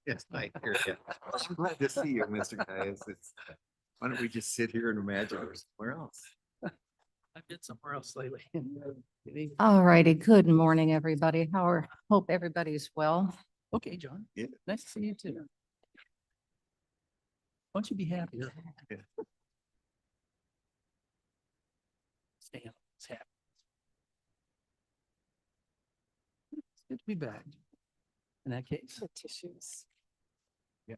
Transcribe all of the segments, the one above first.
Yes, I hear you. I'm glad to see you, Mr. Caius. Why don't we just sit here and imagine we're somewhere else? I've been somewhere else lately. All righty. Good morning, everybody. Hope everybody's well. Okay, John. Yeah. Nice to see you too. Why don't you be happy? Yeah. Stand. It's happy. It's good to be back. In that case, Yeah.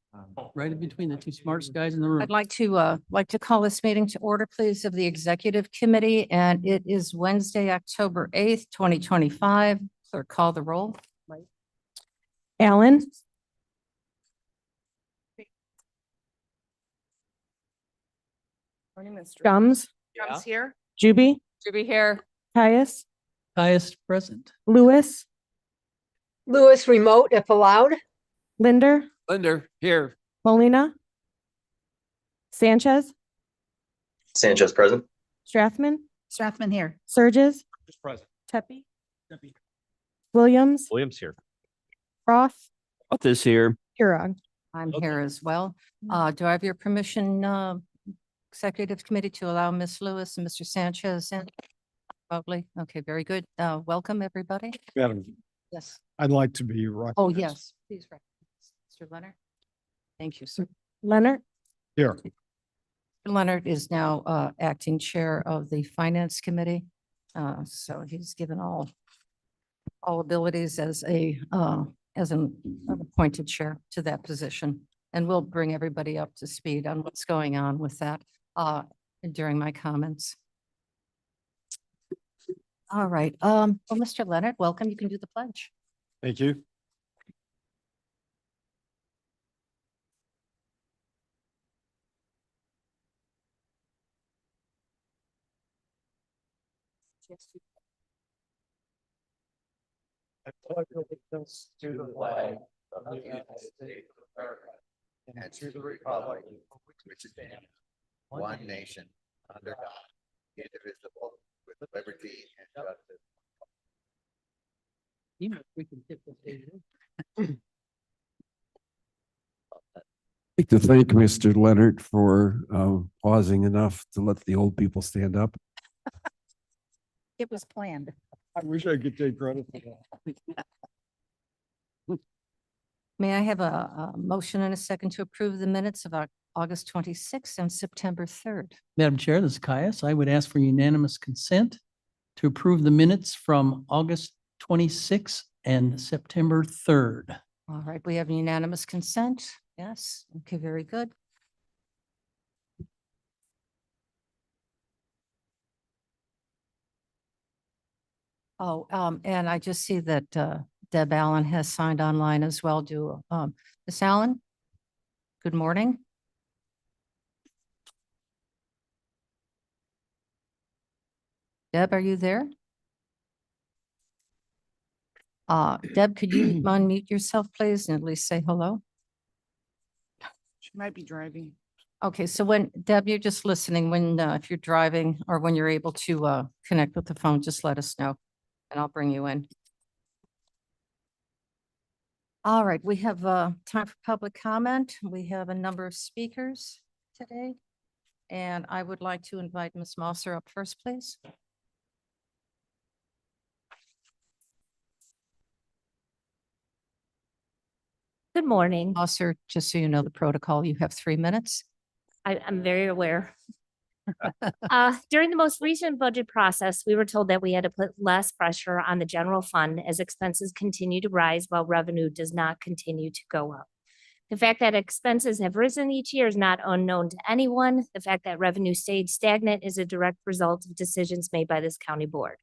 right in between the two smartest guys in the room. I'd like to call this meeting to order, please, of the Executive Committee, and it is Wednesday, October 8th, 2025. Clerk, call the roll. Allen. Gums, Yeah. here. Juby, To be here. Caius, Highest present. Lewis, Lewis remote if allowed. Linder, Linder, here. Molina, Sanchez, Sanchez present. Strathman, Strathman here. Surges, Just present. Tepe, Williams, Williams here. Roth, This here. Hurog. I'm Okay. here as well. Do I have your permission, Executive Committee, to allow Ms. Lewis and Mr. Sanchez in remotely? Okay, very good. Welcome, everybody. Madam, Yes. I'd like to be recognized. Oh, yes, please. Recognize Mr. Leonard. Thank you, sir. Leonard, Here. Leonard is now acting chair of the Finance Committee. So he's given all abilities as an appointed chair to that position. And we'll bring everybody up to speed on what's going on with that during my comments. All right. Well, Mr. Leonard, welcome. You can do the pledge. Thank you. To the flag of the United States of America And to the republic which stands one nation under God, indivisible, with liberty and justice. You know, we can tip the stage. Like to thank Mr. Leonard for pausing enough to let the old people stand up. It was planned. I wish I could take credit for that. May I have a motion and a second to approve the minutes of August 26th and September 3rd? Madam Chair, this is Caius. I would ask for unanimous consent to approve the minutes from August 26th and September 3rd. All right, we have unanimous consent. Yes, okay, very good. Oh, and I just see that Deb Allen has signed online as well. Ms. Allen? Good morning. Deb, are you there? Deb, could you unmute yourself, please, and at least say hello? She might be driving. Okay, so when, Deb, you're just listening, when, if you're driving or when you're able to connect with the phone, just let us know and I'll bring you in. All right, we have time for public comment. We have a number of speakers today. And I would like to invite Ms. Mosser up first, please. Good morning. Mosser, just so you know the protocol, you have 3 minutes. I'm very aware. During the most recent budget process, we were told that we had to put less pressure on the general fund as expenses continue to rise while revenue does not continue to go up. The fact that expenses have risen each year is not unknown to anyone. The fact that revenue stayed stagnant is a direct result of decisions made by this county board.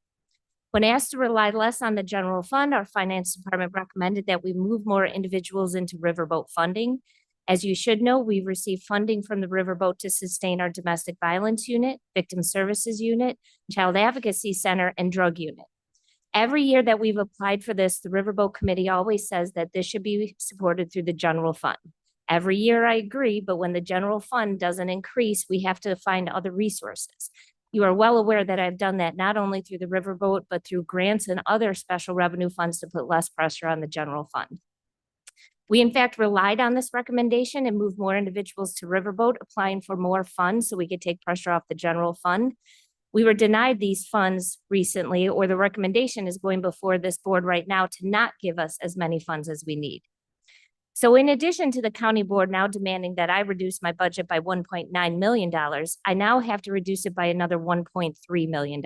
When asked to rely less on the general fund, our finance department recommended that we move more individuals into riverboat funding. As you should know, we've received funding from the riverboat to sustain our domestic violence unit, victim services unit, child advocacy center, and drug unit. Every year that we've applied for this, the riverboat committee always says that this should be supported through the general fund. Every year I agree, but when the general fund doesn't increase, we have to find other resources. You are well aware that I've done that not only through the riverboat, but through grants and other special revenue funds to put less pressure on the general fund. We in fact relied on this recommendation and moved more individuals to Riverboat, applying for more funds so we could take pressure off the general fund. We were denied these funds recently, or the recommendation is going before this board right now to not give us as many funds as we need. So in addition to the county board now demanding that I reduce my budget by $1.9 million, I now have to reduce it by another $1.3 million.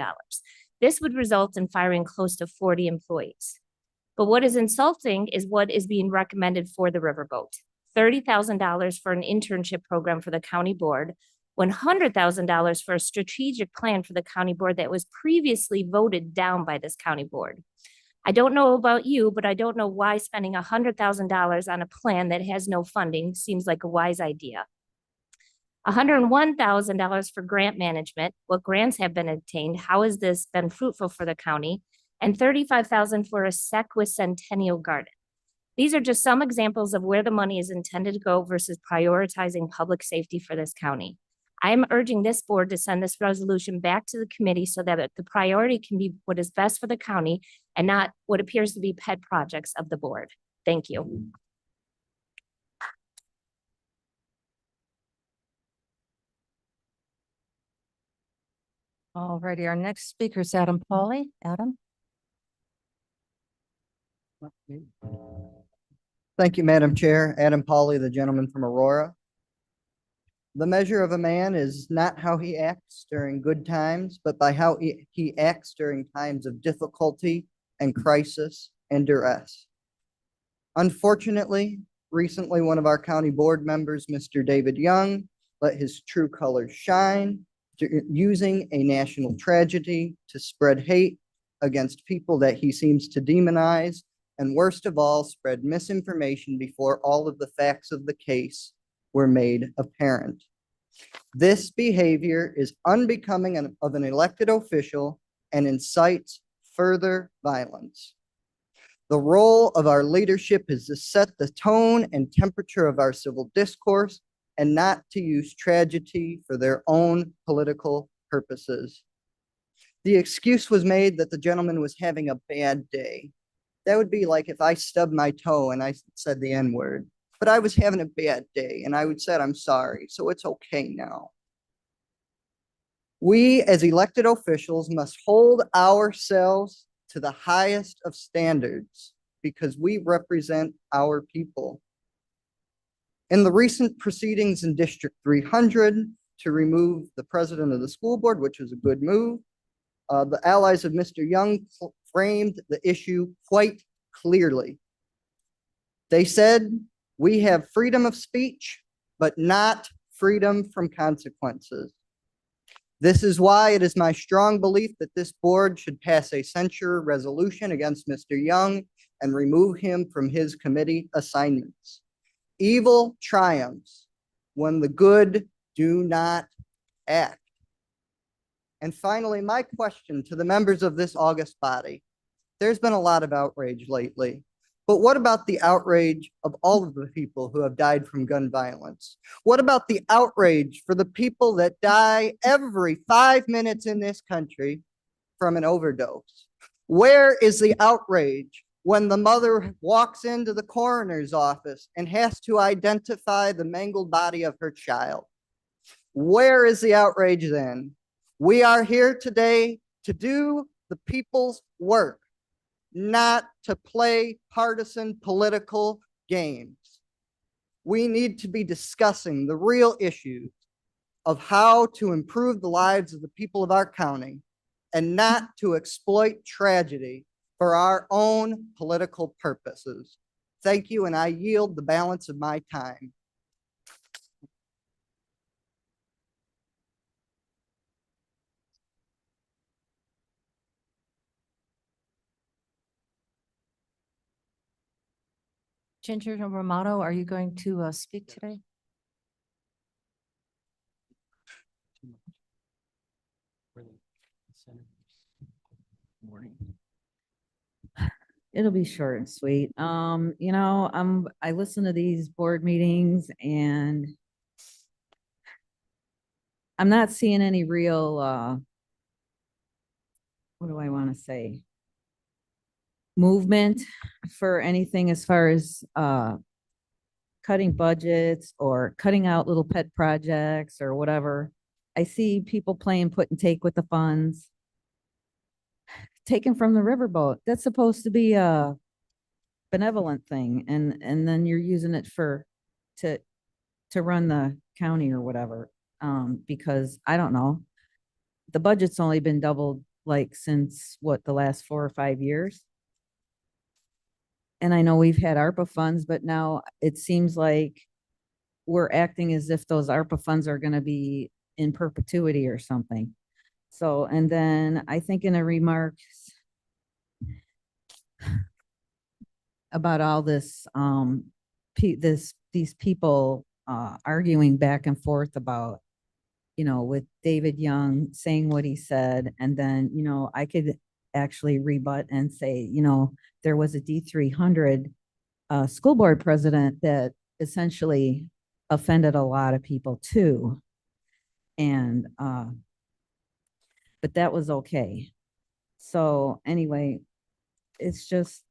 This would result in firing close to 40 employees. But what is insulting is what is being recommended for the Riverboat. $30,000 for an internship program for the county board, $100,000 for a strategic plan for the county board that was previously voted down by this county board. I don't know about you, but I don't know why spending $100,000 on a plan that has no funding seems like a wise idea. $101,000 for grant management. What grants have been obtained? How has this been fruitful for the county? And $35,000 for a Centennial Garden. These are just some examples of where the money is intended to go versus prioritizing public safety for this county. I am urging this board to send this resolution back to the committee so that the priority can be what is best for the county and not what appears to be pet projects of the board. Thank you. All righty, our next speaker is Adam Pauly. Adam? Thank you, Madam Chair. Adam Pauly, the gentleman from Aurora. The measure of a man is not how he acts during good times, but by how he acts during times of difficulty and crisis and duress. Unfortunately, recently one of our county board members, Mr. David Young, let his true colors shine, using a national tragedy to spread hate against people that he seems to demonize, and worst of all, spread misinformation before all of the facts of the case were made apparent. This behavior is unbecoming of an elected official and incites further violence. The role of our leadership is to set the tone and temperature of our civil discourse and not to use tragedy for their own political purposes. The excuse was made that the gentleman was having a bad day. That would be like if I stubbed my toe and I said the N-word, but I was having a bad day and I would say, I'm sorry, so it's okay now. We as elected officials must hold ourselves to the highest of standards because we represent our people. In the recent proceedings in District 300 to remove the president of the school board, which was a good move, the allies of Mr. Young framed the issue quite clearly. They said, we have freedom of speech, but not freedom from consequences. This is why it is my strong belief that this board should pass a censure resolution against Mr. Young and remove him from his committee assignments. Evil triumphs when the good do not act. And finally, my question to the members of this august body. There's been a lot of outrage lately, but what about the outrage of all of the people who have died from gun violence? What about the outrage for the people that die every 5 minutes in this country from an overdose? Where is the outrage when the mother walks into the coroner's office and has to identify the mangled body of her child? Where is the outrage then? We are here today to do the people's work, not to play partisan political games. We need to be discussing the real issues of how to improve the lives of the people of our county and not to exploit tragedy for our own political purposes. Thank you, and I yield the balance of my time. Ginger Romano, are you going to speak today? Morning. It'll be short and sweet. I listen to these board meetings and I'm not seeing any real, what do I want to say? Movement for anything as far as cutting budgets or cutting out little pet projects or whatever. I see people playing put and take with the funds. Taken from the riverboat. That's supposed to be a benevolent thing, and then you're using it to run the county or whatever. Because I don't know, the budget's only been doubled like since what, the last 4 or 5 years. And I know we've had ARPA funds, but now it seems like we're acting as if those ARPA funds are gonna be in perpetuity or something. So, and then I think in the remarks about all this, these people, arguing back and forth about, with David Young saying what he said, and then, I could actually rebut and say, there was a D300 school board president that essentially offended a lot of people too. And, but that was okay. So anyway, it's just,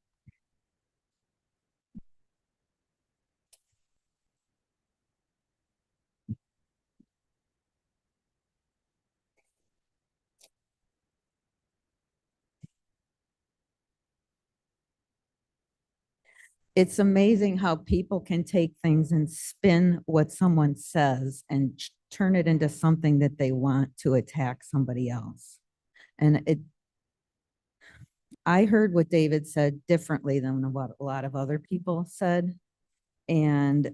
it's amazing how people can take things and spin what someone says and turn it into something that they want to attack somebody else. And I heard what David said differently than what a lot of other people said. And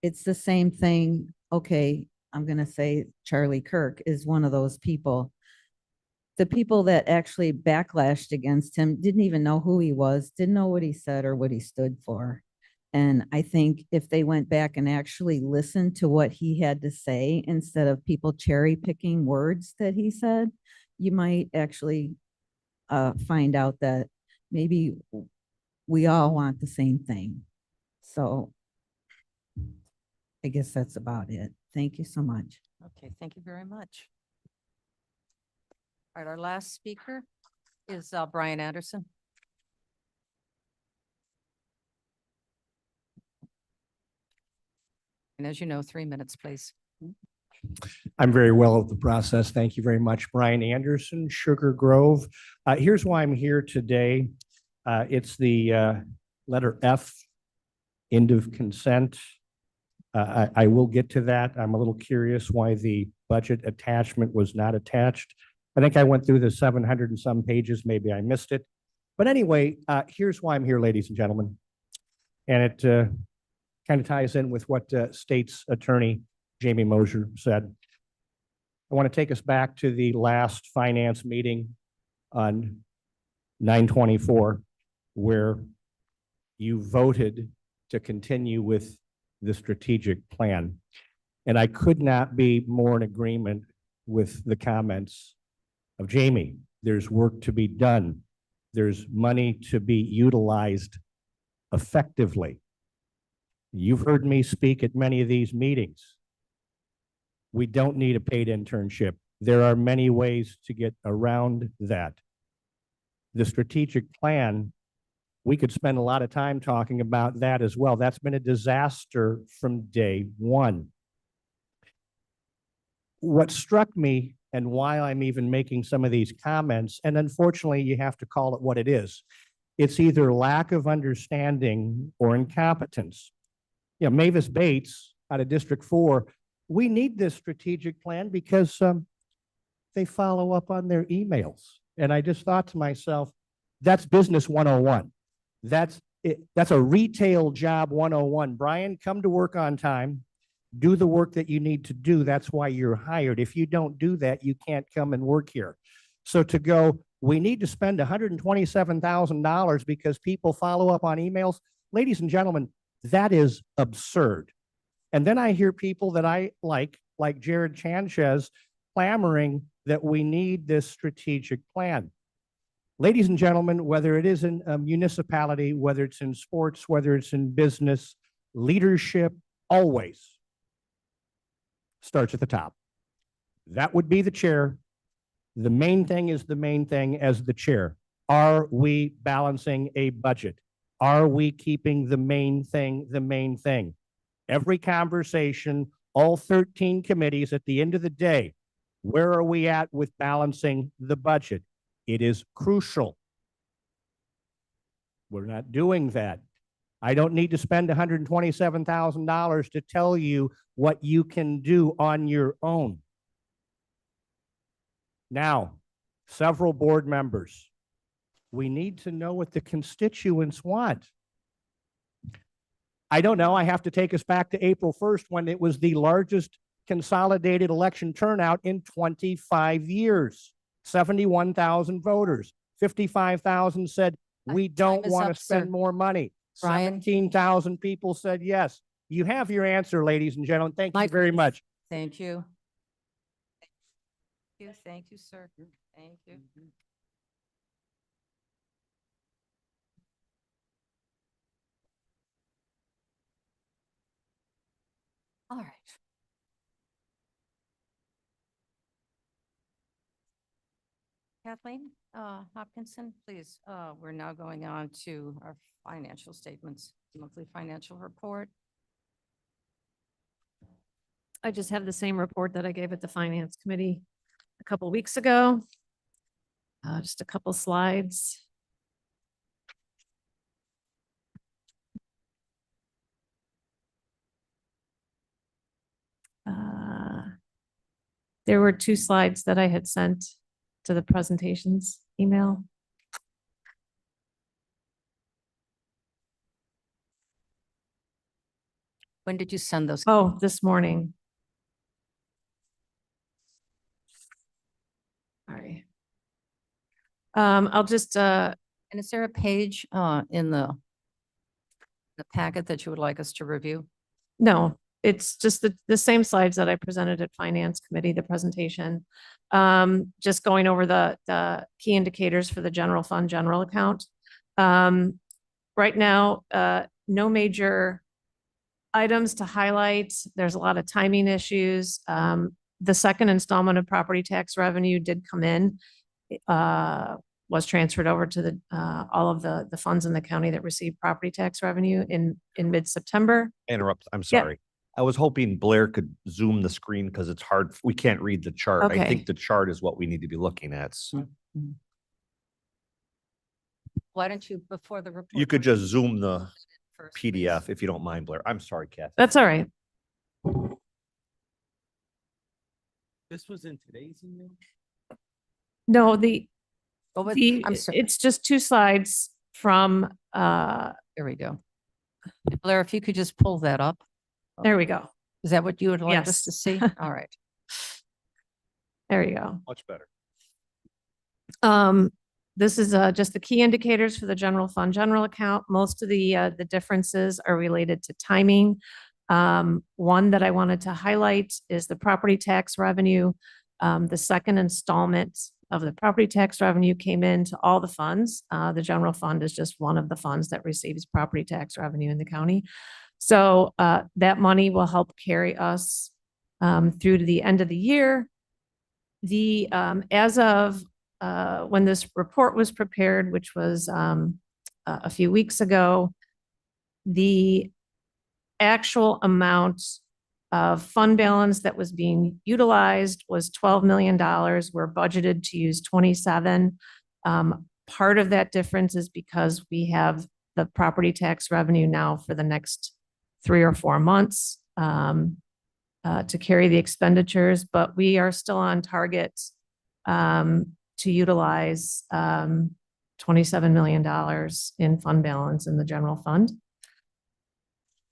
it's the same thing. Okay, I'm going to say Charlie Kirk is one of those people. The people that actually backlashed against him didn't even know who he was, didn't know what he said or what he stood for. And I think if they went back and actually listened to what he had to say, instead of people cherry picking words that he said, you might actually find out that maybe we all want the same thing. So I guess that's about it. Thank you so much. Okay, thank you very much. All right, our last speaker is Brian Anderson. And as you know, 3 minutes, please. I'm very well of the process. Thank you very much, Brian Anderson, Sugar Grove. Here's why I'm here today. It's the letter F, end of consent. I will get to that. I'm a little curious why the budget attachment was not attached. I think I went through the 700 and some pages. Maybe I missed it. But anyway, here's why I'm here, ladies and gentlemen. And it kind of ties in with what State's Attorney Jamie Mosier said. I want to take us back to the last finance meeting on 9/24, where you voted to continue with the strategic plan. And I could not be more in agreement with the comments of Jamie. There's work to be done. There's money to be utilized effectively. You've heard me speak at many of these meetings. We don't need a paid internship. There are many ways to get around that. The strategic plan, we could spend a lot of time talking about that as well. That's been a disaster from day one. What struck me, and why I'm even making some of these comments, and unfortunately you have to call it what it is, it's either lack of understanding or incompetence. Mavis Bates out of District 4, we need this strategic plan because they follow up on their emails. And I just thought to myself, that's business 101. That's a retail job 101. Brian, come to work on time. Do the work that you need to do. That's why you're hired. If you don't do that, you can't come and work here. So to go, we need to spend $127,000 because people follow up on emails. Ladies and gentlemen, that is absurd. And then I hear people that I like Jared Sanchez, clamoring that we need this strategic plan. Ladies and gentlemen, whether it is in a municipality, whether it's in sports, whether it's in business, leadership always starts at the top. That would be the chair. The main thing is the main thing as the chair. Are we balancing a budget? Are we keeping the main thing the main thing? Every conversation, all 13 committees, at the end of the day, where are we at with balancing the budget? It is crucial. We're not doing that. I don't need to spend $127,000 to tell you what you can do on your own. Now, several board members, we need to know what the constituents want. I don't know. I have to take us back to April 1st when it was the largest consolidated election turnout in 25 years. 71,000 voters. 55,000 said, we don't Time is want to up, sir. spend more money. Brian? 17,000 people said yes. You have your answer, ladies and gentlemen. Thank you Mike, very please. much. Thank you. Thank you, sir. Thank you. All right. Kathleen Hopkinson, please. We're now going on to our financial statements, monthly financial report. I just have the same report that I gave at the Finance Committee a couple weeks ago. Just a couple slides. There were 2 slides that I had sent to the presentations email. When did you send those? Oh, this morning. Sorry. I'll just, And is there a page in the packet that you would like us to review? no, it's just the same slides that I presented at Finance Committee, the presentation. Just going over the key indicators for the general fund, general account. Right now, no major items to highlight. There's a lot of timing issues. The second installment of property tax revenue did come in, was transferred over to the all of the funds in the county that received property tax revenue in mid-September. Interrupt, I'm Yeah. sorry. I was hoping Blair could zoom the screen because it's hard. We can't read the chart. I Okay. think the chart is what we need to be looking at. Why don't you, before the report? You could just zoom the first, PDF please? if you don't mind, Blair. I'm sorry, Kathy. That's all right. This was in today's email? No, Go with- I'm sorry. it's just 2 slides from, There we go. Blair, if you could just pull that up. there we go. Is that what you would like us Yes. to see? All right. There you go. Much better. This is just the key indicators for the general fund, general account. Most of the differences are related to timing. One that I wanted to highlight is the property tax revenue. The second installment of the property tax revenue came into all the funds. The general fund is just one of the funds that receives property tax revenue in the county. So that money will help carry us through to the end of the year. As of when this report was prepared, which was a few weeks ago, the actual amount of fund balance that was being utilized was $12 million. We're budgeted to use 27. Part of that difference is because we have the property tax revenue now for the next 3 or 4 months to carry the expenditures, but we are still on target to utilize $27 million in fund balance in the general fund.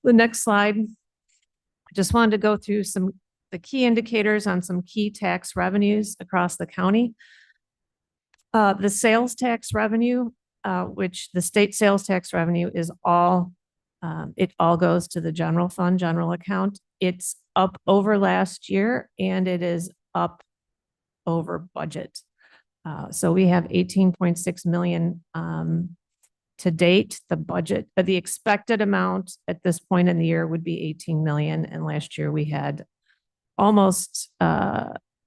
The next slide, I just wanted to go through the key indicators on some key tax revenues across the county. The sales tax revenue, which the state sales tax revenue is all, it all goes to the general fund, general account. It's up over last year and it is up over budget. So we have 18.6 million to date. The budget, the expected amount at this point in the year would be 18 million. And last year we had almost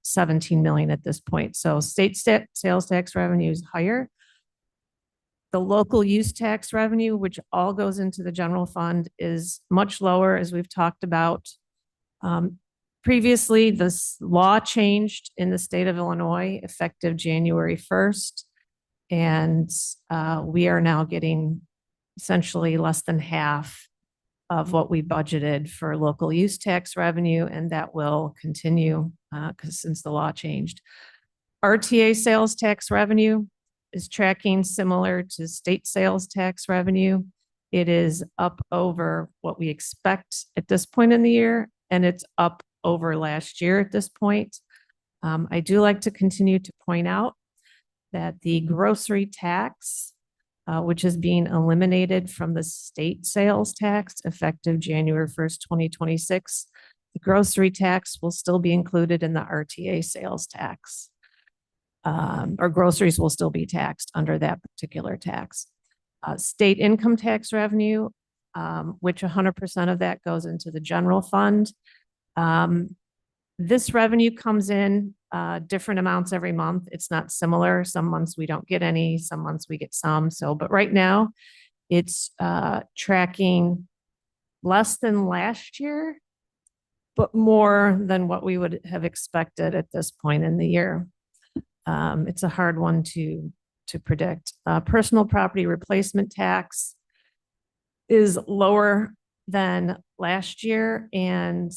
17 million at this point. So state sales tax revenue is higher. The local use tax revenue, which all goes into the general fund, is much lower, as we've talked about. Previously, this law changed in the state of Illinois effective January 1st. And we are now getting essentially less than half of what we budgeted for local use tax revenue, and that will continue because since the law changed. RTA sales tax revenue is tracking similar to state sales tax revenue. It is up over what we expect at this point in the year, and it's up over last year at this point. I do like to continue to point out that the grocery tax, which is being eliminated from the state sales tax effective January 1st, 2026, the grocery tax will still be included in the RTA sales tax. Or groceries will still be taxed under that particular tax. State income tax revenue, which 100% of that goes into the general fund. This revenue comes in different amounts every month. It's not similar. Some months we don't get any, some months we get some. So, but right now it's tracking less than last year, but more than what we would have expected at this point in the year. It's a hard one to predict. Personal property replacement tax is lower than last year and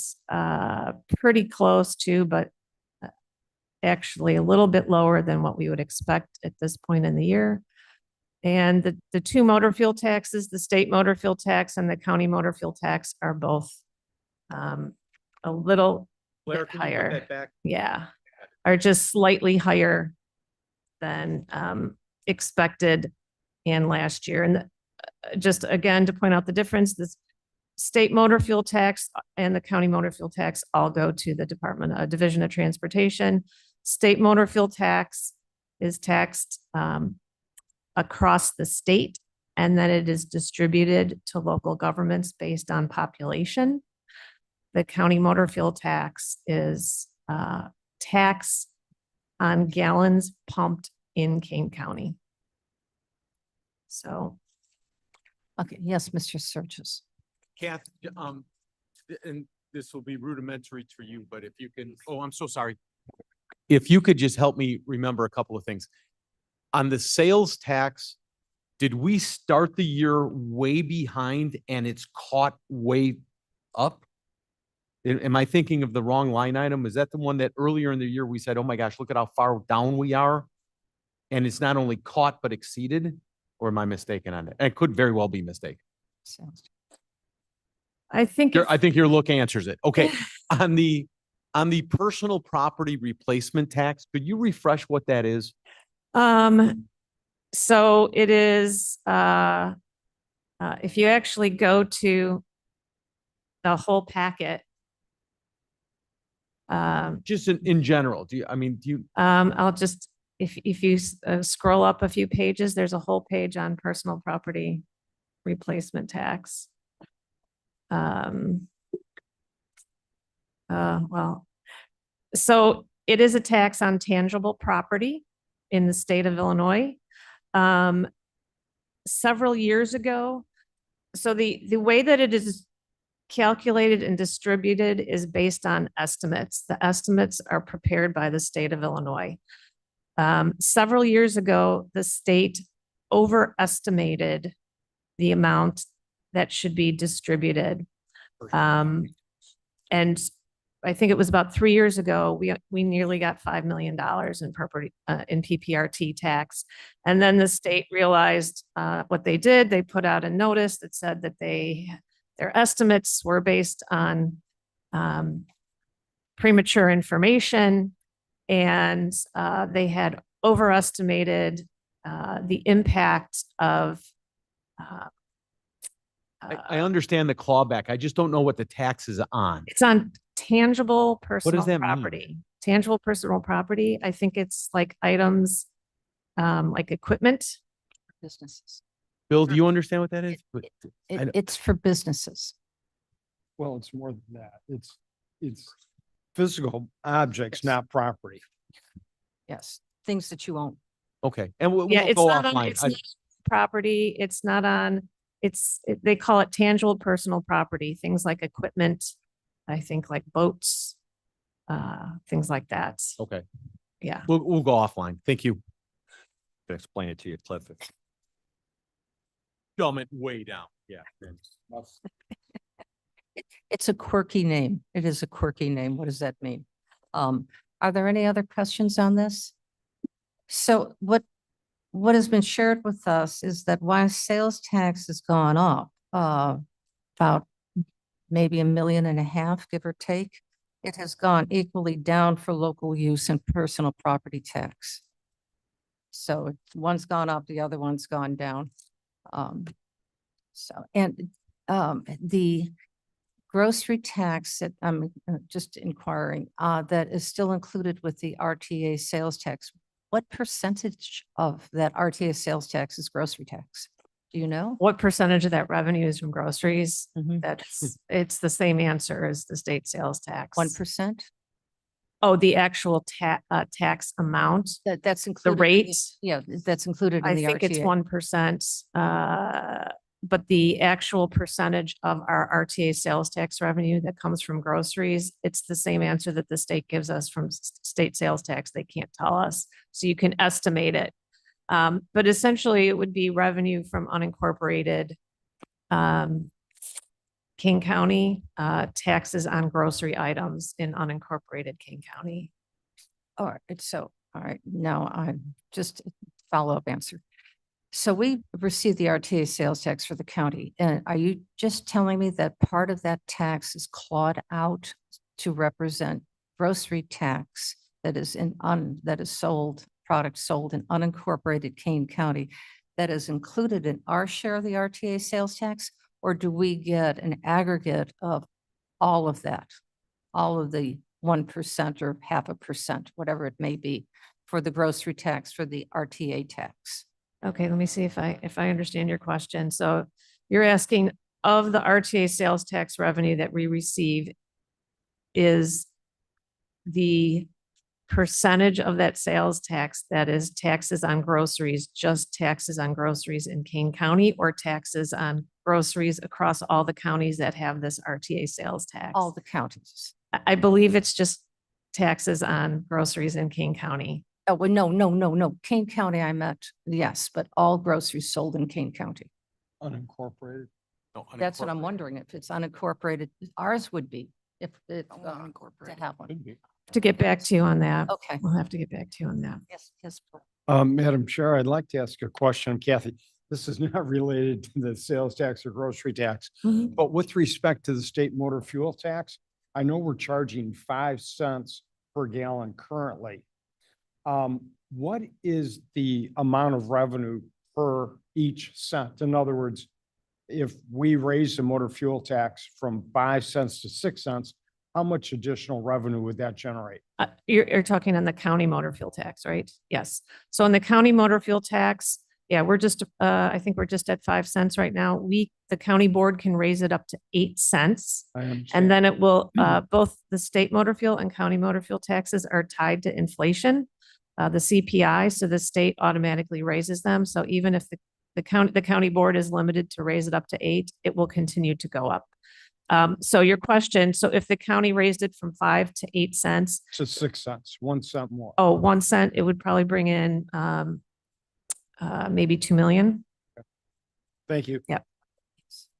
pretty close to, but actually a little bit lower than what we would expect at this point in the year. And the two motor fuel taxes, the state motor fuel tax and the county motor fuel tax, are both a little Blair, bit can you put higher. that back? Yeah, are just slightly higher than expected in last year. And just again, to point out the difference, this state motor fuel tax and the county motor fuel tax all go to the Division of Transportation. State motor fuel tax is taxed across the state, and then it is distributed to local governments based on population. The county motor fuel tax is tax on gallons pumped in Kane County. So. Okay, yes, Mr. Surges. Kath, and this will be rudimentary to you, but if you can, oh, I'm so sorry. If you could just help me remember a couple of things. On the sales tax, did we start the year way behind and it's caught way up? Am I thinking of the wrong line item? Is that the one that earlier in the year we said, oh my gosh, look at how far down we are? And it's not only caught, but exceeded? Or am I mistaken on it? It could very well be mistaken. I think I think your look answers it. Okay. On the personal property replacement tax, could you refresh what that is? So it is, if you actually go to the whole packet. Just in general, do you? I'll just, if you scroll up a few pages, there's a whole page on personal property replacement tax. Well, so it is a tax on tangible property in the state of Illinois. Several years ago, so the way that it is calculated and distributed is based on estimates. The estimates are prepared by the state of Illinois. Several years ago, the state overestimated the amount that should be distributed. And I think it was about 3 years ago, we nearly got $5 million in PPRT tax. And then the state realized what they did. They put out a notice that said that their estimates were based on premature information, and they had overestimated the impact of I understand the clawback. I just don't know what the tax is on. it's on tangible personal that mean? property. Tangible personal property. I think it's like items like equipment. Businesses. Bill, do you understand what that is? It's for businesses. Well, it's more than that. It's physical objects, not property. Yes, things that you own. Okay, and we'll Yeah, we'll it's go not, offline. it's not property. It's not on, they call it tangible personal property, things like equipment, I think like boats, things like that. Okay, Yeah. we'll go offline. Thank you. Can explain it to you, Cliff. Dumb it way down. Yeah. It's a quirky name. It is a quirky name. What does that mean? Are there any other questions on this? So what has been shared with us is that while sales tax has gone up, about maybe $1.5 million, give or take, it has gone equally down for local use and personal property tax. So one's gone up, the other one's gone down. The grocery tax that I'm just inquiring, that is still included with the RTA sales tax. What percentage of that RTA sales tax is grocery tax? Do you know? What percentage of that revenue is from groceries? Mhm. It's the same answer as the state sales tax. 1%? Oh, the actual tax amount? That's The included. rate? Yeah, that's included in I the think it's RTA. 1%. But the actual percentage of our RTA sales tax revenue that comes from groceries, it's the same answer that the state gives us from state sales tax. They can't tell us. So you can estimate it. But essentially it would be revenue from unincorporated King County, taxes on grocery items in unincorporated King County. All right, now I'm just follow-up answer. So we received the RTA sales tax for the county, and are you just telling me that part of that tax is clawed out to represent grocery tax that is sold, products sold in unincorporated Kane County that is included in our share of the RTA sales tax? Or do we get an aggregate of all of that? All of the 1% or 0.5%, whatever it may be, for the grocery tax, for the RTA tax? Okay, let me see if I understand your question. So you're asking of the RTA sales tax revenue that we receive, is the percentage of that sales tax that is taxes on groceries, just taxes on groceries in Kane County, or taxes on groceries across all the counties that have this RTA sales tax? All the counties. I believe it's just taxes on groceries in Kane County. Oh, well, no. Kane County, I meant, yes, but all groceries sold in Kane County. Unincorporated. No, That's what I'm unincorporated. wondering, if it's unincorporated. Ours would be, if to have one. To get back to you on that. Okay. We'll have to get back to you on that. Yes. Madam Chair, I'd like to ask a question, Kathy. This is not related to the sales tax or grocery tax, Mhm. but with respect to the state motor fuel tax, I know we're charging 5 cents per gallon currently. What is the amount of revenue per each cent? In other words, if we raise the motor fuel tax from 5 cents to 6 cents, how much additional revenue would that generate? You're talking on the county motor fuel tax, right? Yes. So on the county motor fuel tax, yeah, we're just, I think we're just at 5 cents right now. The county board can raise it up to 8 cents. I And understand. then it will, both the state motor fuel and county motor fuel taxes are tied to inflation, the CPI, so the state automatically raises them. So even if the county board is limited to raise it up to 8, it will continue to go up. So your question, so if the county raised it from 5 to 8 cents, To 6 cents, 1 cent more. 1 cent, it would probably bring in, maybe 2 million. Thank you. Yep.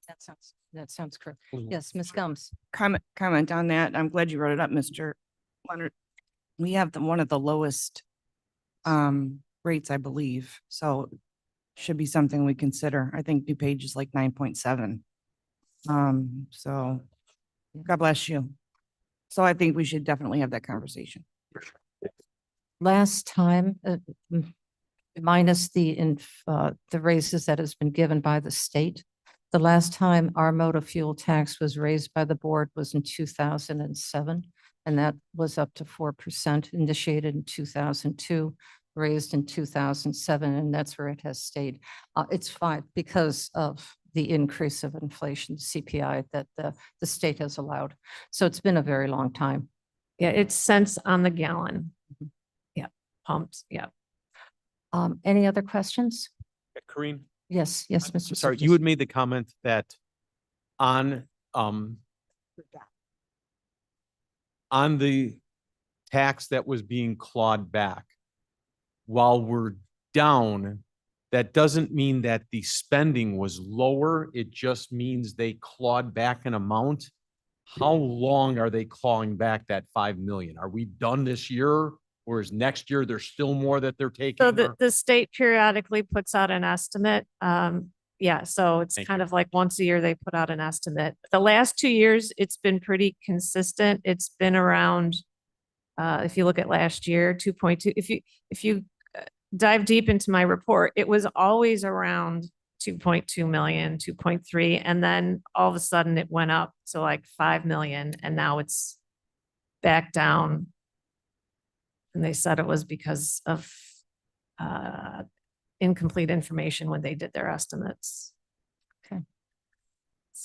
That sounds correct. Yes, Ms. Gums. Comment on that. I'm glad you brought it up, Mr. Leonard. We have one of the lowest rates, I believe. So should be something we consider. I think DuPage is like 9.7. So God bless you. So I think we should definitely have that conversation. Last time, minus the raises that has been given by the state, the last time our motor fuel tax was raised by the board was in 2007, and that was up to 4%, initiated in 2002, raised in 2007, and that's where it has stayed. It's 5 because of the increase of inflation, CPI, that the state has allowed. So it's been a very long time. Yeah, it's cents on the gallon. Yeah, pumps, yeah. Any other questions? Corinne, Yes, yes, Mr. Sorry, Surtees. you had made the comment that on, on the tax that was being clawed back, while we're down, that doesn't mean that the spending was lower. It just means they clawed back an amount. How long are they clawing back that 5 million? Are we done this year? Or is next year there's still more that they're taking? So the, or- the state periodically puts out an estimate. Yeah, so it's Thank kind you. of like once a year they put out an estimate. The last 2 years, it's been pretty consistent. It's been around, if you look at last year, 2.2. If you dive deep into my report, it was always around 2.2 million, 2.3, and then all of a sudden it went up to like 5 million, and now it's back down. And they said it was because of incomplete information when they did their estimates.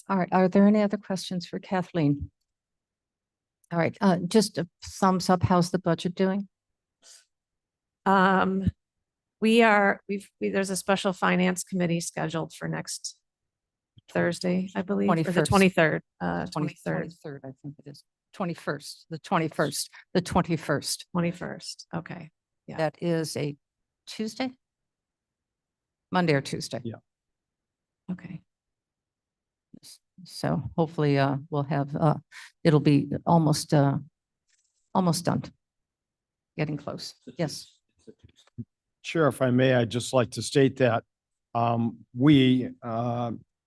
All right, are there any other questions for Kathleen? All right, just a thumbs up. How's the budget doing? There's a special finance committee scheduled for next Thursday, I believe, or the 21st. 23rd, 23rd, 23rd, I think it is. 21st, the 21st, the 21st. 21st. Okay. Yeah. That is a Tuesday? Monday or Tuesday. Yeah. Okay. So hopefully, we'll have, it'll be almost done. Getting close. Yes. Chair, if I may, I'd just like to state that we,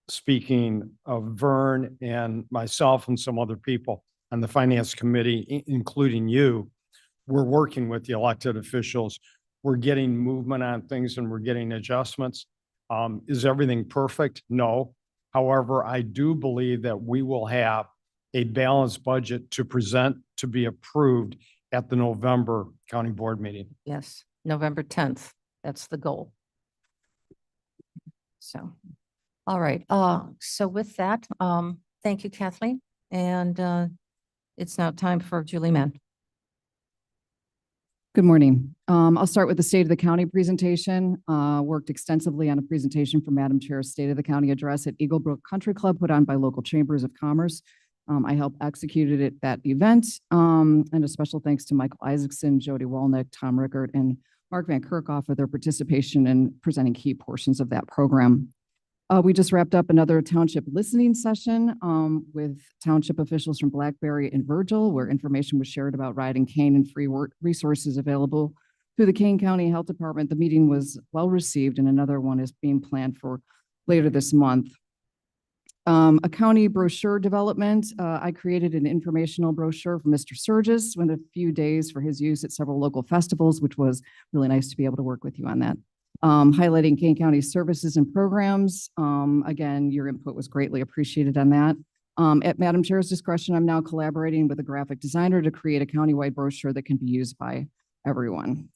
speaking of Vern and myself and some other people on the finance committee, including you, we're working with the elected officials. We're getting movement on things and we're getting adjustments. Is everything perfect? No. However, I do believe that we will have a balanced budget to present to be approved at the November county board meeting. Yes, November 10th. That's the goal. So, all right. So with that, thank you, Kathleen. And it's now time for Julie Mann. Good morning. I'll start with the State of the County presentation. Worked extensively on a presentation for Madam Chair's State of the County address at Eagle Brook Country Club put on by local chambers of commerce. I helped executed it that event. And a special thanks to Michael Isaacson, Jody Walnick, Tom Rickert, and Mark Van Kerkhoff for their participation in presenting key portions of that program. We just wrapped up another township listening session with township officials from Blackberry and Virgil, where information was shared about riding cane and free resources available through the Kane County Health Department. The meeting was well received, and another one is being planned for later this month. A county brochure development. I created an informational brochure for Mr. Surges with a few days for his use at several local festivals, which was really nice to be able to work with you on that. Highlighting Kane County services and programs. Again, your input was greatly appreciated on that. At Madam Chair's discretion, I'm now collaborating with a graphic designer to create a countywide brochure that can be used by everyone.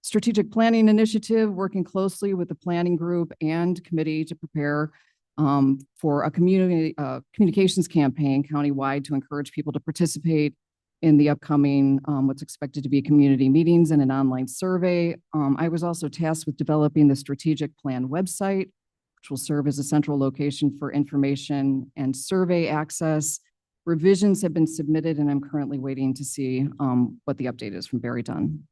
Strategic planning initiative, working closely with the planning group and committee to prepare for a community communications campaign countywide to encourage people to participate in the upcoming what's expected to be community meetings and an online survey. I was also tasked with developing the strategic plan website, which will serve as a central location for information and survey access. Revisions have been submitted, and I'm currently waiting to see what the update is from Barry Dunn.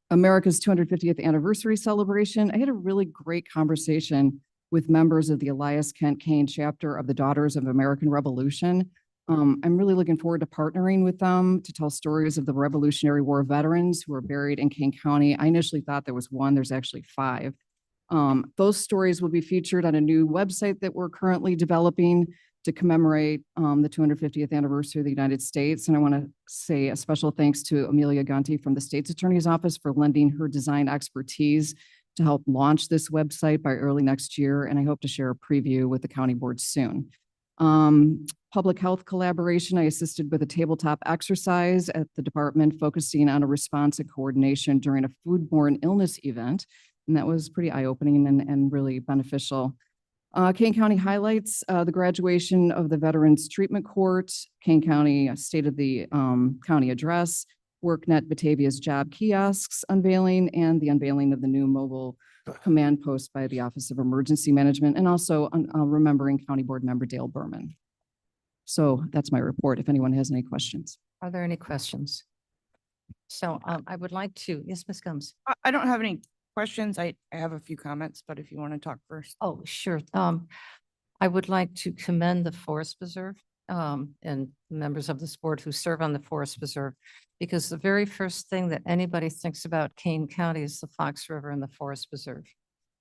America's 250th anniversary celebration. I had a really great conversation with members of the Elias Kent Kane chapter of the Daughters of American Revolution. I'm really looking forward to partnering with them to tell stories of the Revolutionary War veterans who are buried in Kane County. I initially thought there was one, there's actually 5. Those stories will be featured on a new website that we're currently developing to commemorate the 250th anniversary of the United States. And I want to say a special thanks to Amelia Gunty from the State's Attorney's Office for lending her design expertise to help launch this website by early next year. And I hope to share a preview with the county board soon. Public health collaboration. I assisted with a tabletop exercise at the department focusing on a response and coordination during a foodborne illness event. And that was pretty eye-opening and really beneficial. Kane County highlights the graduation of the Veterans Treatment Court, Kane County State of the County Address, WorkNet Batavia's job kiosks unveiling, and the unveiling of the new mobile command post by the Office of Emergency Management, and also remembering County Board Member Dale Berman. So that's my report, if anyone has any questions. Are there any questions? So I would like to, yes, Ms. Gums. I don't have any questions. I have a few comments, but if you want to talk first. Oh, sure. I would like to commend the Forest Preserve and members of this board who serve on the Forest Preserve, because the very first thing that anybody thinks about Kane County is the Fox River and the Forest Preserve.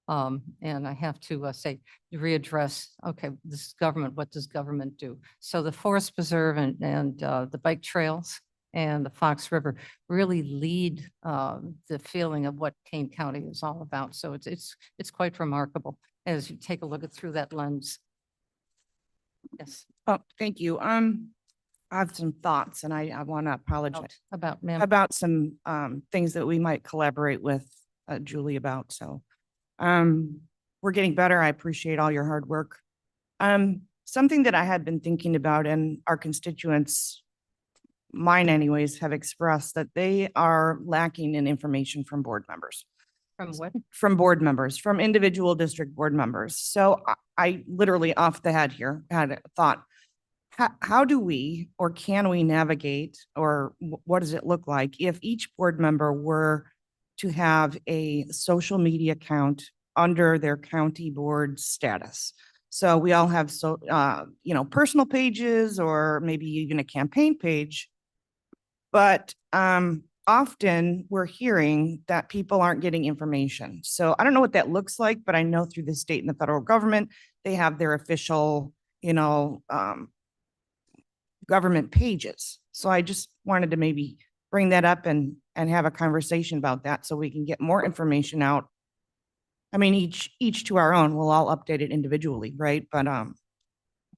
And I have to say, readdress, okay, this is government, what does government do? So the Forest Preserve and the bike trails and the Fox River really lead the feeling of what Kane County is all about. So it's quite remarkable as you take a look at through that lens. Yes. Oh, thank you. I have some thoughts and I want to apologize About about some things that we might collaborate with Julie about. So we're getting better. I appreciate all your hard work. Something that I had been thinking about, and our constituents, mine anyways, have expressed that they are lacking in information from board members. From what? From board members, from individual district board members. So I literally off the head here had a thought. How do we, or can we navigate, or what does it look like if each board member were to have a social media account under their county board status? So we all have personal pages or maybe even a campaign page. But often we're hearing that people aren't getting information. So I don't know what that looks like, but I know through the state and the federal government, they have their official, government pages. So I just wanted to maybe bring that up and have a conversation about that so we can get more information out. I mean, each to our own, we'll all update it individually, right? But at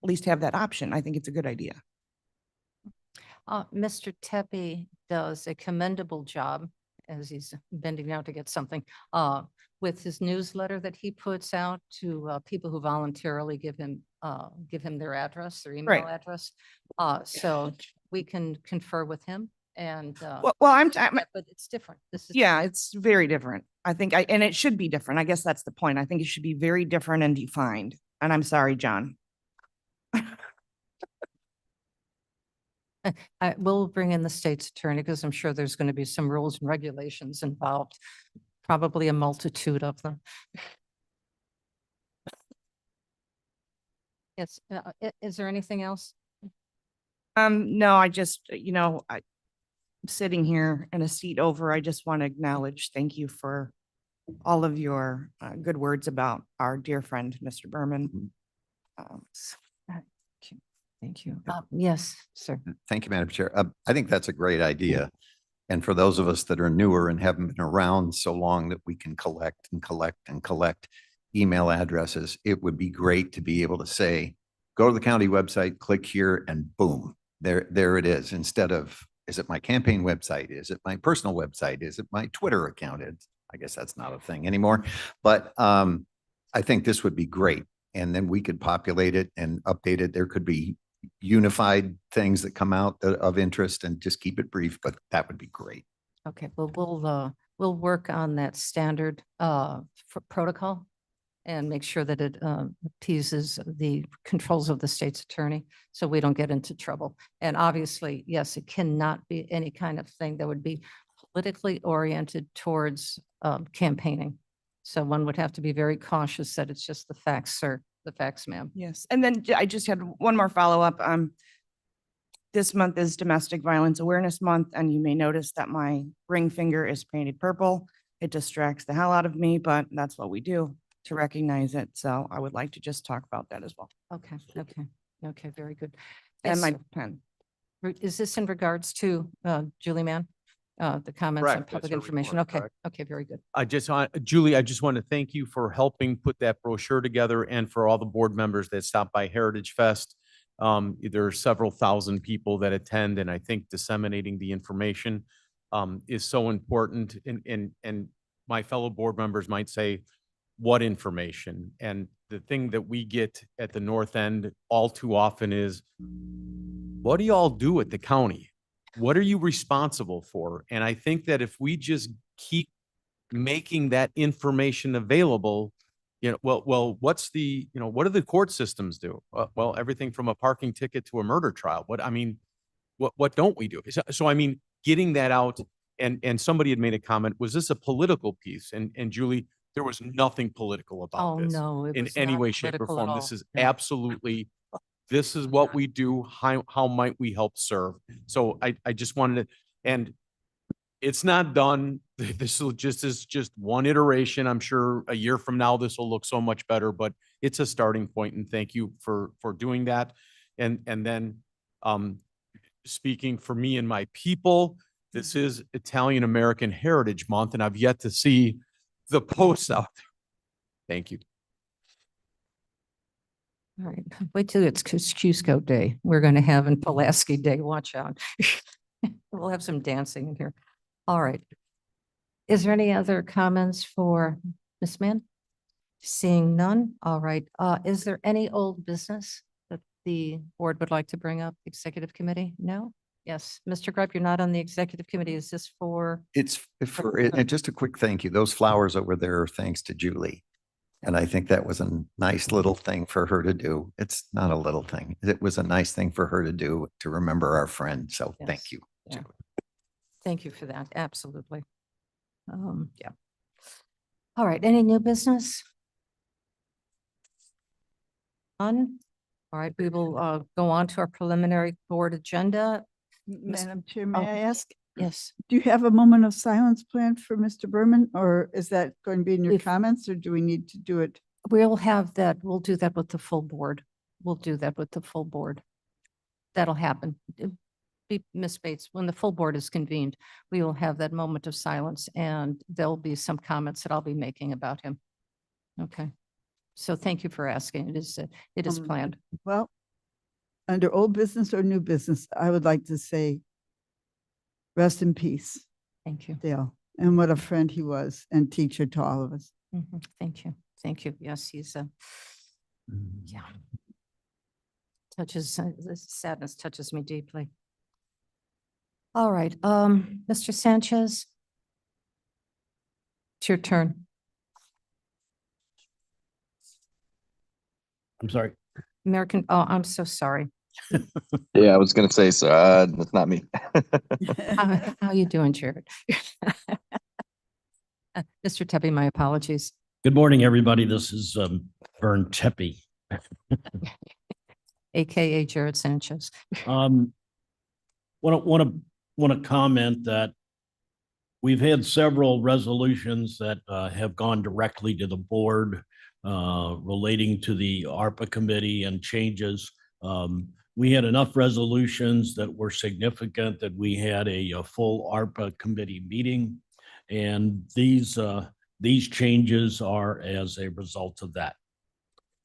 least have that option. I think it's a good idea. Mr. Tepe does a commendable job, as he's bending down to get something, with his newsletter that he puts out to people who voluntarily give him their address, their email Right. address. So we can confer with him and. But it's different. This is. Yeah, it's very different. I think and it should be different. I guess that's the point. I think it should be very different and defined. And I'm sorry, John. I will bring in the state's attorney because I'm sure there's going to be some rules and regulations involved, probably a multitude of them. Yes, is there anything else? No, I just, I'm sitting here in a seat over. I just want to acknowledge, thank you for all of your good words about our dear friend, Mr. Berman. Thank you. Yes, sir. Thank you, Madam Chair. I think that's a great idea. And for those of us that are newer and haven't been around so long that we can collect and collect and collect email addresses, it would be great to be able to say, go to the county website, click here, and boom, there it is. Instead of, is it my campaign website? Is it my personal website? Is it my Twitter account? I guess that's not a thing anymore. But I think this would be great. And then we could populate it and update it. There could be unified things that come out of interest, and just keep it brief, but that would be great. Okay, well, we'll work on that standard protocol and make sure that it appeases the controls of the state's attorney so we don't get into trouble. And obviously, yes, it cannot be any kind of thing that would be politically oriented towards campaigning. So one would have to be very cautious that it's just the facts, sir. The facts, ma'am. Yes. And then I just had one more follow-up. This month is Domestic Violence Awareness Month, and you may notice that my ring finger is painted purple. It distracts the hell out of me, but that's what we do to recognize it. So I would like to just talk about that as well. Okay, very good. And Yes, my sir. pen. Is this in regards to Julie Mann? The comments on Correct, that's public her information? report, Okay, correct. okay, very good. Julie, I just want to thank you for helping put that brochure together, and for all the board members that stopped by Heritage Fest. There are several thousand people that attend, and I think disseminating the information is so important. And my fellow board members might say, what information? And the thing that we get at the north end all too often is, what do y'all do at the county? what are you responsible for? And I think that if we just keep making that information available, what's the, what do the court systems do? Well, everything from a parking ticket to a murder trial. What don't we do? So I mean, getting that out, and somebody had made a comment, was this a political piece? And Julie, there was nothing political about Oh, this no. It in was any not way, shape, or political at form. This all. is No. absolutely, this is what we do. How might we help serve? So I just wanted to, and it's not done. This is just one iteration. I'm sure a year from now, this will look so much better, but it's a starting point, and thank you for doing that. And then, speaking for me and my people, this is Italian American Heritage Month, and I've yet to see the posts out there. Thank you. All right, wait till it's Cusco Day. We're going to have in Pulaski Day. Watch out. We'll have some dancing in here. All right. Is there any other comments for Ms. Mann? Seeing none. All right. Is there any old business that the board would like to bring up? Executive committee? No? Yes. Mr. Greip, you're not on the executive committee. Is this for? It's and just a quick thank you. Those flowers over there are thanks to Julie. And I think that was a nice little thing for her to do. It's not a little thing. It was a nice thing for her to do to remember our friend. So thank Yes. you. Yeah. Thank you for that. Absolutely. Yeah. All right. Any new business? None? All right. We will go on to our preliminary board agenda. Madam Chair, may Oh, I ask, Yes. do you have a moment of silence planned for Mr. Berman, or is that going to be in your If- comments, or do we need to do it? We'll have that. We'll do that with the full board. We'll do that with the full board. That'll happen. Ms. Bates, when the full board is convened, we will have that moment of silence, and there'll be some comments that I'll be making about him. Okay. So thank you for asking. It is Um, planned. Well, under old business or new business, I would like to say rest in peace, Thank you. Dale, and what a friend he was and teacher to all of us. Thank you. Thank you. Yes, he's yeah. This sadness touches me deeply. All right, Mr. Sanchez. It's your turn. I'm sorry. I'm so sorry. Yeah, I was gonna say, so, that's not me. How you doing, Jared? Mr. Tebby, my apologies. Good morning, everybody. This is Vern Tepe. AKA Jared Sanchez. Want to comment that we've had several resolutions that have gone directly to the board relating to the ARPA committee and changes. We had enough resolutions that were significant that we had a full ARPA committee meeting, and these changes are as a result of that.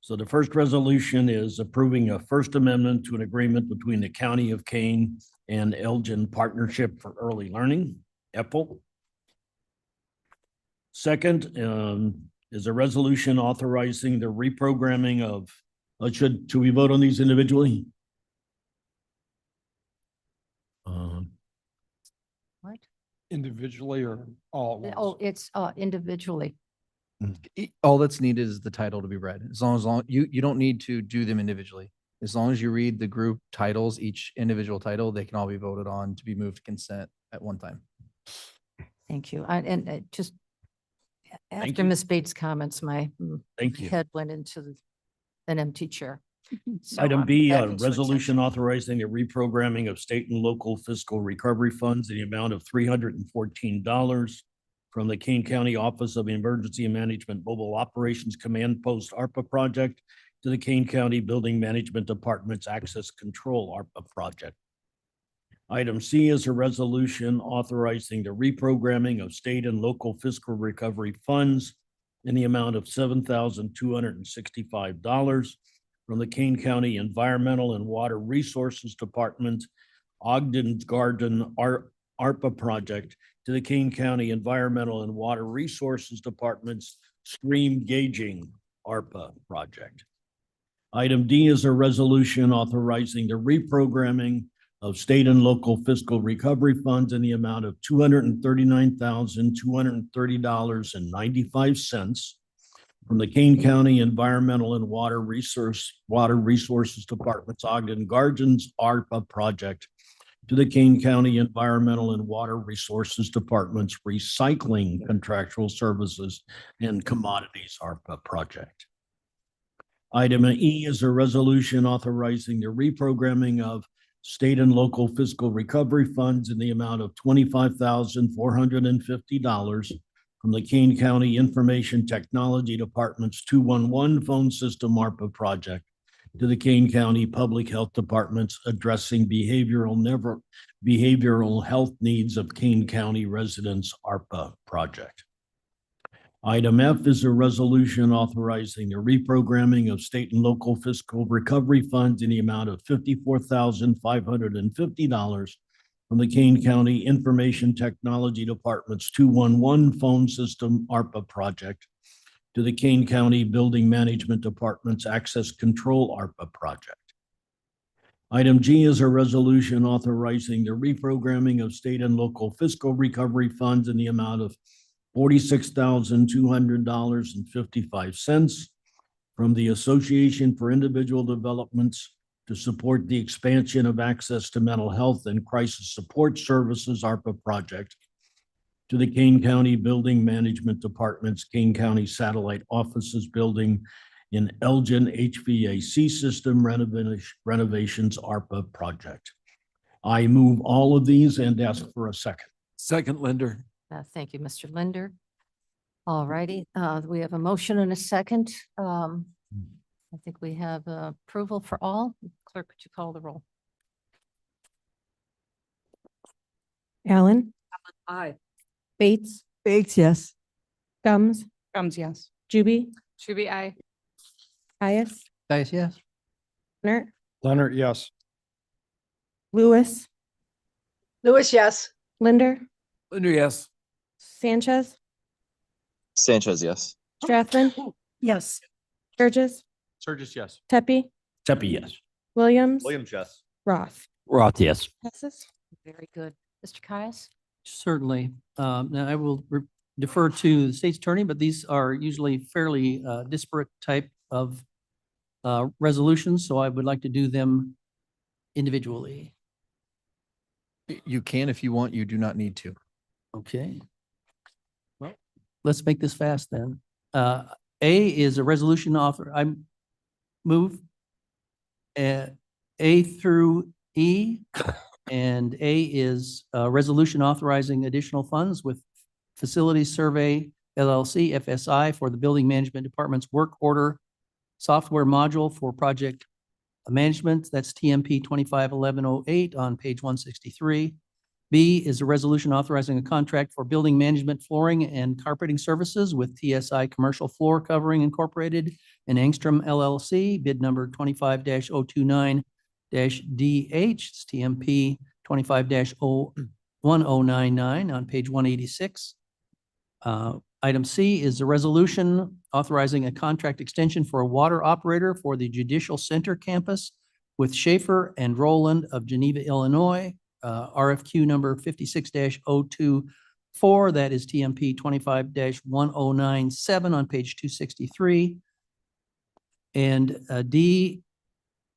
So the first resolution is approving a First Amendment to an agreement between the County of Kane and Elgin Partnership for Early Learning, EPL. Second is a resolution authorizing the reprogramming of, should we vote on these individually? What? Individually or all? at Oh, once? it's individually. All that's needed is the title to be read. As long you don't need to do them individually. As long as you read the group titles, each individual title, they can all be voted on to be moved to consent at one time. Thank you. And just after you. Ms. Bates' comments, my Thank you. head went into an empty chair. So Item I'm B, back a into resolution authorizing the reprogramming of state and local fiscal recovery funds in the amount of $314 from the Kane County Office of Emergency Management Mobile Operations Command Post ARPA project to the Kane County Building Management Department's Access Control ARPA project. Item C is a resolution authorizing the reprogramming of state and local fiscal recovery funds in the amount of $7,265 from the Kane County Environmental and Water Resources Department, Ogden's Garden ARPA project to the Kane County Environmental and Water Resources Department's Stream Gauging ARPA project. Item D is a resolution authorizing the reprogramming of state and local fiscal recovery funds in the amount of $239,230.95 from the Kane County Environmental and Water Resources Department's Ogden Gardens ARPA project to the Kane County Environmental and Water Resources Department's Recycling Contractual Services and Commodities ARPA project. Item E is a resolution authorizing the reprogramming of state and local fiscal recovery funds in the amount of $25,450 from the Kane County Information Technology Department's 211 phone system ARPA project to the Kane County Public Health Department's addressing behavioral health needs of Kane County residents ARPA project. Item F is a resolution authorizing the reprogramming of state and local fiscal recovery funds in the amount of $54,550 from the Kane County Information Technology Department's 211 phone system ARPA project to the Kane County Building Management Department's Access Control ARPA project. Item G is a resolution authorizing the reprogramming of state and local fiscal recovery funds in the amount of $46,200.55 from the Association for Individual Developments to support the expansion of access to mental health and crisis support services ARPA project to the Kane County Building Management Department's Kane County Satellite Offices Building in Elgin HVAC System Renovations ARPA project. I move all of these and ask for a second. Second, Linder. Thank you, Mr. Linder. All righty, we have a motion and a second. I think we have approval for all. Clerk, could you call the roll? Allen, Aye. Bates, Bates, yes. Gums, Gums, yes. Juby, Juby, I. Caius, Guys, yes. Leonard, Leonard, yes. Lewis, Lewis, yes. Linder, Linder, yes. Sanchez, Sanchez, yes. Strathman, Yes. Sturgis, Sturgis, yes. Tepe, Tepe, yes. Williams, yes. Roth. Roth, yes. Passes. Very good. Mr. Caius? Certainly. Now I will defer to the state's attorney, but these are usually fairly disparate type of resolutions, so I would like to do them individually. You can if you want, you do not need to. Okay. Well, let's make this fast then. A is a resolution I move A through E, and A is a resolution authorizing additional funds with Facilities Survey LLC, FSI, for the Building Management Department's work order software module for project management. That's TMP 251108 on page 163. B is a resolution authorizing a contract for building management flooring and carpeting services with TSI Commercial Floor Covering Incorporated and Angstrom LLC, bid number 25-029-DH, it's TMP 25-01099 on page 186. Item C is a resolution authorizing a contract extension for a water operator for the Judicial Center campus with Schaefer and Roland of Geneva, Illinois, RFQ number 56-024, that is TMP 25-1097 on page 263. And D,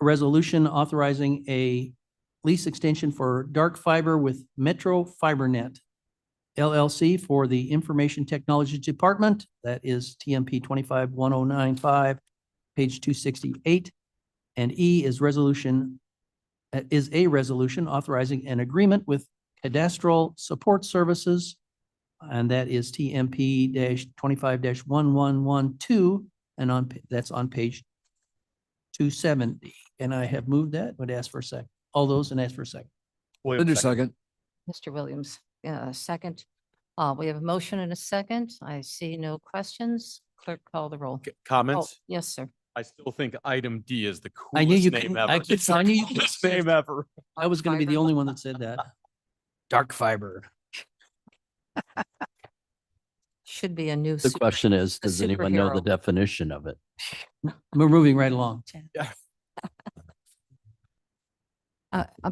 resolution authorizing a lease extension for dark fiber with Metro FiberNet LLC for the Information Technology Department. That is TMP 25-1095, page 268. And E is a resolution authorizing an agreement with Cadastral Support Services, and that is TMP 25-1112, and that's on page 270. And I have moved that, would ask for a second. All those and ask for a second. Linder, second. Mr. Williams, second. We have a motion and a second. I see no questions. Clerk, call the roll. Comments? Oh, yes, sir. I still think item D is the I knew you coolest name could- ever. I could- It's the I knew you coolest could- name ever. I was going to be the only one that said that. Dark fiber. Should be a new. The question is, a does anyone know the superhero. definition of it? We're moving right along.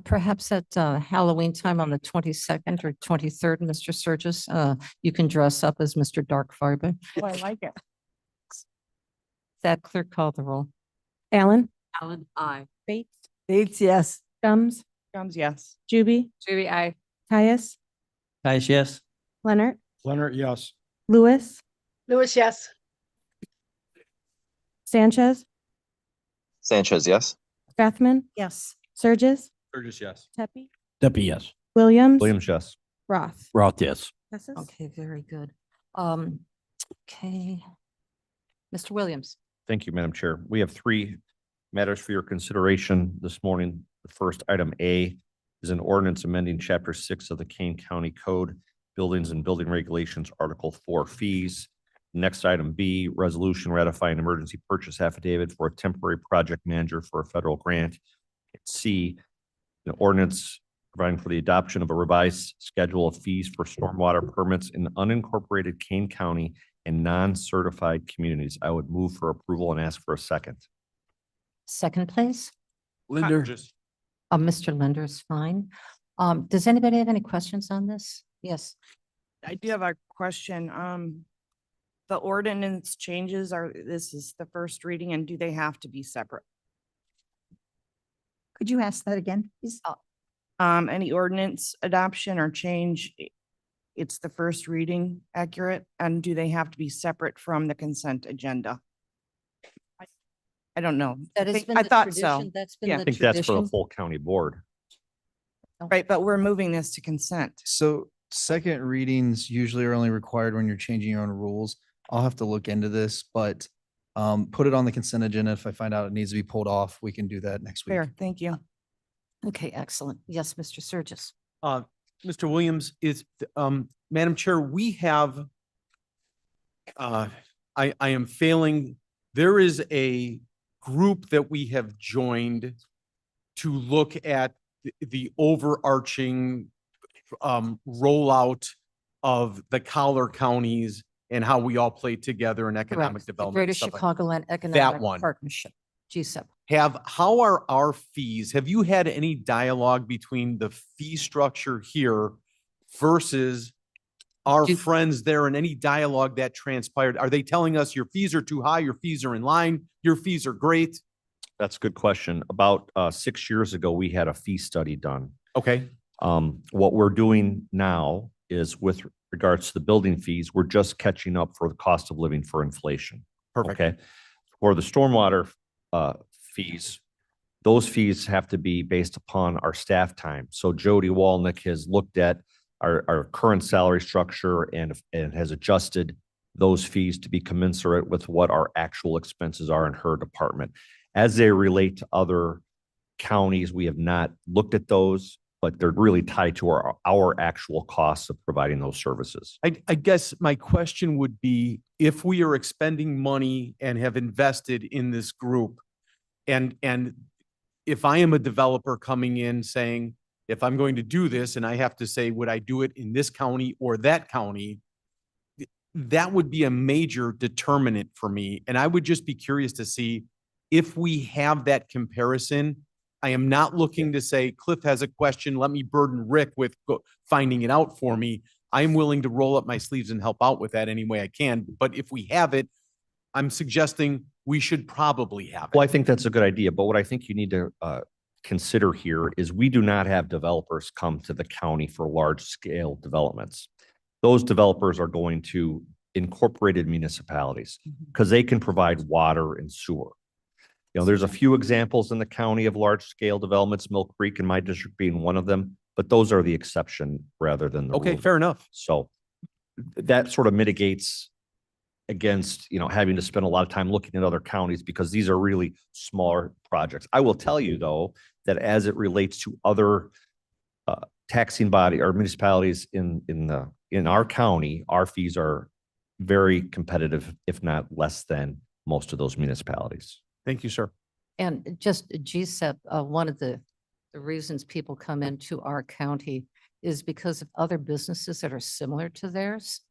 Perhaps at Halloween time on the 22nd or 23rd, Mr. Sturgis, you can dress up as Mr. Dark Farber. Oh, I like it. That clerk call the roll. Allen, Allen, aye. Bates, Bates, yes. Gums, Gums, yes. Juby, Judy, aye. Caius, Caius, yes. Leonard, Leonard, yes. Lewis, Lewis, yes. Sanchez, Sanchez, yes. Strathman, Yes. Surges, Sturgis, yes. Tepe, Depi, yes. Williams, Williams, yes. Roth. Roth, yes. Passes. Okay, very good. Okay. Mr. Williams. Thank you, Madam Chair. We have three matters for your consideration this morning. The first item A is an ordinance amending Chapter 6 of the Kane County Code, Buildings and Building Regulations, Article 4 fees. Next item B, resolution ratifying emergency purchase affidavit for a temporary project manager for a federal grant. C, an ordinance providing for the adoption of a revised schedule of fees for stormwater permits in unincorporated Kane County and non-certified communities. I would move for approval and ask for a second. Second, please. Linder. Mr. Linder is fine. Does anybody have any questions on this? Yes. I do have a question. The ordinance changes this is the first reading, and do they have to be separate? Could you ask that again, please? Any ordinance adoption or change, it's the first reading accurate, and do they have to be separate from the consent agenda? I don't know. That has been I the thought so. tradition. That's been Yeah. the I think that's for the tradition. full county board. Right, but we're moving this to consent. So second readings usually are only required when you're changing your own rules. I'll have to look into this, but put it on the consent agenda. If I find out it needs to be pulled off, we can do that next week. Fair, thank you. Okay, excellent. Yes, Mr. Surgis. Mr. Williams is, Madam Chair, we have, I am failing. There is a group that we have joined to look at the overarching rollout of the collar counties and how we all play together in economic Correct. The development. Greater and stuff like- Chicagoland Economic one. Partnership, GSEP. How are our fees? Have you had any dialogue between the fee structure here versus our friends there, and any dialogue that transpired? Are they telling us your fees are too high, your fees are in line, your fees are great? That's a good question. About 6 years ago, we had a fee study done. Okay. What we're doing now is with regards to the building fees, we're just catching up for the cost of living for inflation. Perfect. Okay. For the stormwater fees, those fees have to be based upon our staff time. So Jody Walnick has looked at our current salary structure and has adjusted those fees to be commensurate with what our actual expenses are in her department. As they relate to other counties, we have not looked at those, but they're really tied to our actual costs of providing those services. I guess my question would be, if we are expending money and have invested in this group, and if I am a developer coming in saying, if I'm going to do this and I have to say, would I do it in this county or that county? That would be a major determinant for me. And I would just be curious to see if we have that comparison. I am not looking to say, Cliff has a question, let me burden Rick with finding it out for me. I am willing to roll up my sleeves and help out with that any way I can. But if we have it, I'm suggesting we should probably have it. Well, I think that's a good idea, but what I think you need to consider here is we do not have developers come to the county for large scale developments. Those developers are going to incorporated municipalities because they can provide water and sewer. You know, there's a few examples in the county of large scale developments, Mill Creek in my district being one of them, but those are the exception rather than the Okay, rule. fair enough. So that sort of mitigates against, having to spend a lot of time looking at other counties because these are really smaller projects. I will tell you though, that as it relates to other taxing body or municipalities in our county, our fees are very competitive, if not less than most of those municipalities. Thank you, sir. And just GSEP, one of the reasons people come into our county is because of other businesses that are similar to theirs.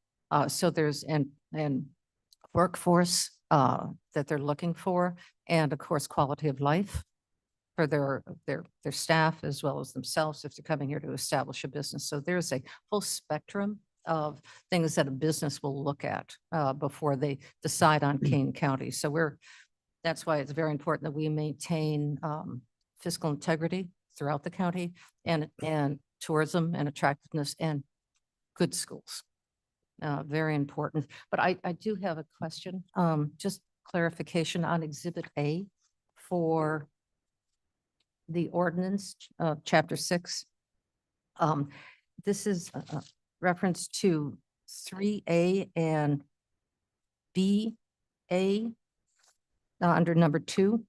So there's and workforce that they're looking for, and of course, quality of life. for their staff as well as themselves if they're coming here to establish a business. So there's a whole spectrum of things that a business will look at before they decide on Kane County. So that's why it's very important that we maintain fiscal integrity throughout the county and tourism and attractiveness and good schools. Very important. But I do have a question, just clarification on Exhibit A for the ordinance, Chapter 6. This is a reference to 3A and BA under number 2,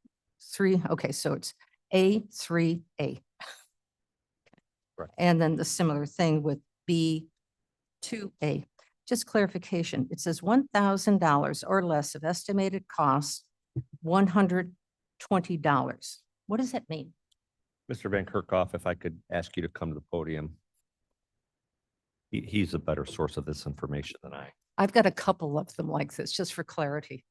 3. Okay, so it's A3A. Correct. And then the similar thing with B2A. Just clarification, it says $1,000 or less of estimated cost, $120. What does that mean? Mr. Van Kerkhoff, if I could ask you to come to the podium. He's a better source of this information than I. I've got a couple of them like this, just for clarity.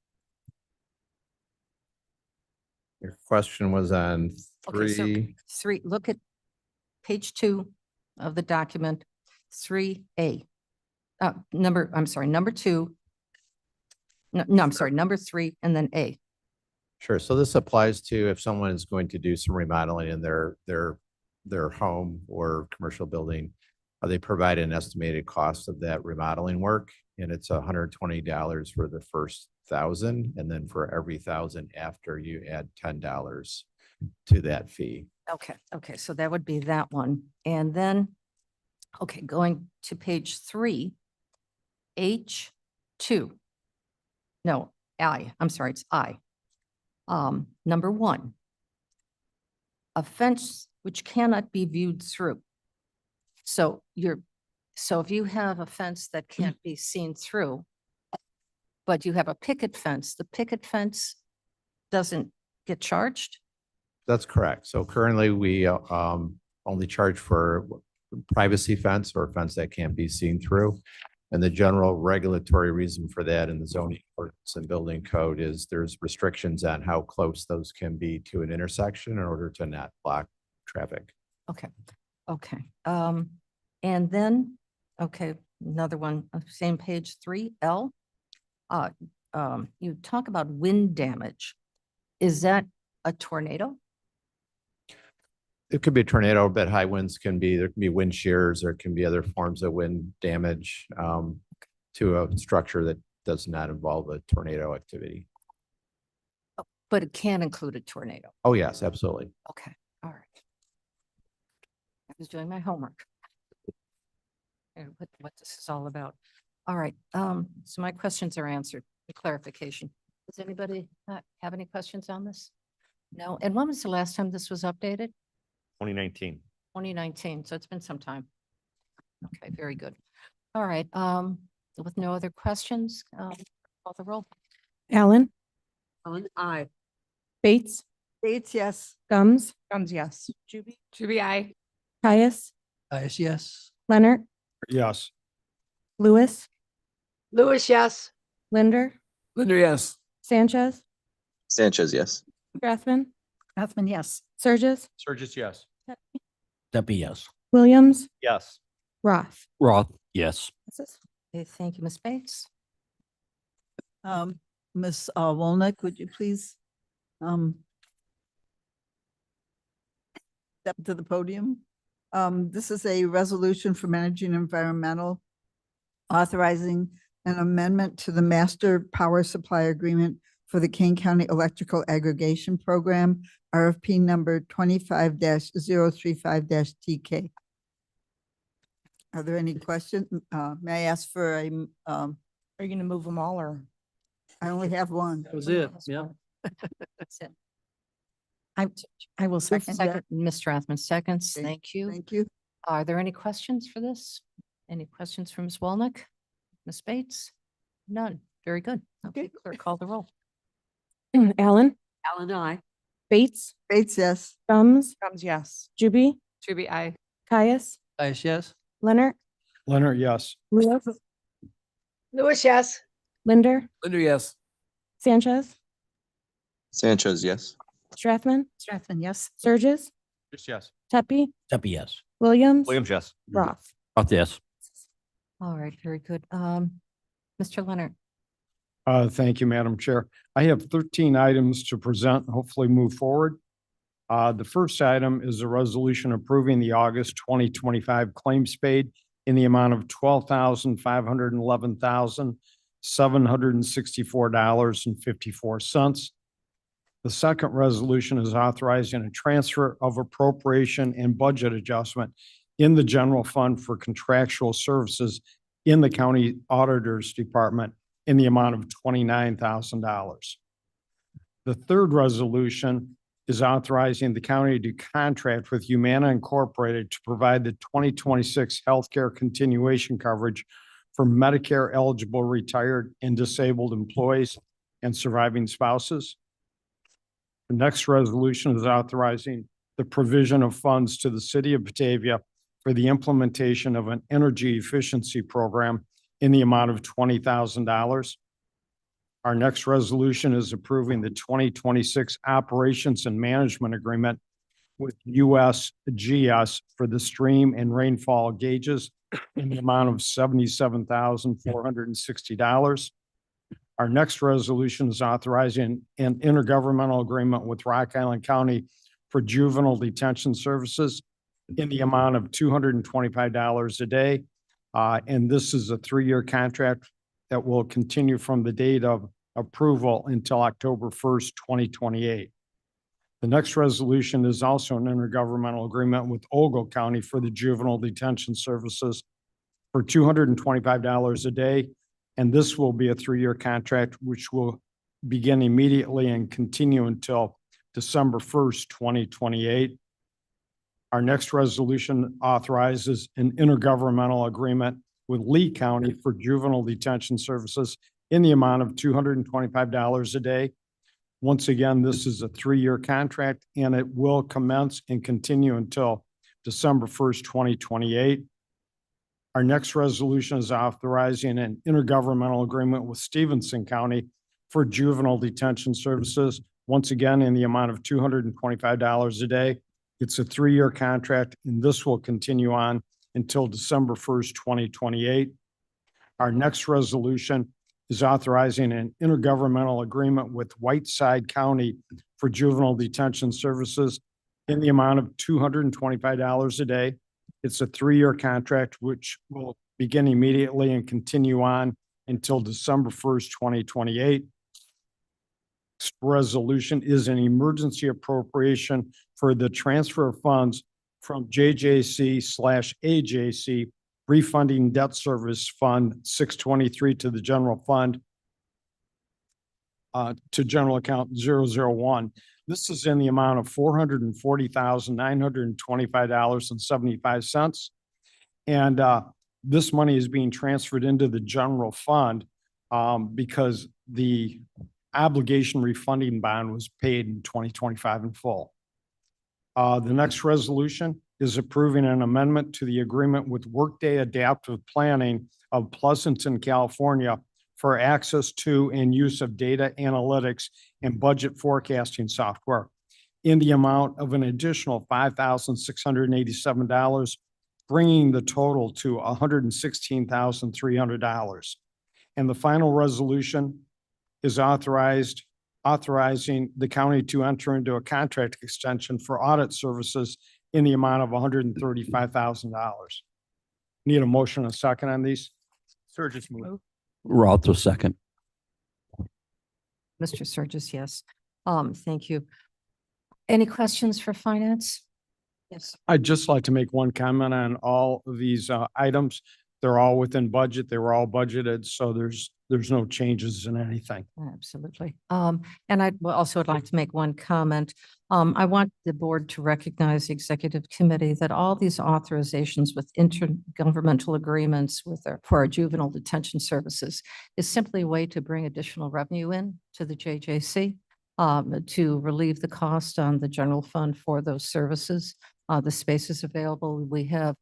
Your question was on Okay, so 3. look at page 2 of the document, 3A. Number 2. No, I'm sorry, number 3 and then A. Sure. So this applies to if someone is going to do some remodeling in their home or commercial building. They provide an estimated cost of that remodeling work, and it's $120 for the first 1,000, and then for every 1,000 after you add $10 to that fee. Okay, so that would be that one. And then, okay, going to page 3, H2. No, I'm sorry, it's I. Number 1, a fence which cannot be viewed through. So if you have a fence that can't be seen through, but you have a picket fence, the picket fence doesn't get charged? That's correct. So currently we only charge for privacy fence or fence that can't be seen through. And the general regulatory reason for that in the zoning ordinance and building code is there's restrictions on how close those can be to an intersection in order to not block traffic. Okay. And then, another one, same page 3L. You talk about wind damage. Is that a tornado? It could be a tornado, but high winds there can be wind shears, or it can be other forms of wind damage to a structure that does not involve a tornado activity. But it can include a tornado. Oh, yes, absolutely. Okay, all right. I was doing my homework. And what this is all about. All right, so my questions are answered, the clarification. Does anybody have any questions on this? No, and when was the last time this was updated? 2019. 2019, so it's been some time. Okay, very good. All right, with no other questions, call the roll. Allen, Aye. Bates, Bates, yes. Gums, Gums, yes. Juby, aye. Caius, Yes. Leonard, Yes. Lewis, Lewis, yes. Linder, Linder, yes. Sanchez, Sanchez, yes. Strathman, Strathman, yes. Surges, Surges, yes. Steffi, yes. Williams, Yes. Roth. Roth, yes. Okay, thank you, Ms. Bates. Ms. Wolnick, would you please step to the podium? This is a resolution for managing environmental, authorizing an amendment to the master power supply agreement for the Kane County Electrical Aggregation Program, RFP number 25-035-TK. Are there any questions? May I ask for Are you gonna move them all or? I only have one. That was it, yeah. That's it. I will second. Second, Ms. Strathman, seconds. Okay, Thank you. Thank you. Are there any questions for this? Any questions from Ms. Walnick? Ms. Bates? None. Very good. Okay, clerk, call the roll. Allen, Allen, aye. Bates, Bates, yes. Gums, Gums, yes. Juby, Juby, aye. Caius, Yes. Leonard, Leonard, yes. Lewis, Lewis, yes. Linder, Linder, yes. Sanchez, Sanchez, yes. Strathman, Strathman, yes. Surges, Yes. Tepe, Tepe, yes. Williams. Williams, yes. Roth. Roth, yes. All right, very good. Mr. Leonard. Thank you, Madam Chair. I have 13 items to present, and hopefully move forward. The first item is a resolution approving the August 2025 claims paid in the amount of $12,511,764.54. The second resolution is authorizing a transfer of appropriation and budget adjustment in the general fund for contractual services in the county auditor's department in the amount of $29,000. The third resolution is authorizing the county to contract with Humana Incorporated to provide the 2026 healthcare continuation coverage for Medicare eligible retired and disabled employees and surviving spouses. The next resolution is authorizing the provision of funds to the city of Batavia for the implementation of an energy efficiency program in the amount of $20,000. Our next resolution is approving the 2026 Operations and Management Agreement with USGS for the stream and rainfall gauges in the amount of $77,460. Our next resolution is authorizing an intergovernmental agreement with Rock Island County for juvenile detention services in the amount of $225 a day. And this is a 3-year contract that will continue from the date of approval until October 1st, 2028. The next resolution is also an intergovernmental agreement with Ogle County for the juvenile detention services for $225 a day. And this will be a 3-year contract, which will begin immediately and continue until December 1st, 2028. Our next resolution authorizes an intergovernmental agreement with Lee County for juvenile detention services in the amount of $225 a day. Once again, this is a 3-year contract and it will commence and continue until December 1st, 2028. Our next resolution is authorizing an intergovernmental agreement with Stevenson County for juvenile detention services, once again, in the amount of $225 a day. It's a 3-year contract, and this will continue on until December 1st, 2028. Our next resolution is authorizing an intergovernmental agreement with Whiteside County for juvenile detention services in the amount of $225 a day. It's a 3-year contract, which will begin immediately and continue on until December 1st, 2028. Next resolution is an emergency appropriation for the transfer of funds from JJC/AJC refunding debt service fund 623 to the general fund to general account 001. This is in the amount of $440,925.75. And this money is being transferred into the general fund because the obligation refunding bond was paid in 2025 in full. The next resolution is approving an amendment to the agreement with Workday Adaptive Planning of Pleasanton, California for access to and use of data analytics and budget forecasting software in the amount of an additional $5,687, bringing the total to $116,300. And the final resolution is authorizing the county to enter into a contract extension for audit services in the amount of $135,000. Need a motion and a second on these? Surges move. Roth will second. Mr. Surges, yes. Thank you. Any questions for finance? Yes. I'd just like to make one comment on all of these items. They're all within budget. They were all budgeted, so there's no changes in anything. Absolutely. And I also would like to make one comment. I want the board to recognize the executive committee that all these authorizations with intergovernmental agreements for our juvenile detention services is simply a way to bring additional revenue in to the JJC to relieve the cost on the general fund for those services. The space is available. We have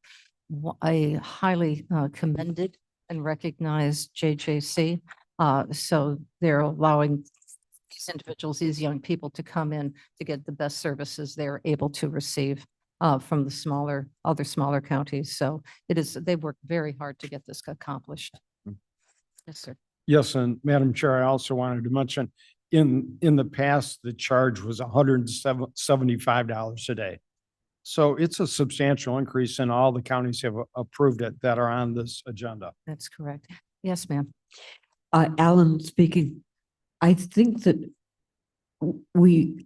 a highly commended and recognized JJC. So they're allowing these individuals, these young people to come in to get the best services they're able to receive from the other smaller counties. So they've worked very hard to get this accomplished. Yes, sir. Yes, and Madam Chair, I also wanted to mention, in the past, the charge was $175 a day. So it's a substantial increase, and all the counties have approved it that are on this agenda. That's correct. Yes, ma'am. Alan speaking. I think that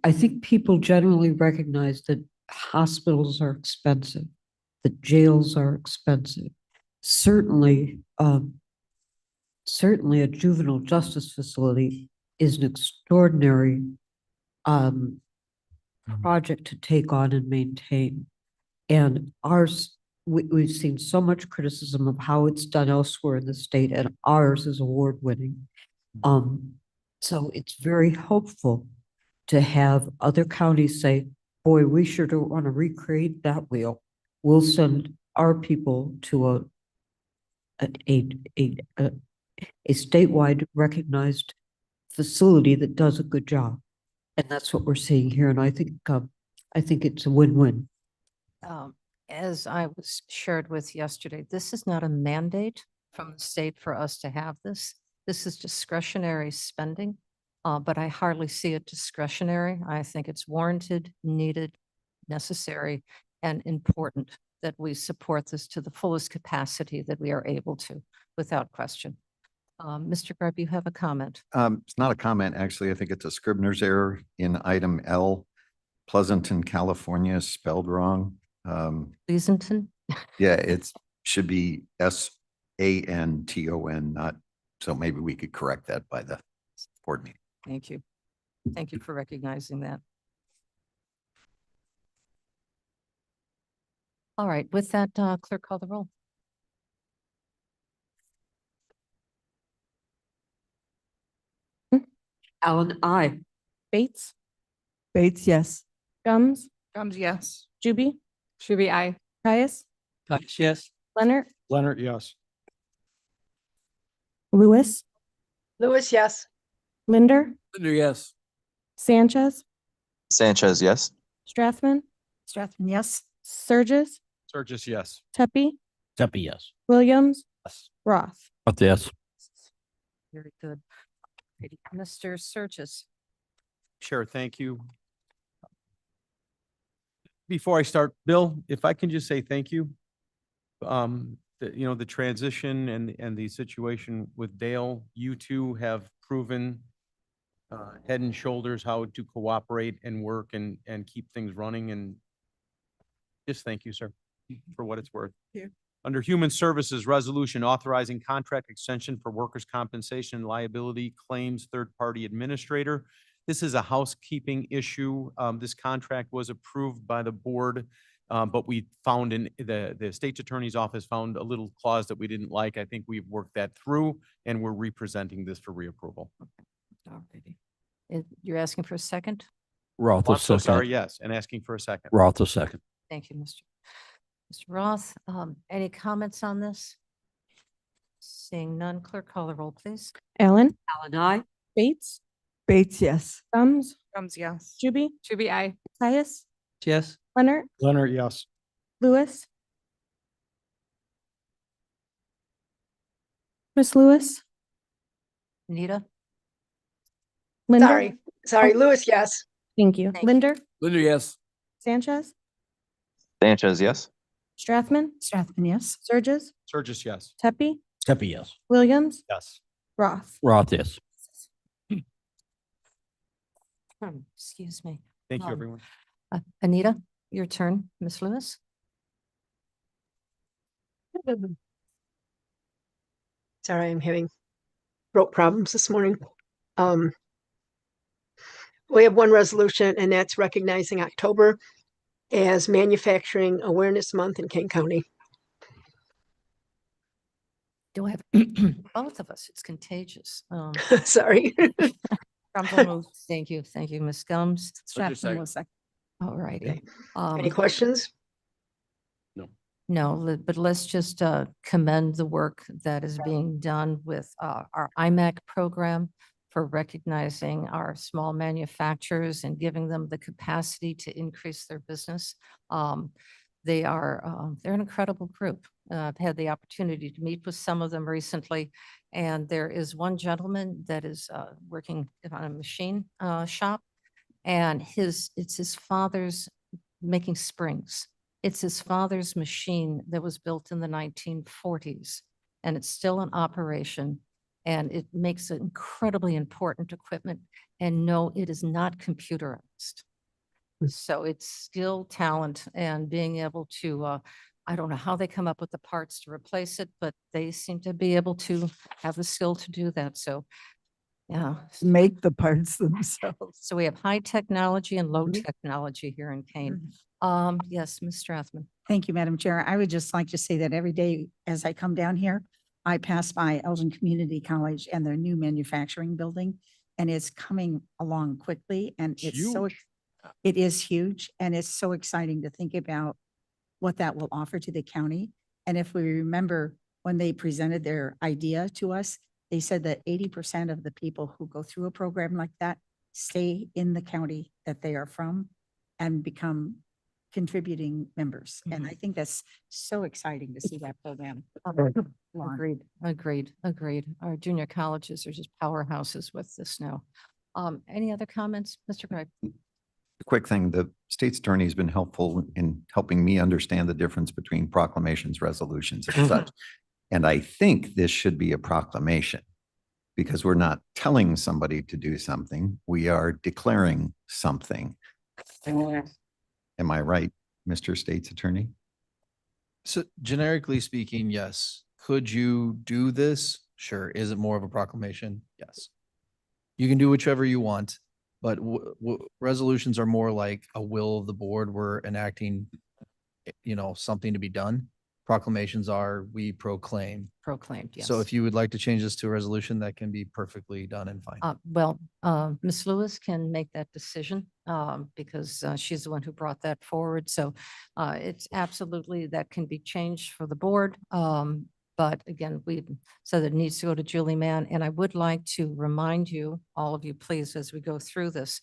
I think people generally recognize that hospitals are expensive, that jails are expensive. Certainly, certainly a juvenile justice facility is an extraordinary project to take on and maintain. And ours, we've seen so much criticism of how it's done elsewhere in the state, and ours is award-winning. So it's very hopeful to have other counties say, boy, we sure don't want to recreate that wheel. We'll send our people to a statewide recognized facility that does a good job. And that's what we're seeing here. And I think it's a win-win. As I was shared with yesterday, this is not a mandate from the state for us to have this. This is discretionary spending, but I hardly see it discretionary. I think it's warranted, needed, necessary, and important that we support this to the fullest capacity that we are able to, without question. Mr. Garb, you have a comment. It's not a comment, actually. I think it's a Scribner's error in item L. Pleasanton, California is spelled wrong. Pleasanton? Yeah, should be Santon, not, so maybe we could correct that by the board meeting. Thank you. Thank you for recognizing that. All right, with that, clerk, call the roll. Alan, aye. Bates, Bates, yes. Gums, Gums, yes. Juby, Shuby, aye. Caius, Caius, yes. Leonard, Leonard, yes. Lewis, Lewis, yes. Linder, Linder, yes. Sanchez, Sanchez, yes. Strathman, Strathman, yes. Surges, Surges, yes. Tepe, Tepe, yes. Williams, Yes. Roth. Yes. Very good. Alrighty, Mr. Surges. Sure, thank you. Before I start, Bill, if I can just say thank you. The transition and the situation with Dale, you two have proven head and shoulders how to cooperate and work and keep things running, and just thank you, sir, for what it's worth. Thank you. Under Human Services, resolution authorizing contract extension for workers' compensation and liability claims third-party administrator. This is a housekeeping issue. This contract was approved by the board, but we found in the state's attorney's office found a little clause that we didn't like. I think we've worked that through, and we're representing this for reapproval. Alrighty. You're asking for a second? Roth, I'm so sorry, yes, and asking for a second. Roth, a second. Thank you, Mr. Roth. Any comments on this? Seeing none, clerk, call the roll, please. Alan, Alan, aye. Bates, Bates, yes. Gums, Gums, yes. Juby, Shuby, aye. Caius, Yes. Leonard, Leonard, yes. Lewis. Miss Lewis, Anita? Linder. Sorry, Lewis, yes. Thank you. Thank you. Linder, Linder, yes. Sanchez, Sanchez, yes. Strathman, Strathman, yes. Surges, Surges, yes. Tepe, Tepe, yes. Williams, Yes. Roth. Roth, yes. Excuse me. Thank you, Um, everyone. Anita, your turn, Miss Lewis. Sorry, I'm having throat problems this morning. We have one resolution, and that's recognizing October as Manufacturing Awareness Month in Kane County. Do I have both of us? It's contagious. Sorry. Thank you. Thank you, Ms. Gums. Strathman was second. All righty. Any questions? No, but let's just commend the work that is being done with our IMAC program for recognizing our small manufacturers and giving them the capacity to increase their business. They're an incredible group. I've had the opportunity to meet with some of them recently. And there is one gentleman that is working on a machine shop. And it's his father's making springs. It's his father's machine that was built in the 1940s. And it's still in operation. And it makes it incredibly important equipment. And no, it is not computerized. So it's skill, talent, and being able to, I don't know how they come up with the parts to replace it, but they seem to be able to have the skill to do that. So, yeah. Make the parts themselves. So we have high technology and low technology here in Kane. Yes, Ms. Strathman. Thank you, Madam Chair. I would just like to say that every day as I come down here, I pass by Elgin Community College and their new manufacturing building, and it's coming along quickly, and it's so, it is huge, and it's so exciting to think about what that will offer to the county. And if we remember when they presented their idea to us, they said that 80% of the people who go through a program like that stay in the county that they are from and become contributing members. And I think that's so exciting to see that program. Agreed. Our junior colleges are just powerhouses with this now. Any other comments, Mr. Gregg? A quick thing, the state's attorney has been helpful in helping me understand the difference between proclamations, resolutions and such. And I think this should be a proclamation because we're not telling somebody to do something. We are declaring something. Am I right, Mr. State's Attorney? So generically speaking, yes. Could you do this? Sure. Is it more of a proclamation? Yes. You can do whichever you want, but resolutions are more like a will of the board. We're enacting, something to be done. Proclamations are, we proclaim. Proclaimed, yes. So if you would like to change this to a resolution, that can be perfectly done and fine. Ms. Lewis can make that decision because she's the one who brought that forward. So it's absolutely, that can be changed for the board. But again, we said it needs to go to Julie Mann. And I would like to remind you, all of you, please, as we go through this,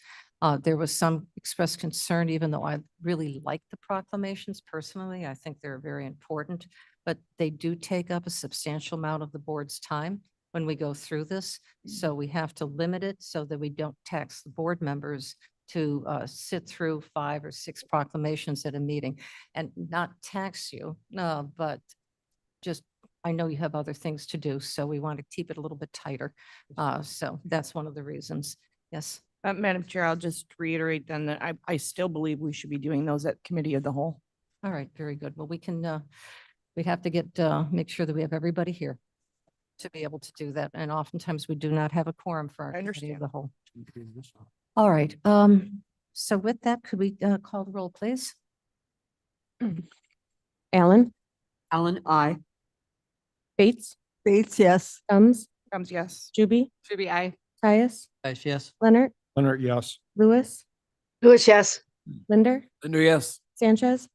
there was some expressed concern, even though I really like the proclamations personally. I think they're very important, but they do take up a substantial amount of the board's time when we go through this. So we have to limit it so that we don't tax the board members to sit through 5 or 6 proclamations at a meeting and not tax you, but just, I know you have other things to do, so we want to keep it a little bit tighter. So that's one of the reasons. Yes. Madam Chair, I'll just reiterate then that I still believe we should be doing those at committee of the whole. All right, very good. Well, we can, we have to get, make sure that we have everybody here to be able to do that. And oftentimes we do not have a quorum for our committee of the whole. All right. So with that, could we call the roll, please? Allen, Aye. Bates, Bates, yes. Thumbs, Yes. Juby, Juby, aye. Caius, Yes. Leonard, Leonard, yes. Lewis, Lewis, yes. Linder, yes. Sanchez,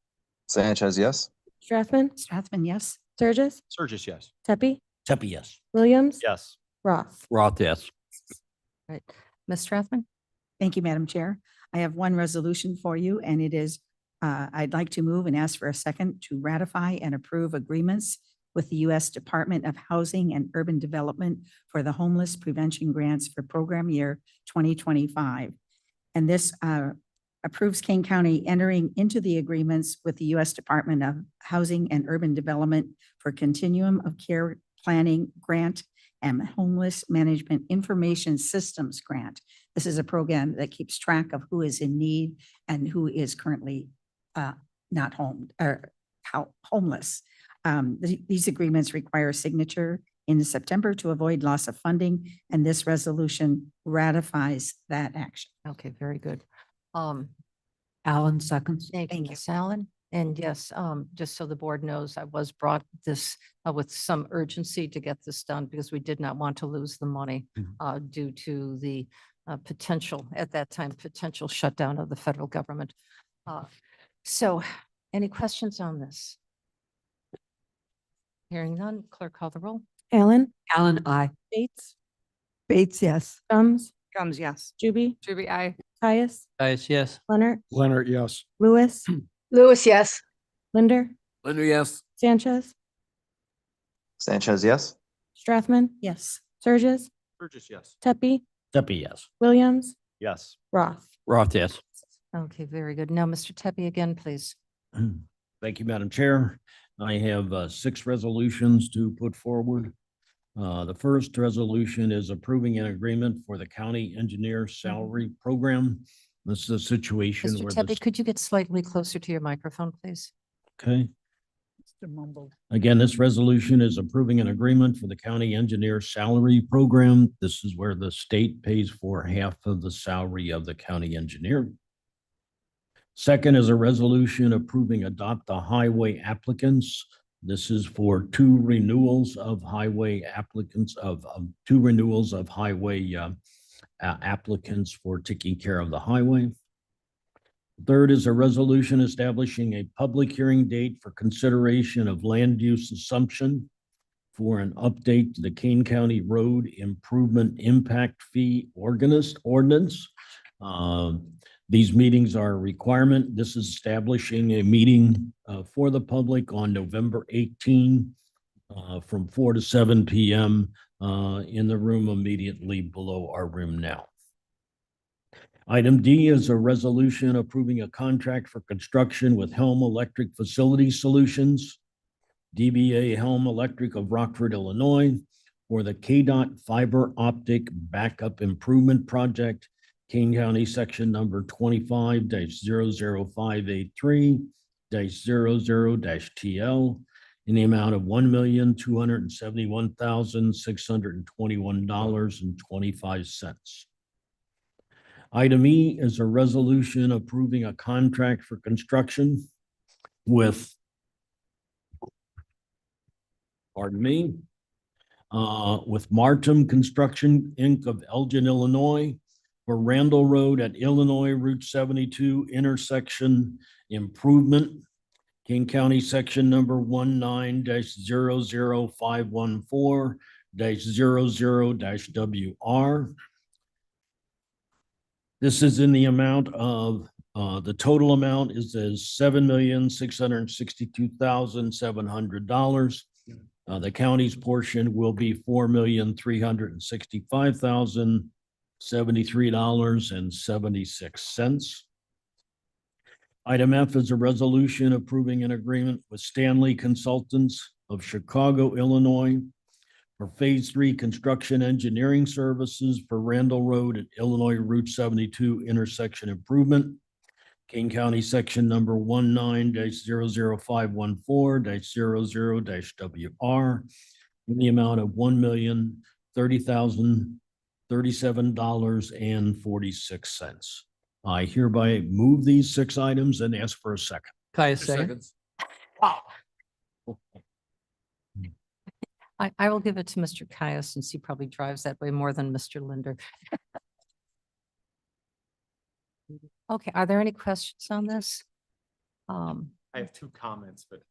Sanchez, yes. Strathman, Strathman, yes. Sturgis, Surges, yes. Tepe, Tepe, yes. Williams, Yes. Roth. Roth, yes. Right. Ms. Strathman? Thank you, Madam Chair. I have one resolution for you, and it is, I'd like to move and ask for a second to ratify and approve agreements with the U.S. Department of Housing and Urban Development for the Homeless Prevention Grants for program year 2025. And this approves Kane County entering into the agreements with the U.S. Department of Housing and Urban Development for Continuum of Care Planning Grant and Homeless Management Information Systems Grant. This is a program that keeps track of who is in need and who is currently not home or homeless. These agreements require signature in September to avoid loss of funding, and this resolution ratifies that action. Okay, very good. Allen seconds. Thank you, Ms. Allen. And yes, just so the board knows, I was brought this with some urgency to get this done because we did not want to lose the money due to the potential, at that time, potential shutdown of the federal government. So any questions on this? Hearing none, clerk call the roll. Allen, Allen, aye. Bates, Bates, yes. Gums, Gums, yes. Juby, Juby, I. Caius, Caius, yes. Leonard, Leonard, yes. Lewis, Lewis, yes. Linder, Linder, yes. Sanchez, Sanchez, yes. Strathman, Yes. Surges, Burgess, yes. Tepe, Tepe, yes. Williams, Yes. Roth. Roth, yes. Okay, very good. Now, Mr. Tepe again, please. Thank you, Madam Chair. I have 6 resolutions to put forward. The first resolution is approving an agreement for the county engineer salary program. This is a situation Mr. where Tepe, this, could you get slightly closer to your microphone, please? okay. Mr. Mumble. Again, this resolution is approving an agreement for the county engineer salary program. This is where the state pays for half of the salary of the county engineer. Second is a resolution approving adopt a highway applicants. This is for 2 renewals of highway applicants of 2 renewals of highway applicants for taking care of the highway. Third is a resolution establishing a public hearing date for consideration of land use assumption for an update to the Kane County Road Improvement Impact Fee Ordinance. These meetings are a requirement. This is establishing a meeting for the public on November 18 from 4 to 7 p.m. In the room immediately below our room now. Item D is a resolution approving a contract for construction with Helm Electric Facility Solutions, DBA Helm Electric of Rockford, Illinois, for the KDOT Fiber Optic Backup Improvement Project, Kane County Section Number 25-00583-00-TL in the amount of $1,271,621.25. Item E is a resolution approving a contract for construction with, with Martin Construction, Inc. of Elgin, Illinois, for Randall Road at Illinois Route 72 intersection improvement, King County Section Number 19-00514-00-WR. This is in the amount of, the total amount is $7,662,700. The county's portion will be $4,365,073.76. Item F is a resolution approving an agreement with Stanley Consultants of Chicago, Illinois, for Phase 3 construction engineering services for Randall Road at Illinois Route 72 intersection improvement, Kane County Section Number 19-00514-00-WR in the amount of $1,030,037.46. I hereby move these 6 items and ask for a second. Caius, second. I will give it to Mr. Caius since he probably drives that way more than Mr. Linder. Okay, are there any questions on this? I have 2 comments, but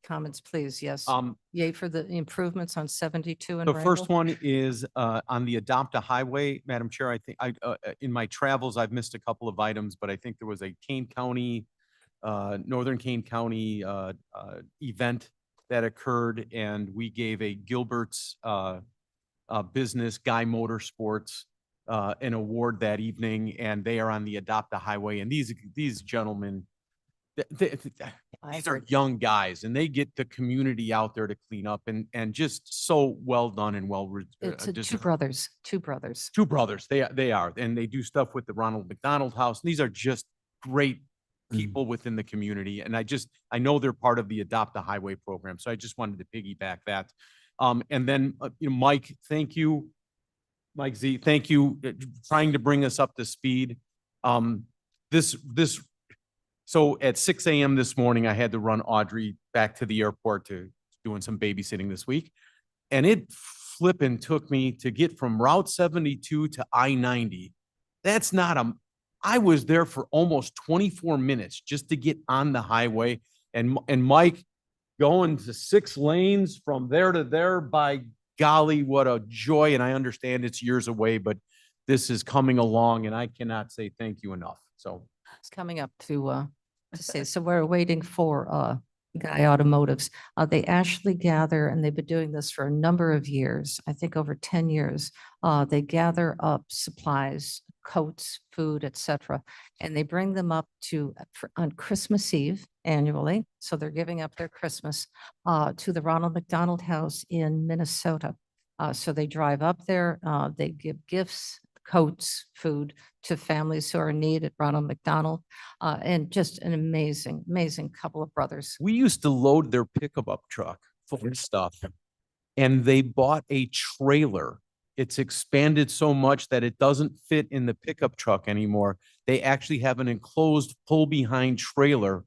Comments, please, yes. Yay for the improvements on 72 and the first Randall? one is on the Adopt a Highway. Madam Chair, I think in my travels, I've missed a couple of items, but I think there was a Kane County, Northern Kane County event that occurred, and we gave a Gilbert's business, Guy Motorsports, an award that evening, and they are on the Adopt a Highway. And these gentlemen, these are young guys, and they get the community out there to clean up, and just so well done and well. It's two deserved. brothers, two brothers. 2 brothers. They are, and they do stuff with the Ronald McDonald House. These are just great people within the community, and I know they're part of the Adopt a Highway program, so I just wanted to piggyback that. And then Mike, thank you, Mike Z, thank you, trying to bring us up to speed. So at 6 a.m. this morning, I had to run Audrey back to the airport to doing some babysitting this week, and it flipping took me to get from Route 72 to I-90. That's not I was there for almost 24 minutes just to get on the highway, and Mike going to 6 lanes from there to there by golly, what a joy. And I understand it's years away, but this is coming along and I cannot say thank you enough. So It's coming up to say, so we're waiting for Guy Automotives. They actually gather, and they've been doing this for a number of years, I think over 10 years. They gather up supplies, coats, food, etc., and they bring them up on Christmas Eve annually. So they're giving up their Christmas to the Ronald McDonald House in Minnesota. So they drive up there, they give gifts, coats, food to families who are in need at Ronald McDonald, and just an amazing, amazing couple of brothers. we used to load their pickup truck full of stuff and they bought a trailer. It's expanded so much that it doesn't fit in the pickup truck anymore. They actually have an enclosed pull behind trailer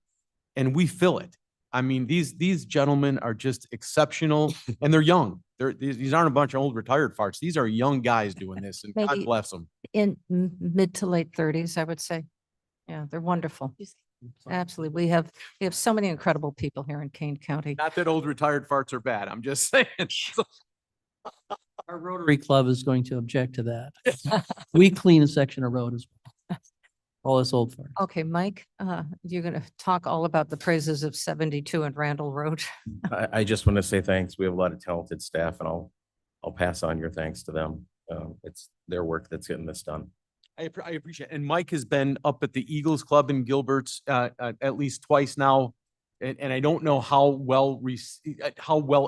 and we fill it. I mean, these gentlemen are just exceptional and they're young. These aren't a bunch of old retired farts. These are young guys doing this and God Maybe bless them. in mid to late 30s, I would say. Yeah, they're wonderful. Absolutely. We have so many incredible people here in Kane County. Not that old retired farts are bad. I'm just saying. Our Rotary Club is going to object to that. We clean a section of road as well. All this old farm. Okay, Mike, you're going to talk all about the praises of 72 and Randall Road. I just want to say thanks. We have a lot of talented staff and I'll pass on your thanks to them. It's their work that's getting this done. I appreciate it. And Mike has been up at the Eagles Club in Gilbert's at least twice now. And I don't know how well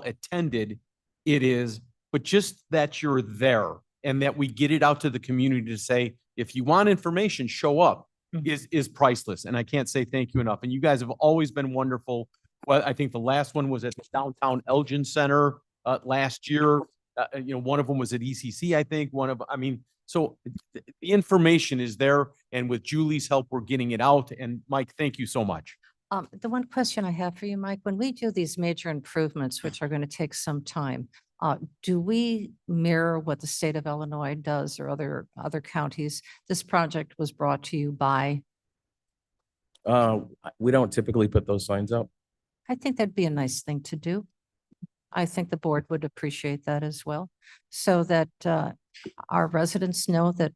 attended it is, but just that you're there and that we get it out to the community to say, if you want information, show up is priceless. And I can't say thank you enough. And you guys have always been wonderful. Well, I think the last one was at the downtown Elgin Center last year. One of them was at ECC, I think. So the information is there. And with Julie's help, we're getting it out. And Mike, thank you so much. The one question I have for you, Mike, when we do these major improvements, which are going to take some time, do we mirror what the state of Illinois does or other counties? This project was brought to you by, We don't typically put those signs up. I think that'd be a nice thing to do. I think the board would appreciate that as well, so that our residents know that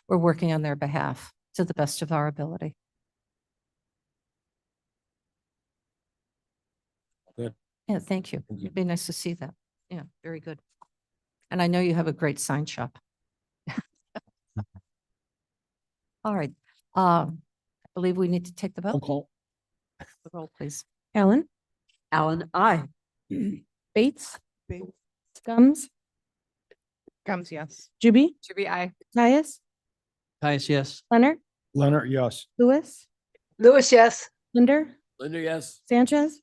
we're working on their behalf to the best of our ability. Good. Yeah, thank you. It'd be nice to see that. Yeah, very good. And I know you have a great sign shop. All right. I believe we need to take the vote. Call. The roll, please. Allen? Allen, aye. Bates? Gums? Gums, yes. Juby? Juby, aye. Caius? Caius, yes. Leonard? Leonard, yes. Lewis? Lewis, yes. Linder? Linda, yes. Sanchez?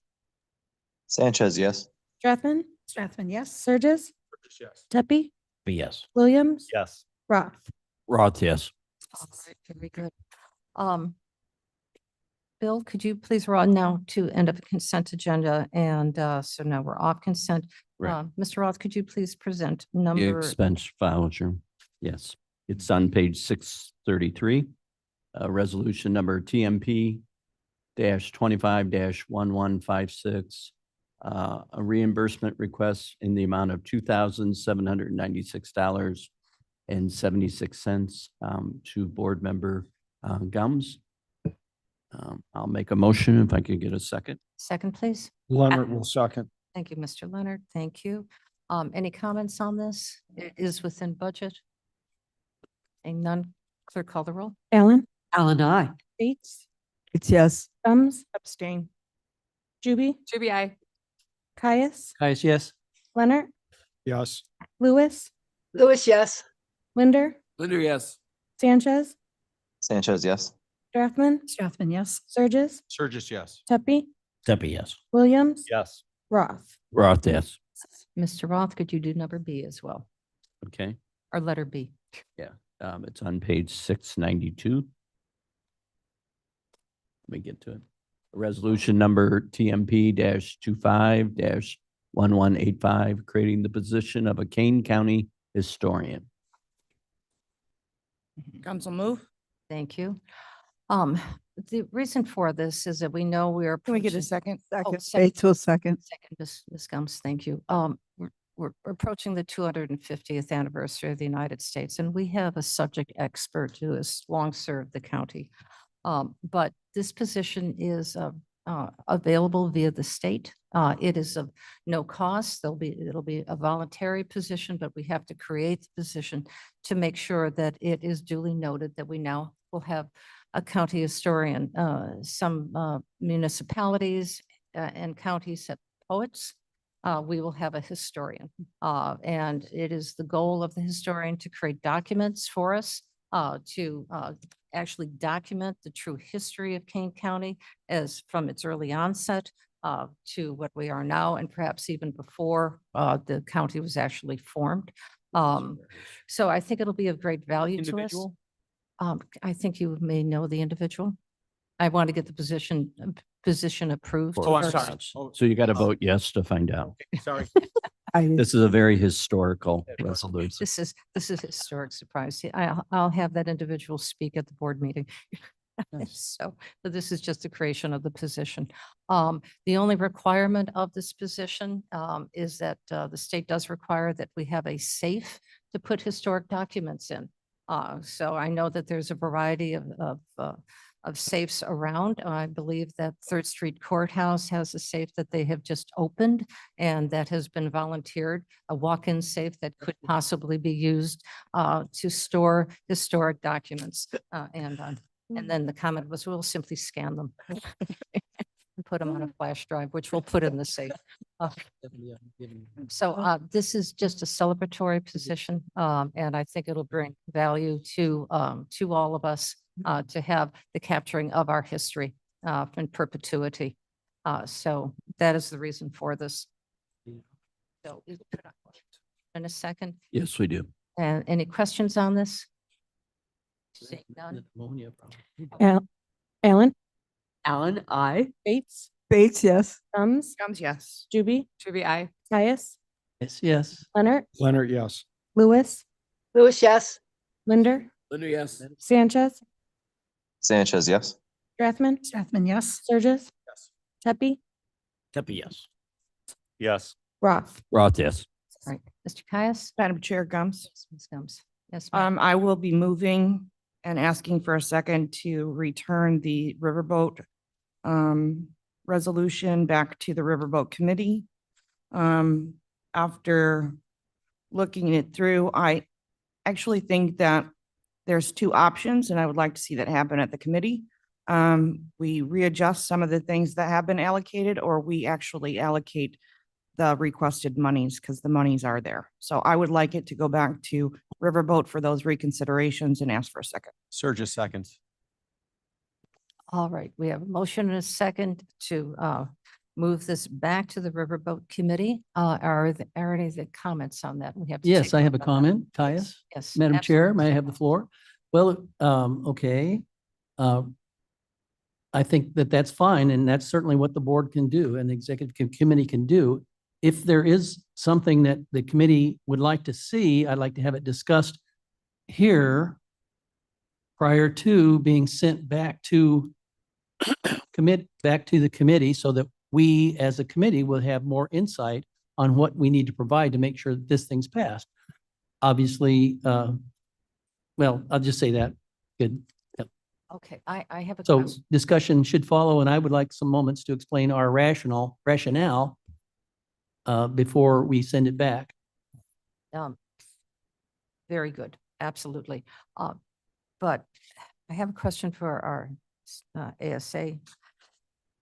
Sanchez, yes. Strathman? Strathman, yes. Surges? Yes. Tepe? Yes. Williams? Yes. Roth? Roth, yes. All right, very good. Bill, could you please run now to end of the consent agenda? And so now we're off consent. Right. Mr. Roth, could you please present The number? expense voucher. Yes, it's on page 633. Resolution number TMP -25-1156. A reimbursement request in the amount of $2,796.76 to board member Gums. I'll make a motion if I could get a second. Second, please. Leonard will second. Thank you, Mr. Leonard. Thank you. Any comments on this? It is within budget. And none, clerk call the roll. Allen? Allen, aye. Bates? It's yes. Gums? Abstain. Juby? Juby, aye. Caius? Caius, yes. Leonard? Yes. Lewis? Lewis, yes. Linder? Linda, yes. Sanchez? Sanchez, yes. Strathman? Strathman, yes. Surges? Surges, yes. Tepe? Tepe, yes. Williams? Yes. Roth? Roth, yes. Mr. Roth, could you do number B as well, Okay, or letter B? it's on page 692. Let me get to it. Resolution number TMP-25-1185, creating the position of a Kane County historian. Gums will move. Thank you. The reason for this is that we know we are. Can we get a approaching- second? Oh, Second. second. Bates will second. Second, Ms. Gums, thank you. we're approaching the 250th anniversary of the United States, and we have a subject expert who has long served the county. But this position is available via the state. It is of no cost. It'll be a voluntary position, but we have to create the position to make sure that it is duly noted that we now will have a county historian. Some municipalities and counties have poets. We will have a historian. And it is the goal of the historian to create documents for us, to actually document the true history of Kane County as from its early onset to what we are now, and perhaps even before the county was actually formed. So I think it'll be of great value to us. Individual? I think you may know the individual. I want to get the position approved. Oh, I'm first. sorry. Oh, So you got to vote yes to find out. sorry. This is a very historical resolution. This is a historic surprise. I'll have that individual speak at the board meeting. So this is just the creation of the position. The only requirement of this position is that the state does require that we have a safe to put historic documents in. So I know that there's a variety of safes around. I believe that Third Street Courthouse has a safe that they have just opened and that has been volunteered, a walk-in safe that could possibly be used to store historic documents. And then the comment was, we'll simply scan them and put them on a flash drive, which we'll put in the safe. So this is just a celebratory position, and I think it'll bring value to all of us to have the capturing of our history in perpetuity. So that is the reason for this. So in a second, Yes, we do. and any questions on this? Seeing none. Allen? Alan, I. Bates? Bates, yes. Gums? Gums, yes. Juby? Juby, aye. Caius? Yes, yes. Leonard? Leonard, yes. Lewis? Lewis, yes. Linder? Linda, yes. Sanchez? Sanchez, yes. Strathman? Strathman, yes. Sturgis? Yes. Pepe? Tepe, yes. Yes. Roth? Roth, yes. All right, Mr. Caius? Madam Chair, Gums. Yes, Ms. Gums. Yes, ma'am. I will be moving and asking for a second to return the Riverboat resolution back to the Riverboat Committee. After looking it through, I actually think that there's two options, and I would like to see that happen at the committee. We readjust some of the things that have been allocated, or we actually allocate the requested monies because the monies are there. So I would like it to go back to Riverboat for those reconsiderations and ask for a second. Surges seconds. All right, we have a motion and a second to move this back to the Riverboat Committee. Are there any comments on that? We have to Yes, take I vote have a on that. comment, Caius. Yes. Madam Chair, absolutely. may I have the floor? Well, okay. I think that that's fine, and that's certainly what the board can do and the executive committee can do. If there is something that the committee would like to see, I'd like to have it discussed here prior to being sent back to the committee so that we as a committee will have more insight on what we need to provide to make sure that this thing's passed. Obviously, well, I'll just say that. Good. Yep. Okay, I have a So question. discussion should follow, and I would like some moments to explain our rationale before we send it back. Very good, absolutely. But I have a question for our ASA.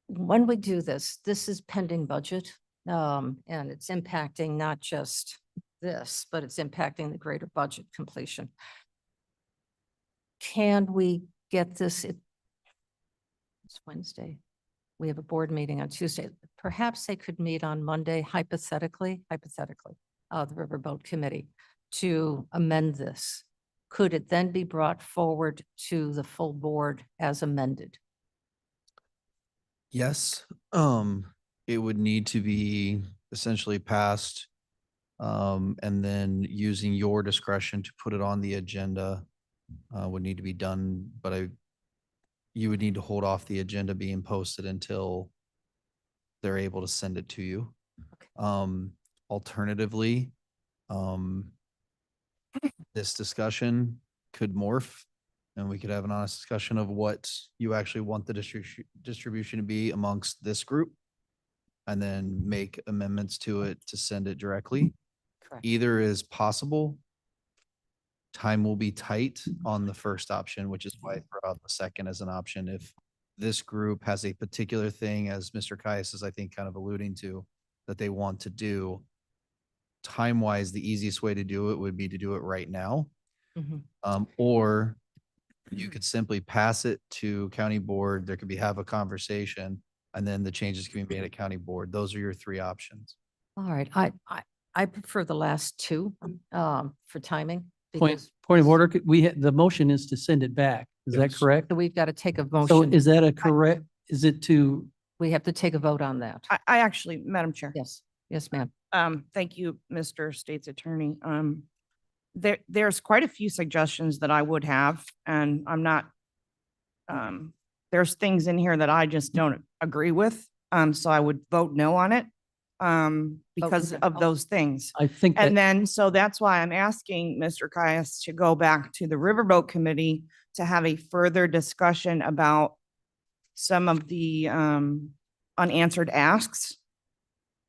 When we do this, this is pending budget, and it's impacting not just this, but it's impacting the greater budget completion. Can we get this? It's Wednesday. We have a board meeting on Tuesday. Perhaps they could meet on Monday, hypothetically, the Riverboat Committee to amend this. Could it then be brought forward to the full board as amended? Yes, it would need to be essentially passed. And then using your discretion to put it on the agenda would need to be done, but you would need to hold off the agenda being posted until they're able to send it to you. Alternatively, this discussion could morph and we could have an honest discussion of what you actually want the distribution to be amongst this group. And then make amendments to it to send it directly. Correct. Either is possible. Time will be tight on the first option, which is why I throw out the second as an option. If this group has a particular thing, as Mr. Caius is, I think, kind of alluding to, that they want to do, time-wise, the easiest way to do it would be to do it right now. Or you could simply pass it to county board. There could be, have a conversation, and then the changes can be made at county board. Those are your three options. All right, I prefer the last two, for timing. Point because of order, the motion is to send it back. Is that Yes. correct? So we've got to take a So motion. is that a correct, is it to, We have to take a vote on that. I actually, Madam Chair. Yes, yes, ma'am. Thank you, Mr. State's Attorney. There's quite a few suggestions that I would have, and I'm not, there's things in here that I just don't agree with. So I would vote no on it, because of those things. I think that, And then, so that's why I'm asking Mr. Caius to go back to the Riverboat Committee to have a further discussion about some of the unanswered asks.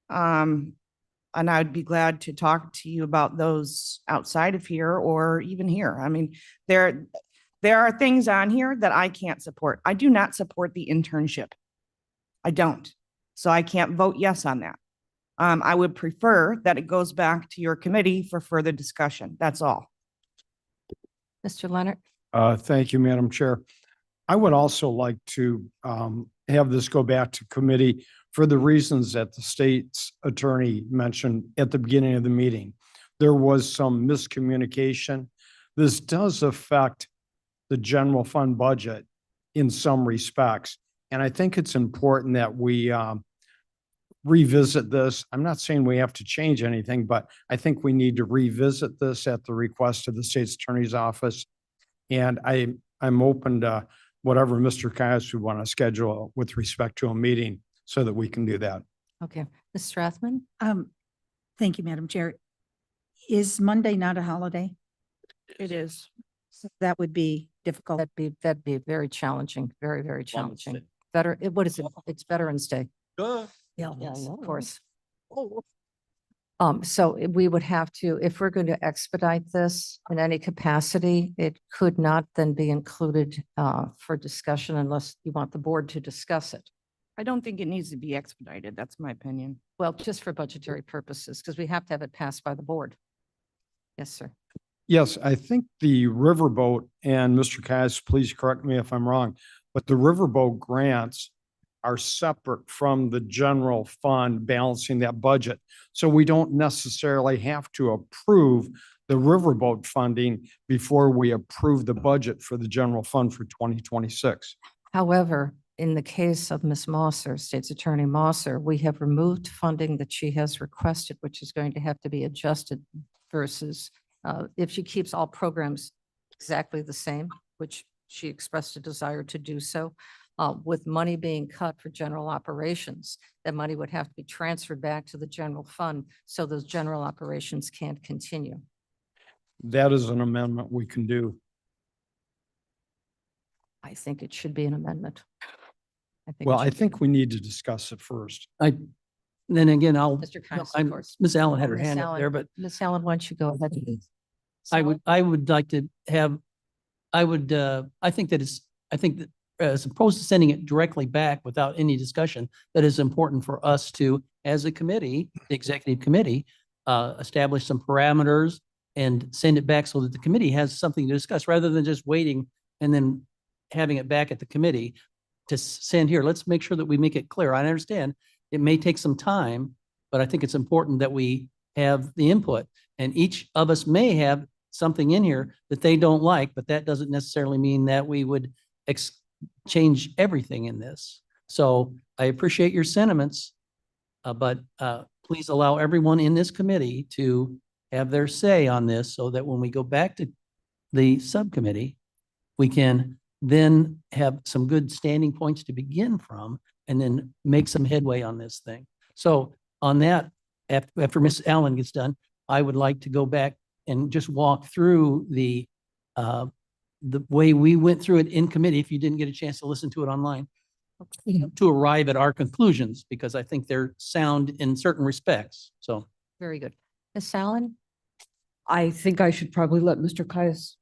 And I'd be glad to talk to you about those outside of here or even here. I mean, there are things on here that I can't support. I do not support the internship. I don't. So I can't vote yes on that. I would prefer that it goes back to your committee for further discussion. That's all. Mr. Leonard? Thank you, Madam Chair. I would also like to have this go back to committee for the reasons that the state's attorney mentioned at the beginning of the meeting. There was some miscommunication. This does affect the general fund budget in some respects. And I think it's important that we revisit this. I'm not saying we have to change anything, but I think we need to revisit this at the request of the state's attorney's office. And I'm open to whatever Mr. Caius would want to schedule with respect to a meeting so that we can do that. Okay, Ms. Strathman? Thank you, Madam Chair. Is Monday not a holiday? It is. So that would be difficult. That'd be very challenging, very, very challenging. What is it? It's Veterans Day. Yeah, Yes, of course. So we would have to, if we're going to expedite this in any capacity, it could not then be included for discussion unless you want the board to discuss it. I don't think it needs to be expedited. That's my opinion. Well, just for budgetary purposes, because we have to have it passed by the board. Yes, sir. Yes, I think the riverboat, and Mr. Caius, please correct me if I'm wrong, but the riverboat grants are separate from the general fund balancing that budget. So we don't necessarily have to approve the riverboat funding before we approve the budget for the general fund for 2026. However, in the case of Ms. Mosser, State's Attorney Mosser, we have removed funding that she has requested, which is going to have to be adjusted versus if she keeps all programs exactly the same, which she expressed a desire to do so, with money being cut for general operations, that money would have to be transferred back to the general fund so those general operations can't continue. That is an amendment we can do. I think it should be an amendment. Well, I think we need to discuss it first. then again, Mr. Caius, of course. Ms. Allen had her Ms. hand up Allen- there, but Ms. Allen, why don't you go ahead? I would like to have, I think that as opposed to sending it directly back without any discussion, that is important for us to, as a committee, the executive committee, establish some parameters and send it back so that the committee has something to discuss rather than just waiting and then having it back at the committee to send here. Let's make sure that we make it clear. I understand it may take some time, but I think it's important that we have the input, and each of us may have something in here that they don't like, but that doesn't necessarily mean that we would change everything in this. So I appreciate your sentiments, but please allow everyone in this committee to have their say on this so that when we go back to the subcommittee, we can then have some good standing points to begin from and then make some headway on this thing. So on that, after Miss Allen gets done, I would like to go back and just walk through the way we went through it in committee, if you didn't get a chance to listen to it online, to arrive at our conclusions, because I think they're sound in certain respects. So Very good. Ms. Allen? I think I should probably let Mr. Caius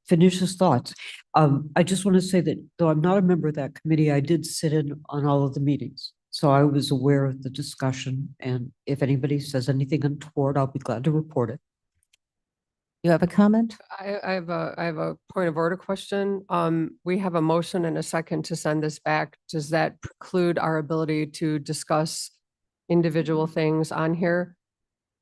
finish his thoughts. I just want to say that though I'm not a member of that committee, I did sit in on all of the meetings. So I was aware of the discussion, and if anybody says anything untoward, I'll be glad to report it. You have a comment? I have a point of order question. We have a motion and a second to send this back. Does that preclude our ability to discuss individual things on here?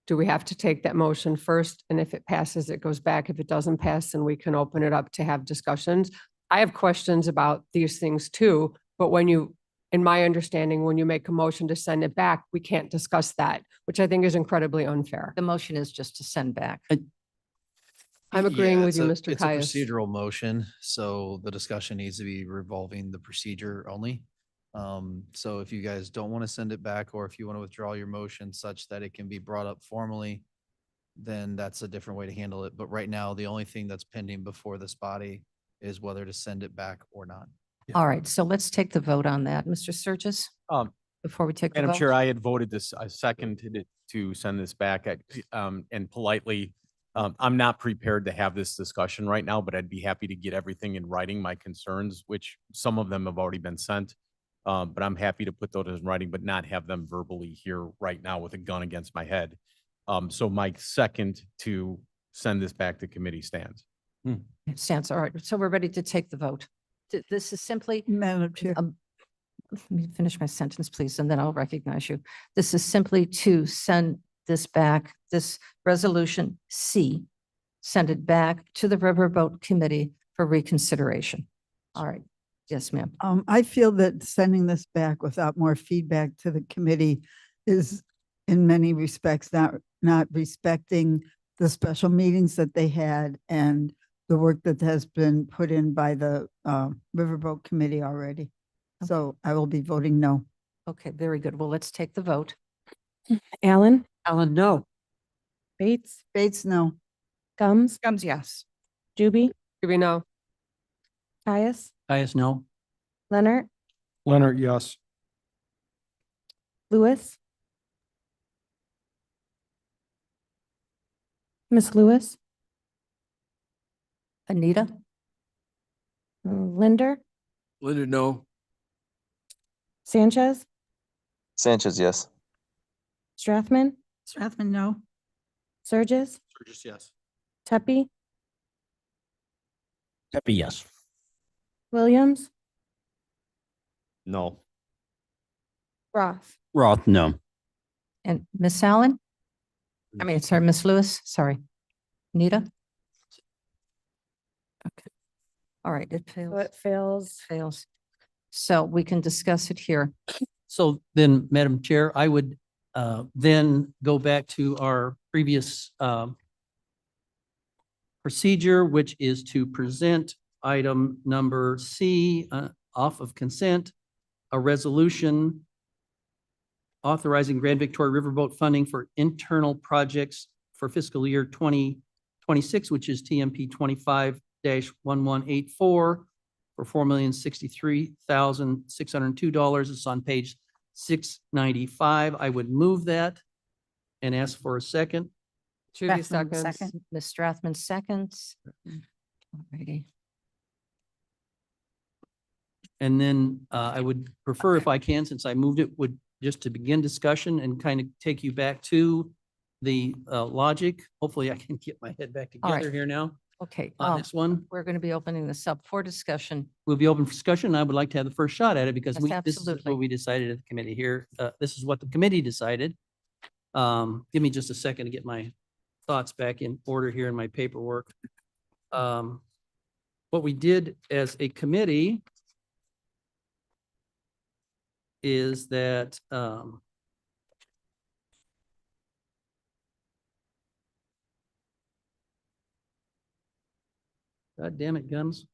Do we have to take that motion first? And if it passes, it goes back. If it doesn't pass, then we can open it up to have discussions. I have questions about these things too, but in my understanding, when you make a motion to send it back, we can't discuss that, which I think is incredibly unfair. The motion is just to send back. I'm agreeing with it's you, a- Mr. It's a Caius. procedural motion, so the discussion needs to be revolving the procedure only. So if you guys don't want to send it back, or if you want to withdraw your motion such that it can be brought up formally, then that's a different way to handle it. But right now, the only thing that's pending before this body is whether to send it back or not. All right, so let's take the vote on that. Mr. Sturgis, before we take the Madam vote. Chair, I had voted this, I seconded it to send this back and politely, I'm not prepared to have this discussion right now, but I'd be happy to get everything in writing, my concerns, which some of them have already been sent. But I'm happy to put those in writing, but not have them verbally here right now with a gun against my head. So my second to send this back to committee stands. Stands, all right, so we're ready to take the vote. This is simply. Madam Chair. Let me finish my sentence, please, and then I'll recognize you. This is simply to send this back, this resolution C, send it back to the Riverboat Committee for reconsideration. All right. Yes, ma'am. I feel that sending this back without more feedback to the committee is in many respects not respecting the special meetings that they had and the work that has been put in by the Riverboat Committee already. So I will be voting no. Okay, very good. Well, let's take the vote. Allen, no. Bates, no. Gums, yes. Do we know? Caius, no. Leonard, Leonard, yes. Lewis. Miss Lewis, Anita? Linder, Linda, no. Sanchez, Sanchez, yes. Strathman, Strathman, no. Surges, Sturgis, yes. Tepe, Happy yes. Williams, No. Roth. Roth, no. And Miss Allen? I mean, sorry, Miss Lewis, sorry. Anita? Okay. All right, it fails. So it fails. Fails. So we can discuss it here. So then, Madam Chair, I would then go back to our previous procedure, which is to present item number C off of consent, a resolution authorizing Grand Victoria Riverboat funding for internal projects for fiscal year 2026, which is TMP 25-1184 for $4,063,602. It's on page 695. I would move that and ask for a second. Judy Strathman, seconds. second. Ms. Strathman seconds. Alrighty. And then I would prefer, if I can, since I moved it, would just to begin discussion and kind of take you back to the logic. Hopefully I can get my head back All right. together here now. Okay. On this one, We're going to be opening this up for discussion. we'll be open for discussion. I would like to have the first shot at it because Yes, this is absolutely. what we decided at the committee here. This is what the committee decided. Give me just a second to get my thoughts back in order here in my paperwork. What we did as a committee is that God damn it, Gums.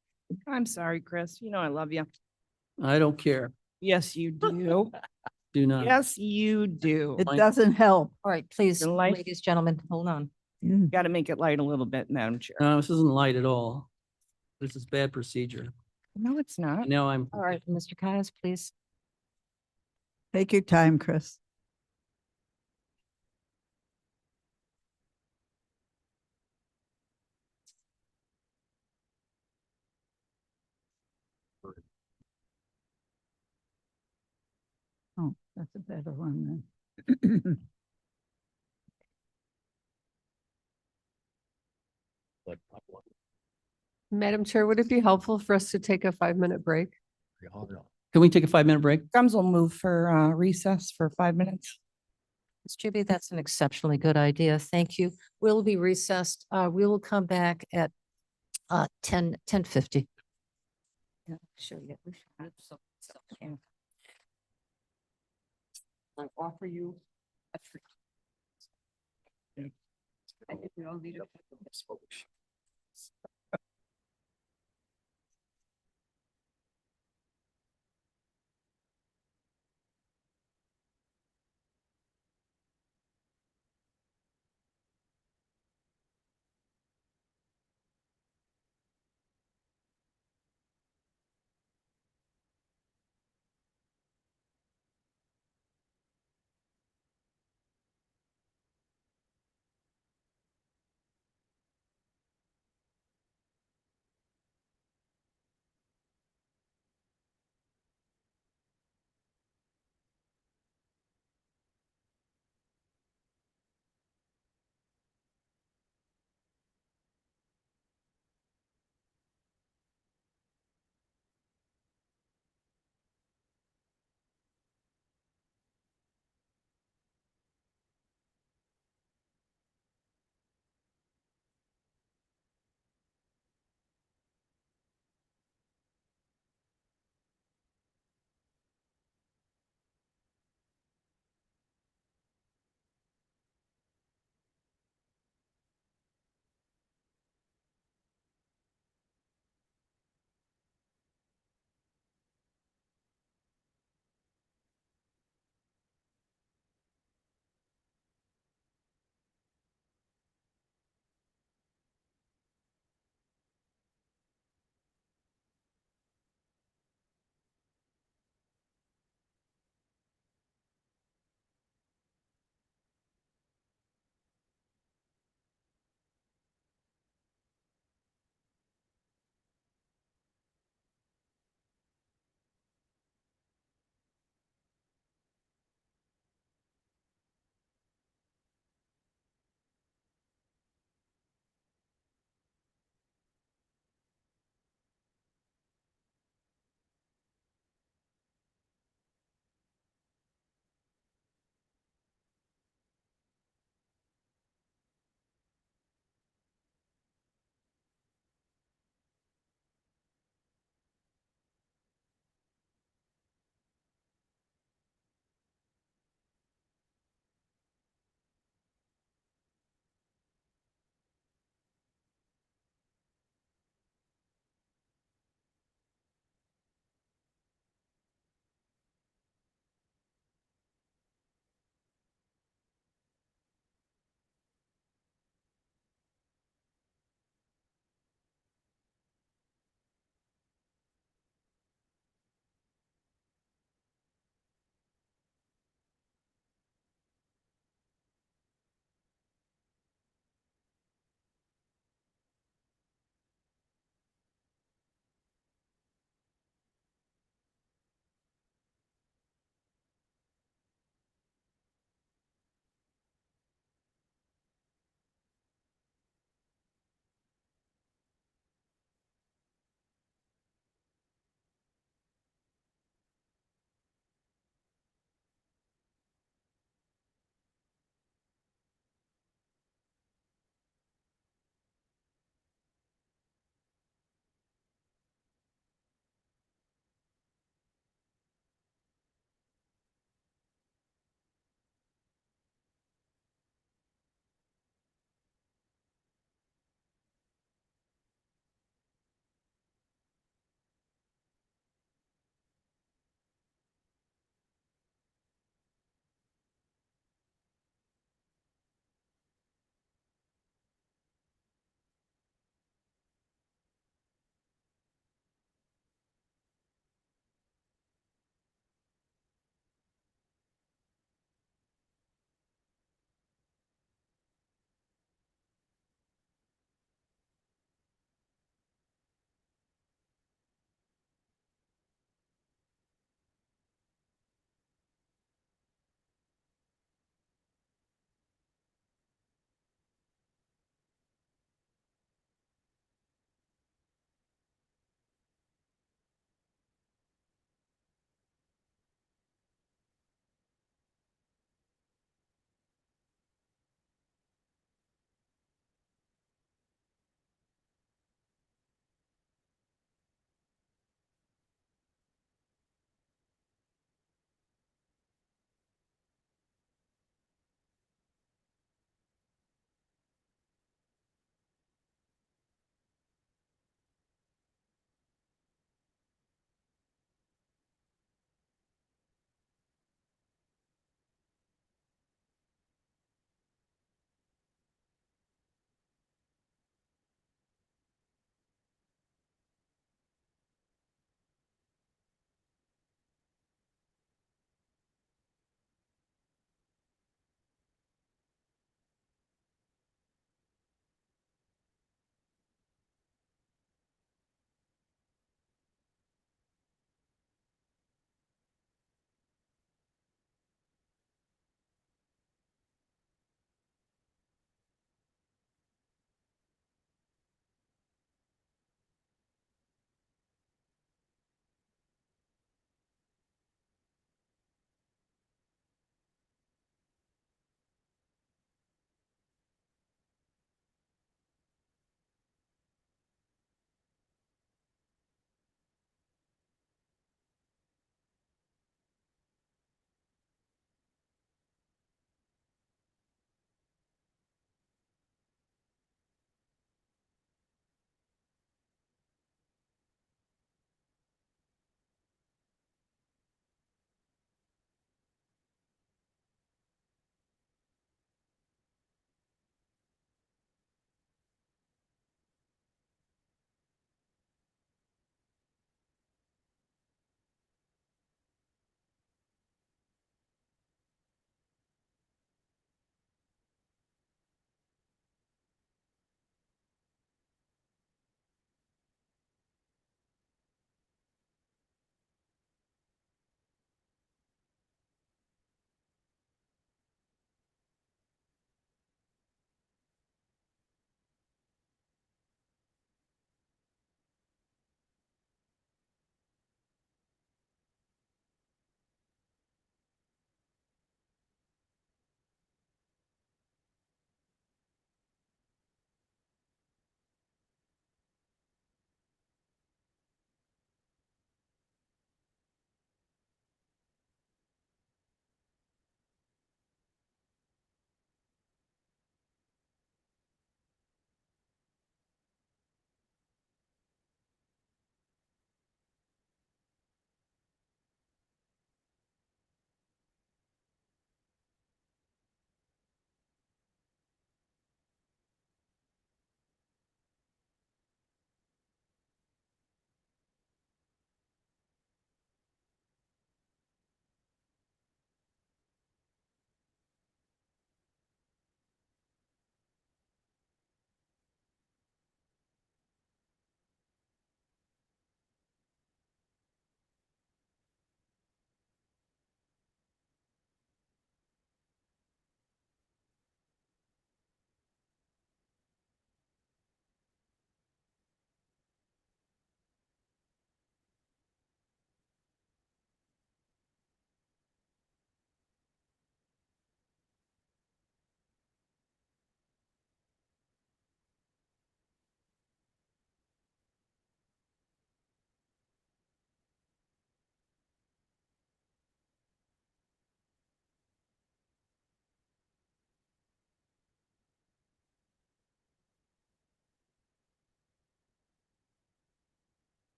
I'm sorry, Chris. You know I love you. I don't care. Yes, you do. Do not. Yes, you do. It doesn't help. All right, please, Your life- ladies, gentlemen, hold on. Got to make it light a little bit, Madam Chair. No, this isn't light at all. This is bad procedure. No, it's not. Now I'm, All right, Mr. Connors, please. Take your time, Chris. Oh, that's a better one then. Madam Chair, would it be helpful for us to take a 5-minute break? can we take a 5-minute break? Gums will move for recess for 5 minutes. Ms. Juby, that's an exceptionally good idea. Thank you. We'll be recessed. We will come back at 10:50. Yeah, sure, yeah, we should have some- yeah. I offer you a free. I think we all need a.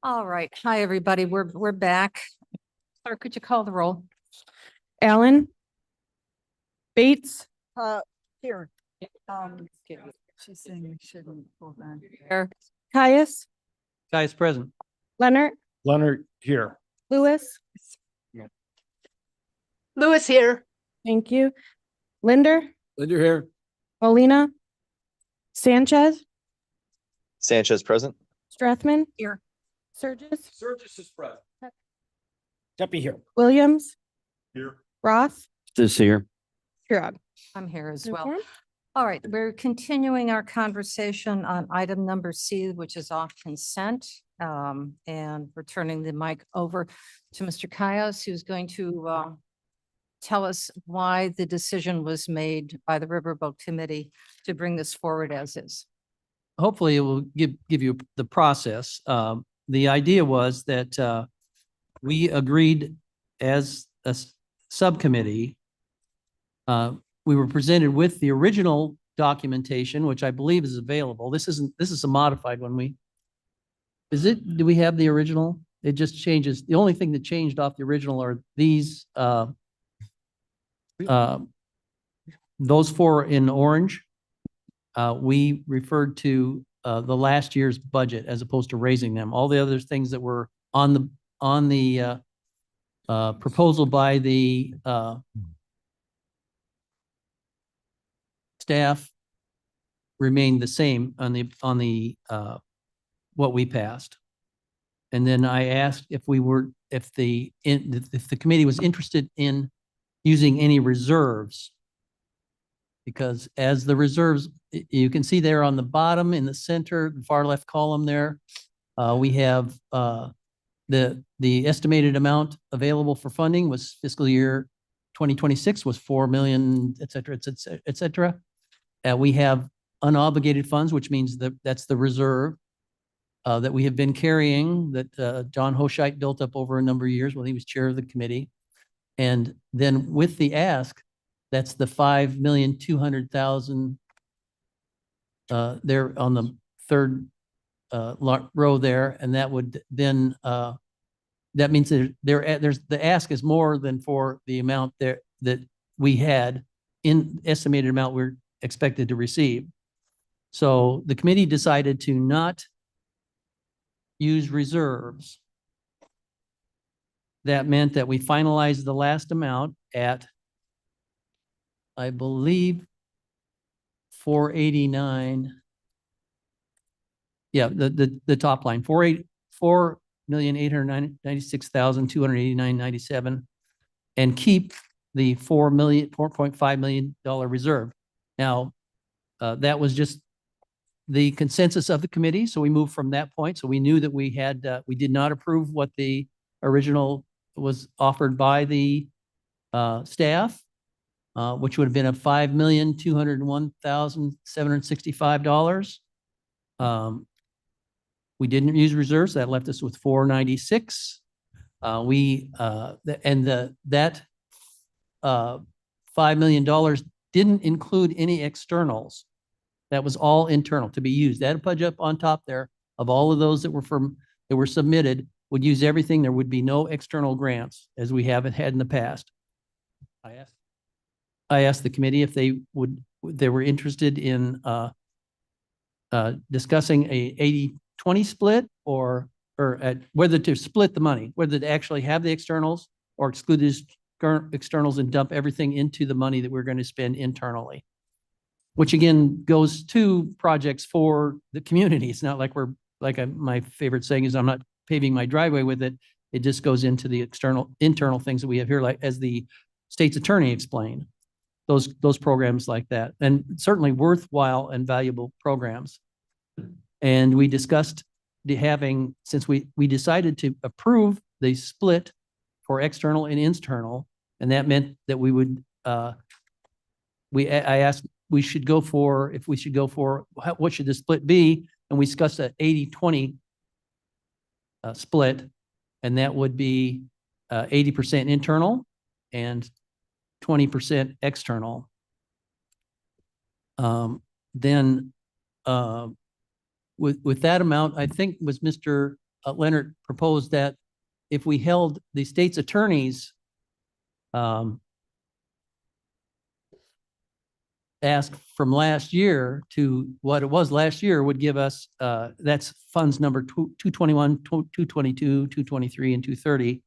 All right. Hi, everybody. We're back. Clerk, could you call the roll? Allen, Bates, Here. She's saying we shouldn't hold on. Caius, Guys present. Leonard, Leonard here. Lewis. Lewis here. Thank you. Linder, Linder here. Molina, Sanchez, Sanchez present. Strathman. Here. Surges, Surges is present. Deputy here. Williams, Here. Roth, This here. Keurig. I'm here as well. All right, we're continuing our conversation on item number C, which is off consent. And we're turning the mic over to Mr. Caius, who's going to tell us why the decision was made by the Riverboat Committee to bring this forward as is. Hopefully it will give you the process. The idea was that we agreed as a subcommittee. We were presented with the original documentation, which I believe is available. This is a modified one. Do we have the original? It just changes. The only thing that changed off the original are these, those four in orange. We referred to the last year's budget as opposed to raising them. All the other things that were on the proposal by the staff remained the same on the what we passed. And then I asked if the committee was interested in using any reserves. Because as the reserves, you can see there on the bottom in the center, the far left column there, we have the estimated amount available for funding was fiscal year 2026 was 4 million, et cetera, et cetera. We have unobligated funds, which means that's the reserve that we have been carrying that John Hoshite built up over a number of years when he was chair of the committee. And then with the ask, that's the 5,200,000 there on the third row there. And that would then, that means there's the ask is more than for the amount there that we had in estimated amount we're expected to receive. So the committee decided to not use reserves. That meant that we finalized the last amount at, I believe, 489. Yeah, the top line, 4,896,289.97, and keep the $4.5 million reserve. Now, that was just the consensus of the committee, so we moved from that point. So we knew that we had we did not approve what the original was offered by the staff, which would have been a $5,201,765. We didn't use reserves. That left us with 496. That $5 million didn't include any externals. That was all internal to be used. That budget up on top there of all of those that were submitted would use everything. There would be no external grants as we haven't had in the past. I asked the committee if they were interested in discussing a 80-20 split or whether to split the money, whether to actually have the externals or exclude these externals and dump everything into the money that we're going to spend internally, which again goes to projects for the community. It's not like my favorite saying is I'm not paving my driveway with it. It just goes into the internal things that we have here, like as the state's attorney explained, those programs like that, and certainly worthwhile and valuable programs. And we discussed since we decided to approve the split for external and internal, and that meant that we would, I asked what should the split be? And we discussed an 80-20 split, and that would be 80% internal and 20% external. Then with that amount, I think was Mr. Leonard proposed that if we held the state's attorneys ask from last year to what it was last year would give us, that's funds number 221, 222, 223, and 230.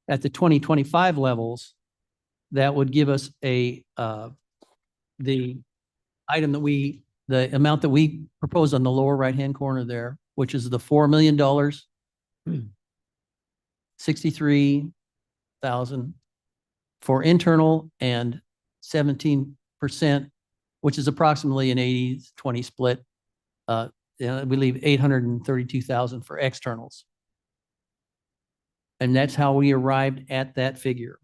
At the 2025 levels, that would give us the item that the amount that we proposed on the lower right-hand corner there, which is the $4 million, 63,000 for internal and 17%, which is approximately an 80-20 split. We leave 832,000 for externals. And that's how we arrived at that figures.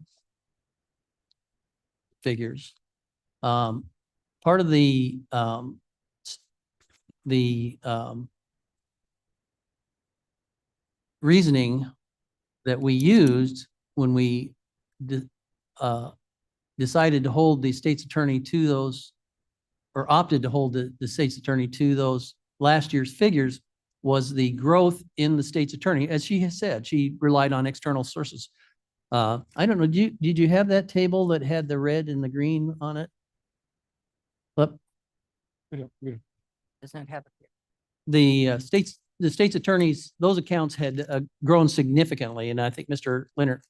Part of the reasoning that we used when we decided to hold the state's attorney to those, or opted to hold the state's attorney to those last year's figures, was the growth in the state's attorney. As she has said, she relied on external sources. I don't know, did you have that table that had the red and the green on it? But Does not have it. the state's attorneys, those accounts had grown significantly, and I think Mr. Leonard,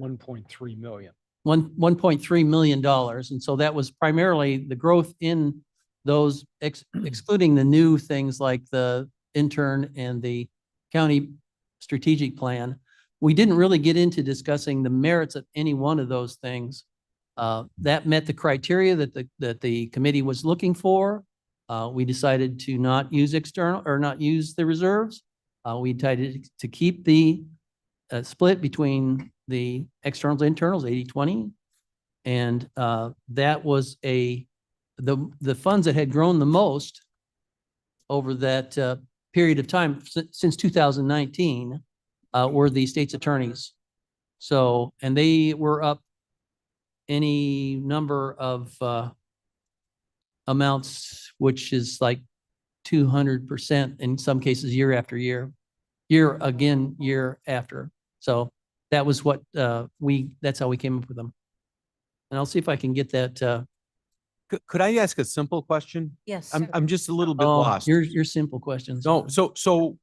1.3 million. $1.3 million. And so that was primarily the growth in those, excluding the new things like the intern and the county strategic plan. We didn't really get into discussing the merits of any one of those things. That met the criteria that the committee was looking for. We decided to not use external or not use the reserves. We decided to keep the split between the externals and internals, 80-20. And that was the funds that had grown the most over that period of time since 2019 were the state's attorneys. So, and they were up any number of amounts, which is like 200% in some cases, year after year, year after. So that was what that's how we came up with them. And I'll see if I can get that. Could I ask a simple question? Yes. I'm just a little bit Oh, lost. your simple questions. No, so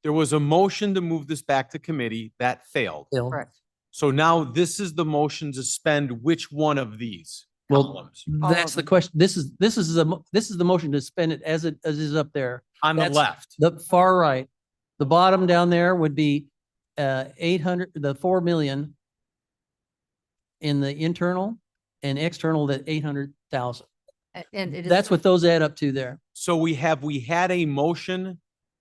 there was a motion to move this back to committee that failed. Bill. Correct. So now this is the motion to spend which one of these Well, columns that's the question. This is the motion to spend it as is up there. on the That's left? The far right. The bottom down there would be 800, the 4 million in the internal and external that 800,000. And it is. That's what those add up to there. So we had a motion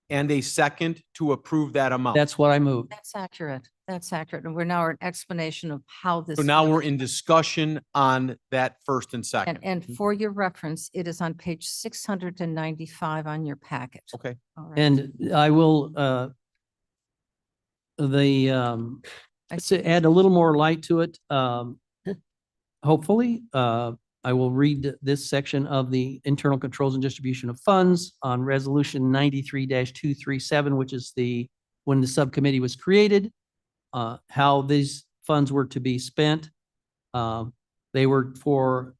and a second to approve that amount. That's what I moved. That's accurate. That's accurate. And we're now an explanation of how this. So now we're in discussion on that first and second. And for your reference, it is on page 695 on your packet. Okay. All right. And I will, to add a little more light to it, hopefully, I will read this section of the internal controls and distribution of funds on resolution 93-237, which is when the subcommittee was created, how these funds were to be spent. They were for,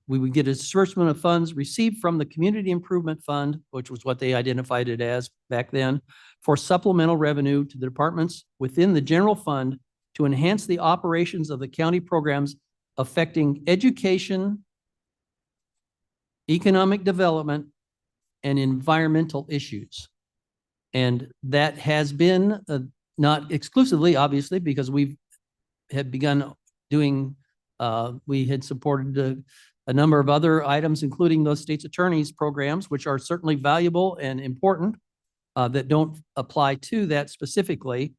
we would get a disbursement of funds received from the Community Improvement Fund, which was what they identified it as back then, for supplemental revenue to the departments within the general fund to enhance the operations of the county programs affecting education, economic development, and environmental issues. And that has been not exclusively, obviously, because we had begun doing, we had supported a number of other items, including those state's attorneys programs, which are certainly valuable and important, that don't apply to that specifically.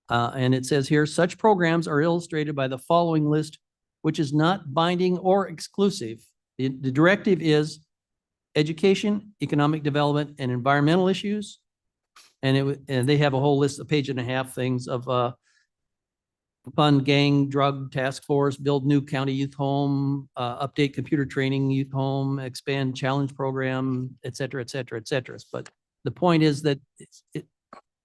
And it says here, such programs are illustrated by the following list, which is not binding or exclusive. The directive is education, economic development, and environmental issues. And they have a whole list, a page and a half things of fund gang drug task force, build new county youth home, update computer training youth home, expand challenge program, et cetera, et cetera, et cetera. But the point is that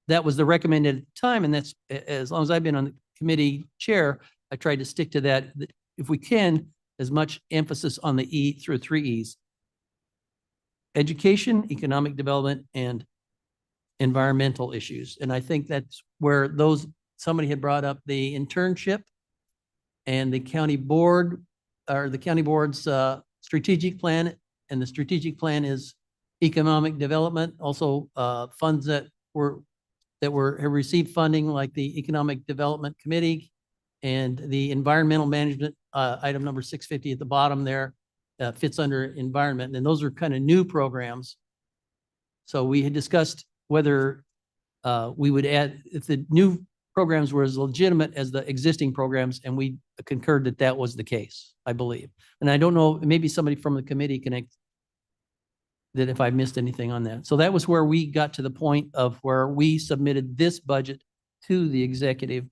that was the recommended at the time, and that's, as long as I've been on the committee chair, I tried to stick to that, if we can, as much emphasis on the E through 3 E's. Education, economic development, and environmental issues. And I think that's where somebody had brought up the internship and the county board, or the county board's strategic plan, and the strategic plan is economic development, also funds that have received funding, like the Economic Development Committee and the Environmental Management, item number 650 at the bottom there, fits under environment. And those are kind of new programs. So we had discussed whether we would add, if the new programs were as legitimate as the existing programs, and we concurred that that was the case, I believe. And I don't know, maybe somebody from the committee can that if I missed anything on that. So that was where we got to the point of where we submitted this budget to the executive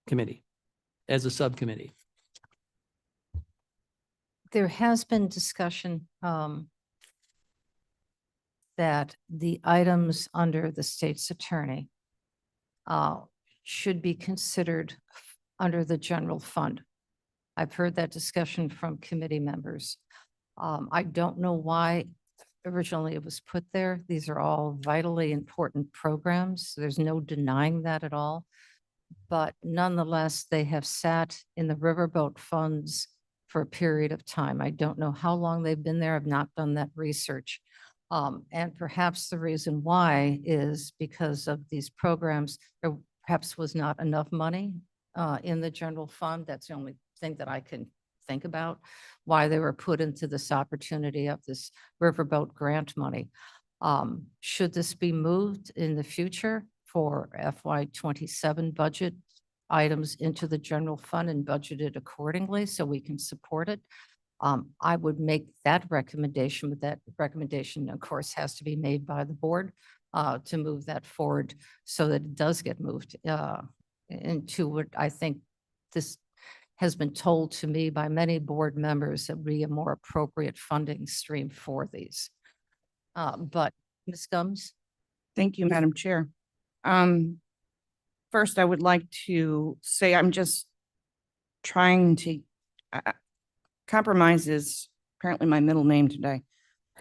committee as a subcommittee. There has been discussion that the items under the state's attorney should be considered under the general fund. I've heard that discussion from committee members. I don't know why originally it was put there. These are all vitally important programs. There's no denying that at all. But nonetheless, they have sat in the riverboat funds for a period of time. I don't know how long they've been there. I've not done that research. And perhaps the reason why is because of these programs, there perhaps was not enough money in the general fund. That's the only thing that I can think about, why they were put into this opportunity of this riverboat grant money. Should this be moved in the future for FY27 budget items into the general fund and budgeted accordingly so we can support it? I would make that recommendation, but that recommendation, of course, has to be made by the board to move that forward so that it does get moved into what I think this has been told to me by many board members that would be a more appropriate funding stream for these. But Ms. Gums? Thank you, Madam Chair. First, I would like to say I'm just trying to, compromise is apparently my middle name today.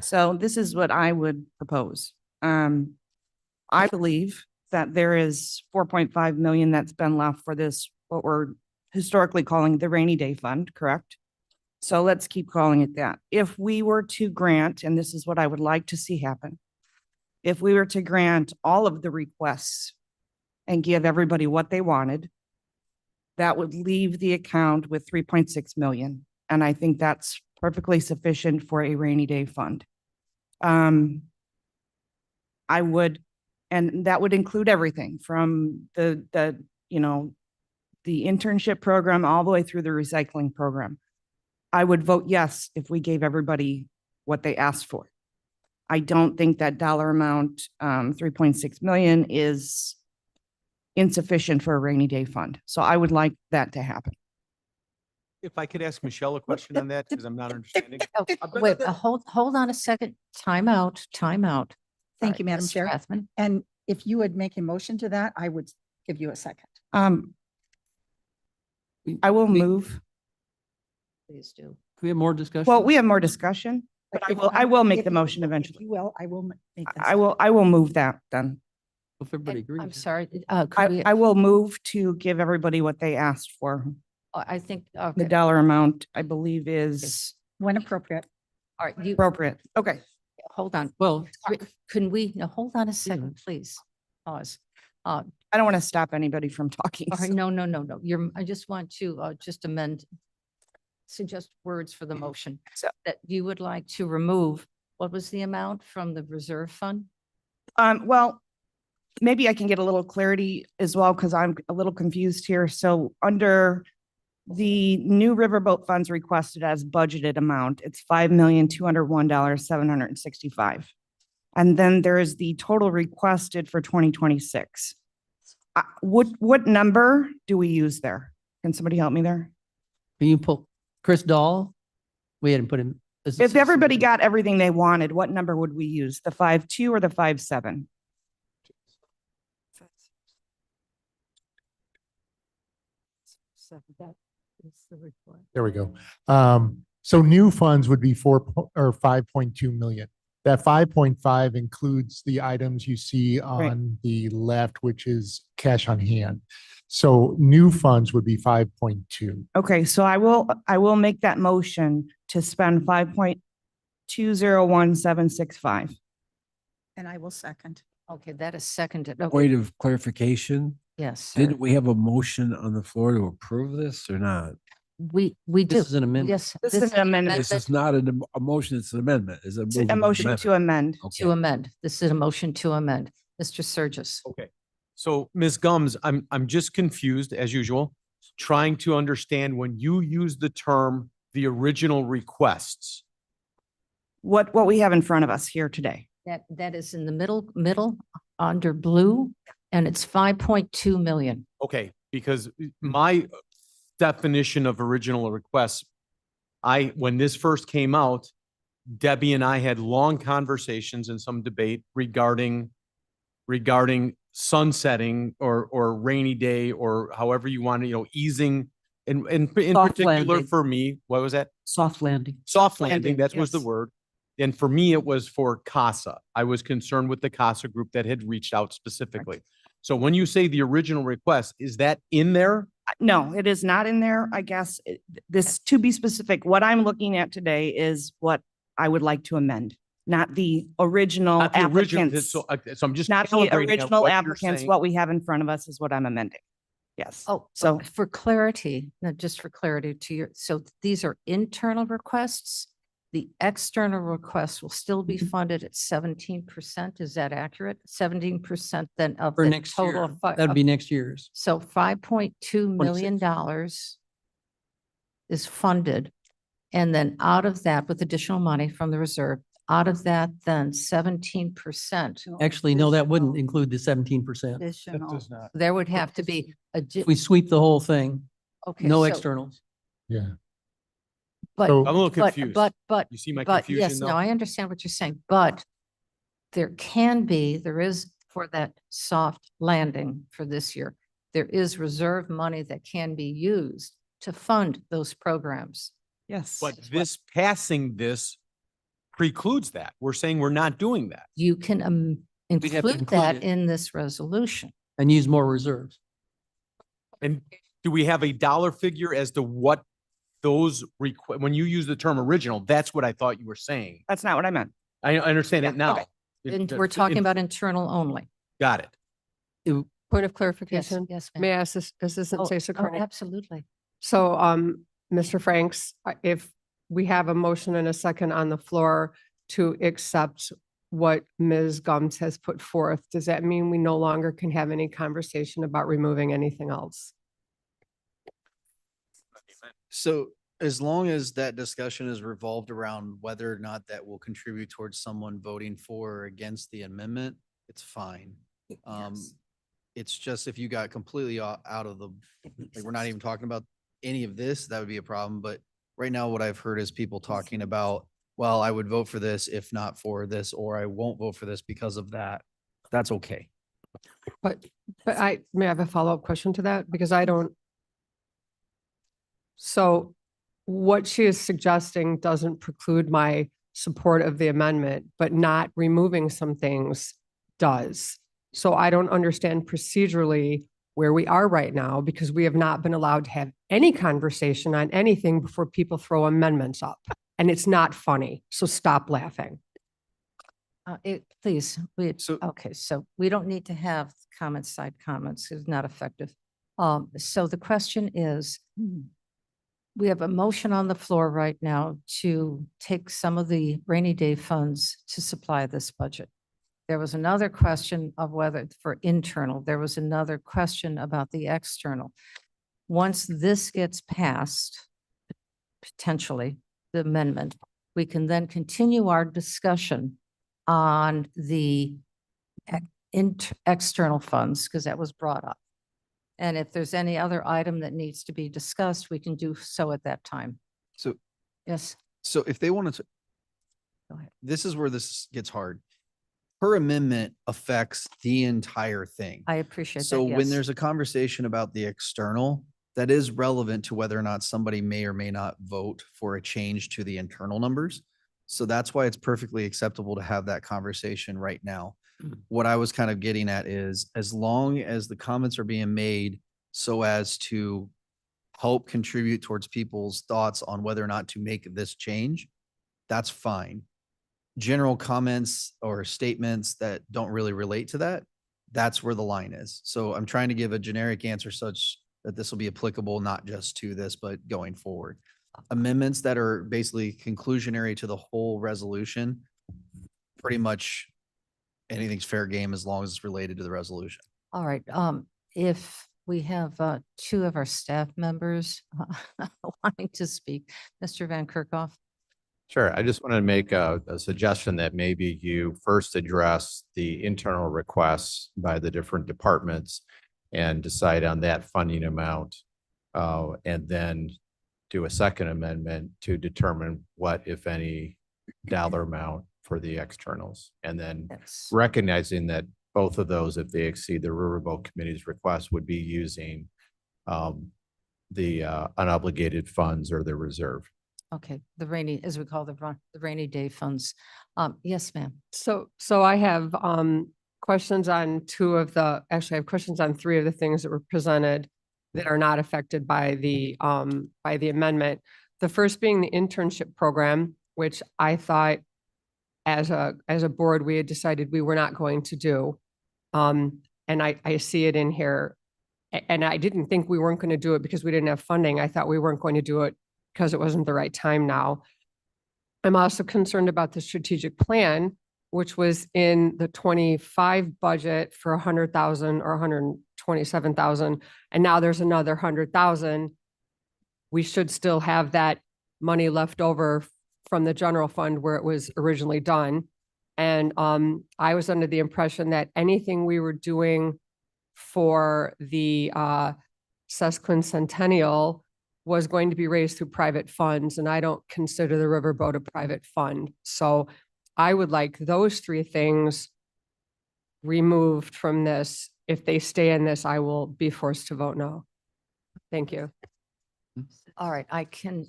So this is what I would propose. I believe that there is 4.5 million that's been left for this, what we're historically calling the rainy day fund, correct? So let's keep calling it that. If we were to grant, and this is what I would like to see happen, if we were to grant all of the requests and give everybody what they wanted, that would leave the account with 3.6 million. And I think that's perfectly sufficient for a rainy day fund. I would, and that would include everything from the internship program all the way through the recycling program. I would vote yes if we gave everybody what they asked for. I don't think that dollar amount, 3.6 million, is insufficient for a rainy day fund. So I would like that to happen. If I could ask Michelle a question on that, because I'm not understanding. Wait, hold on a second. Time out. Thank you, Madam Chair. Rathman. And if you would make a motion to that, I would give you a second. I will move. Please do. Can we have more discussion? Well, we have more discussion, but I will make the motion eventually. You will, I will make that. I will move that then. If everybody And agrees. I'm sorry. Could we, I will move to give everybody what they asked for. I think, The okay. dollar amount, I believe, is When appropriate. All right, you, appropriate. Okay. hold on. Well, Can we, no, hold on a second, please. Pause. I don't want to stop anybody from talking. All right, so- no. I just want to just suggest words for the motion. So- That you would like to remove, what was the amount from the reserve fund? Well, maybe I can get a little clarity as well, because I'm a little confused here. So under the new riverboat funds requested as budgeted amount, it's $5,201,765. And then there is the total requested for 2026. What number do we use there? Can somebody help me there? Can you pull Chris Dahl? We hadn't put him. If everybody got everything they wanted, what number would we use? The 5.2 or the 5.7? There we go. So new funds would be 5.2 million. That 5.5 includes the items you see on the left, which is cash on hand. So new funds would be 5.2. Okay, so I will make that motion to spend 5.201765. And I will second. Okay, that is seconded. Okay, Point of clarification, yes, sir. didn't we have a motion on the floor to approve this or not? We do. This is an amendment. Yes. This is an amendment. This is not a motion, it's an amendment. Is It's a motion to amend. To amend. This is a motion to amend. Mr. Surges. Okay. So Ms. Gums, I'm just confused as usual, trying to understand when you use the term, the original requests. What we have in front of us here today. That is in the middle under blue, and it's 5.2 million. Okay, because my definition of original requests, when this first came out, Debbie and I had long conversations and some debate regarding sunsetting or rainy day, or however you want to, easing. And in Soft particular landing. for me, what was that? Soft landing. Soft landing, that was the yes. word. And for me, it was for CASA. I was concerned with the CASA group that had reached out specifically. So when you say the original request, is that in there? No, it is not in there. I guess this, to be specific, what I'm looking at today is what I would like to amend, not the original Not the original, applicants. so I'm just Not the calibrating on original what you're applicants. saying. What we have in front of us is what I'm amending. Yes. Oh, So for clarity, just for clarity so these are internal requests. The external requests will still be funded at 17%. Is that accurate? 17% then of For the next total. year. That'd be next year's. So $5.2 million is funded. And then out of that, with additional money from the reserve, out of that, then 17%, Actually, no, that wouldn't include the 17%. Additional. there would have to be, If we sweep the whole thing, okay. no so- externals. Yeah. But, So- I'm a little but, confused. but, You see my but confusion yes, though? no, I understand what you're saying, but there is for that soft landing for this year, there is reserve money that can be used to fund those programs. yes. But this, passing this precludes that. We're saying we're not doing that. You can have to include include that it. in this resolution. And use more reserves. And do we have a dollar figure as to what those when you use the term original, that's what I thought you were saying. That's not what I meant. I understand it now. okay. It- And we're talking about internal only. Got it. Point of Yes, clarification. yes, May I ma'am. ask this, Assistant State Secretary? Absolutely. So, Mr. Franks, if we have a motion and a second on the floor to accept what Ms. Gums has put forth, does that mean we no longer can have any conversation about removing anything else? So as long as that discussion is revolved around whether or not that will contribute towards someone voting for or against the amendment, it's fine. It's just if you got completely out of the, like, we're not even talking about any of this, that would be a problem. But right now, what I've heard is people talking about, well, I would vote for this if not for this, or I won't vote for this because of that. That's okay. But may I have a follow-up question to that? Because I don't. So what she is suggesting doesn't preclude my support of the amendment, but not removing some things does. So I don't understand procedurally where we are right now, because we have not been allowed to have any conversation on anything before people throw amendments up. And it's not funny. So stop laughing. Please, okay, so we don't need to have side comments. It's not effective. So the question is, we have a motion on the floor right now to take some of the rainy day funds to supply this budget. There was another question of whether for internal, there was another question about the external. Once this gets passed, potentially the amendment, we can then continue our discussion on the external funds, because that was brought up. And if there's any other item that needs to be discussed, we can do so at that time. So, Yes, so if they wanted to, go ahead. this is where this gets hard. Her amendment affects the entire thing. I appreciate that. So when yes. there's a conversation about the external, that is relevant to whether or not somebody may or may not vote for a change to the internal numbers. So that's why it's perfectly acceptable to have that conversation right now. What I was kind of getting at is, as long as the comments are being made so as to help contribute towards people's thoughts on whether or not to make this change, that's fine. General comments or statements that don't really relate to that, that's where the line is. So I'm trying to give a generic answer such that this will be applicable not just to this, but going forward. Amendments that are basically conclusionary to the whole resolution, pretty much anything's fair game as long as it's related to the resolution. All right, if we have two of our staff members wanting to speak, Mr. Van Kerkhoff. Sure. I just want to make a suggestion that maybe you first address the internal requests by the different departments and decide on that funding amount. And then do a second amendment to determine what, if any, dollar amount for the externals. And then recognizing that both of those, if they exceed the Riverboat Committee's request, would be using the unobligated funds or the reserve. Okay, the rainy, as we call the rainy day funds. Yes, ma'am. So I have questions on actually I have questions on three of the things that were presented that are not affected by the amendment. The first being the internship program, which I thought as a board, we had decided we were not going to do. And I see it in here. And I didn't think we weren't going to do it because we didn't have funding. I thought we weren't going to do it because it wasn't the right time now. I'm also concerned about the strategic plan, which was in the 25 budget for 100,000 or 127,000. And now there's another 100,000. We should still have that money left over from the general fund where it was originally done. And I was under the impression that anything we were doing for the sesquicentennial was going to be raised through private funds, and I don't consider the Riverboat a private fund. So I would like those three things removed from this. If they stay in this, I will be forced to vote no. Thank you. All right, I can,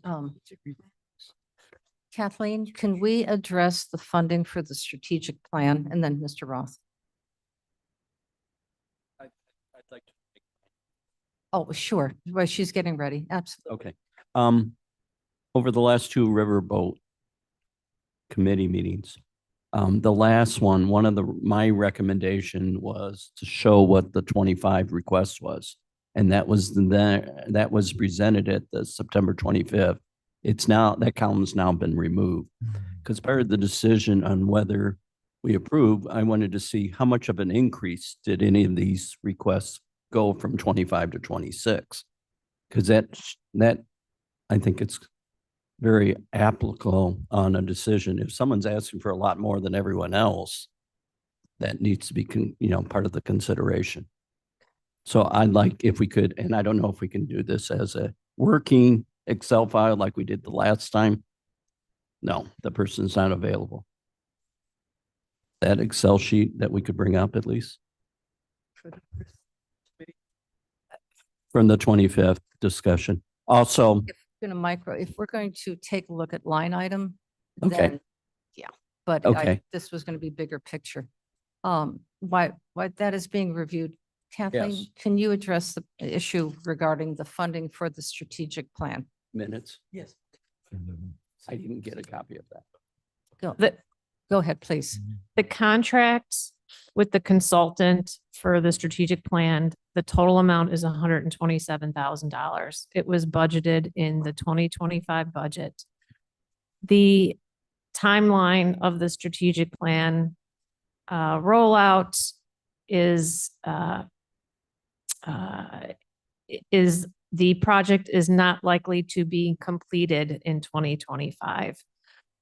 Kathleen, can we address the funding for the strategic plan? And then Mr. Roth. I'd like to. Oh, sure. Well, she's getting ready. Absolutely. Okay. Over the last two Riverboat committee meetings, the last one of my recommendation was to show what the 25 request was. And that was presented at the September 25th. That column's now been removed because part of the decision on whether we approve, I wanted to see how much of an increase did any of these requests go from 25 to 26. Because that I think it's very applicable on a decision. If someone's asking for a lot more than everyone else, that needs to be part of the consideration. So I'd like if we could, and I don't know if we can do this as a working Excel file like we did the last time. No, the person's not available. That Excel sheet that we could bring up at least. From the 25th discussion. Also, If we're going to take a look at line item, okay. then yeah, but Okay. this was going to be bigger picture. Why that is being reviewed. Kathleen, Yes. can you address the issue regarding the funding for the strategic plan? Minutes. Yes. I didn't get a copy of that. Go ahead, please. The contract with the consultant for the strategic plan, the total amount is $127,000. It was budgeted in the 2025 budget. The timeline of the strategic plan rollout is the project is not likely to be completed in 2025.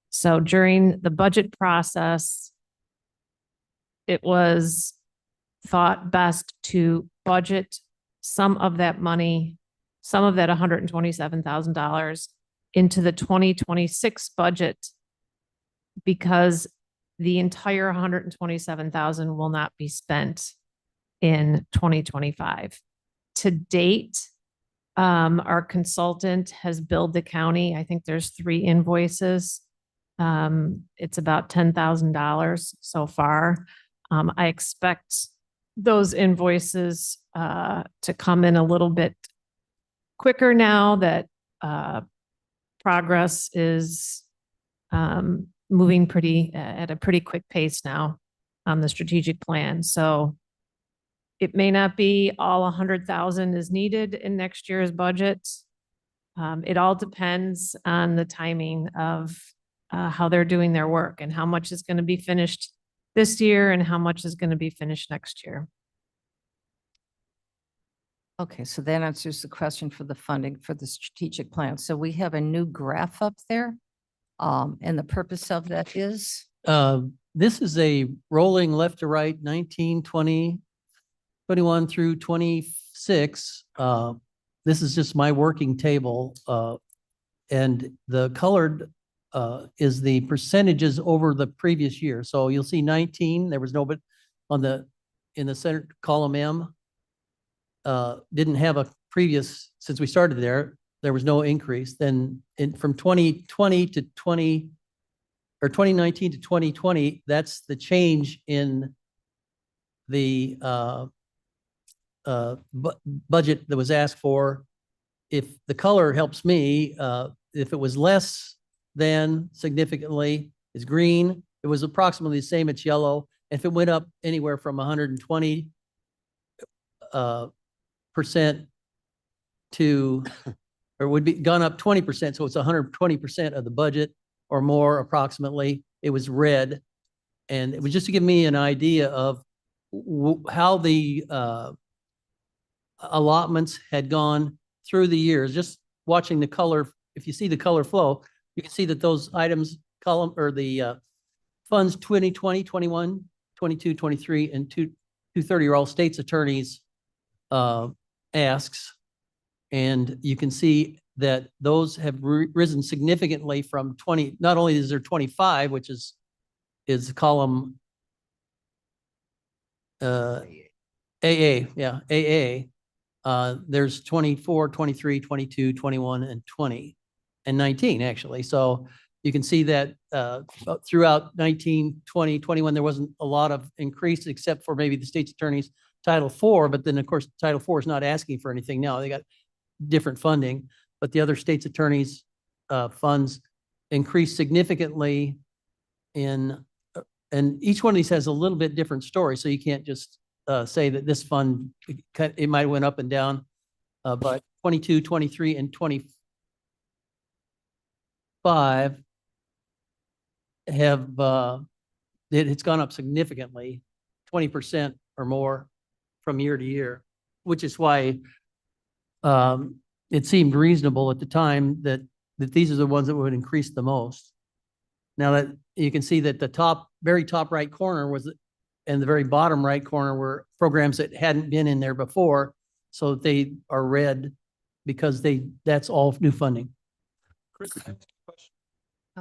So during the budget process, it was thought best to budget some of that money, some of that $127,000 into the 2026 budget because the entire $127,000 will not be spent in 2025. To date, Our consultant has billed the county. I think there's 3 invoices. It's about $10,000 so far. I expect those invoices to come in a little bit quicker now that progress is moving at a pretty quick pace now on the strategic plan. So it may not be all 100,000 is needed in next year's budget. It all depends on the timing of how they're doing their work and how much is going to be finished this year and how much is going to be finished next year. Okay, so that answers the question for the funding for the strategic plan. So we have a new graph up there. And the purpose of that is? This is a rolling left to right, 19, 20, 21 through 26. This is just my working table. And the colored is the percentages over the previous year. So you'll see 19, there was no, but in the center column M, didn't have a previous, since we started there was no increase. Then from 2020 to 2019 to 2020, that's the change in the budget that was asked for. If the color helps me, if it was less than significantly, is green. It was approximately the same, it's yellow. If it went up anywhere from 120% to, or would be gone up 20%, so it's 120% of the budget or more approximately, it was red. And it was just to give me an idea of how the allotments had gone through the years. Just watching the color, if you see the color flow, you can see that those items column or the funds 2020, 21, 22, 23, and 230 are all state's attorneys asks. And you can see that those have risen significantly from 20, not only is there 25, which is column AA, yeah, AA. There's 24, 23, 22, 21, and 20, and 19 actually. So you can see that throughout 19, 20, 21, there wasn't a lot of increase except for maybe the state's attorney's Title IV. But then of course, Title IV is not asking for anything now. They got different funding, but the other state's attorneys funds increased significantly and each one of these has a little bit different story. So you can't just say that this fund, it might have went up and down, but 22, 23, and 25 have, it's gone up significantly, 20% or more from year to year, which is why it seemed reasonable at the time that these are the ones that would increase the most. Now that you can see that the very top right corner and the very bottom right corner were programs that hadn't been in there before. So they are red because that's all new funding. Chris, can I ask a question?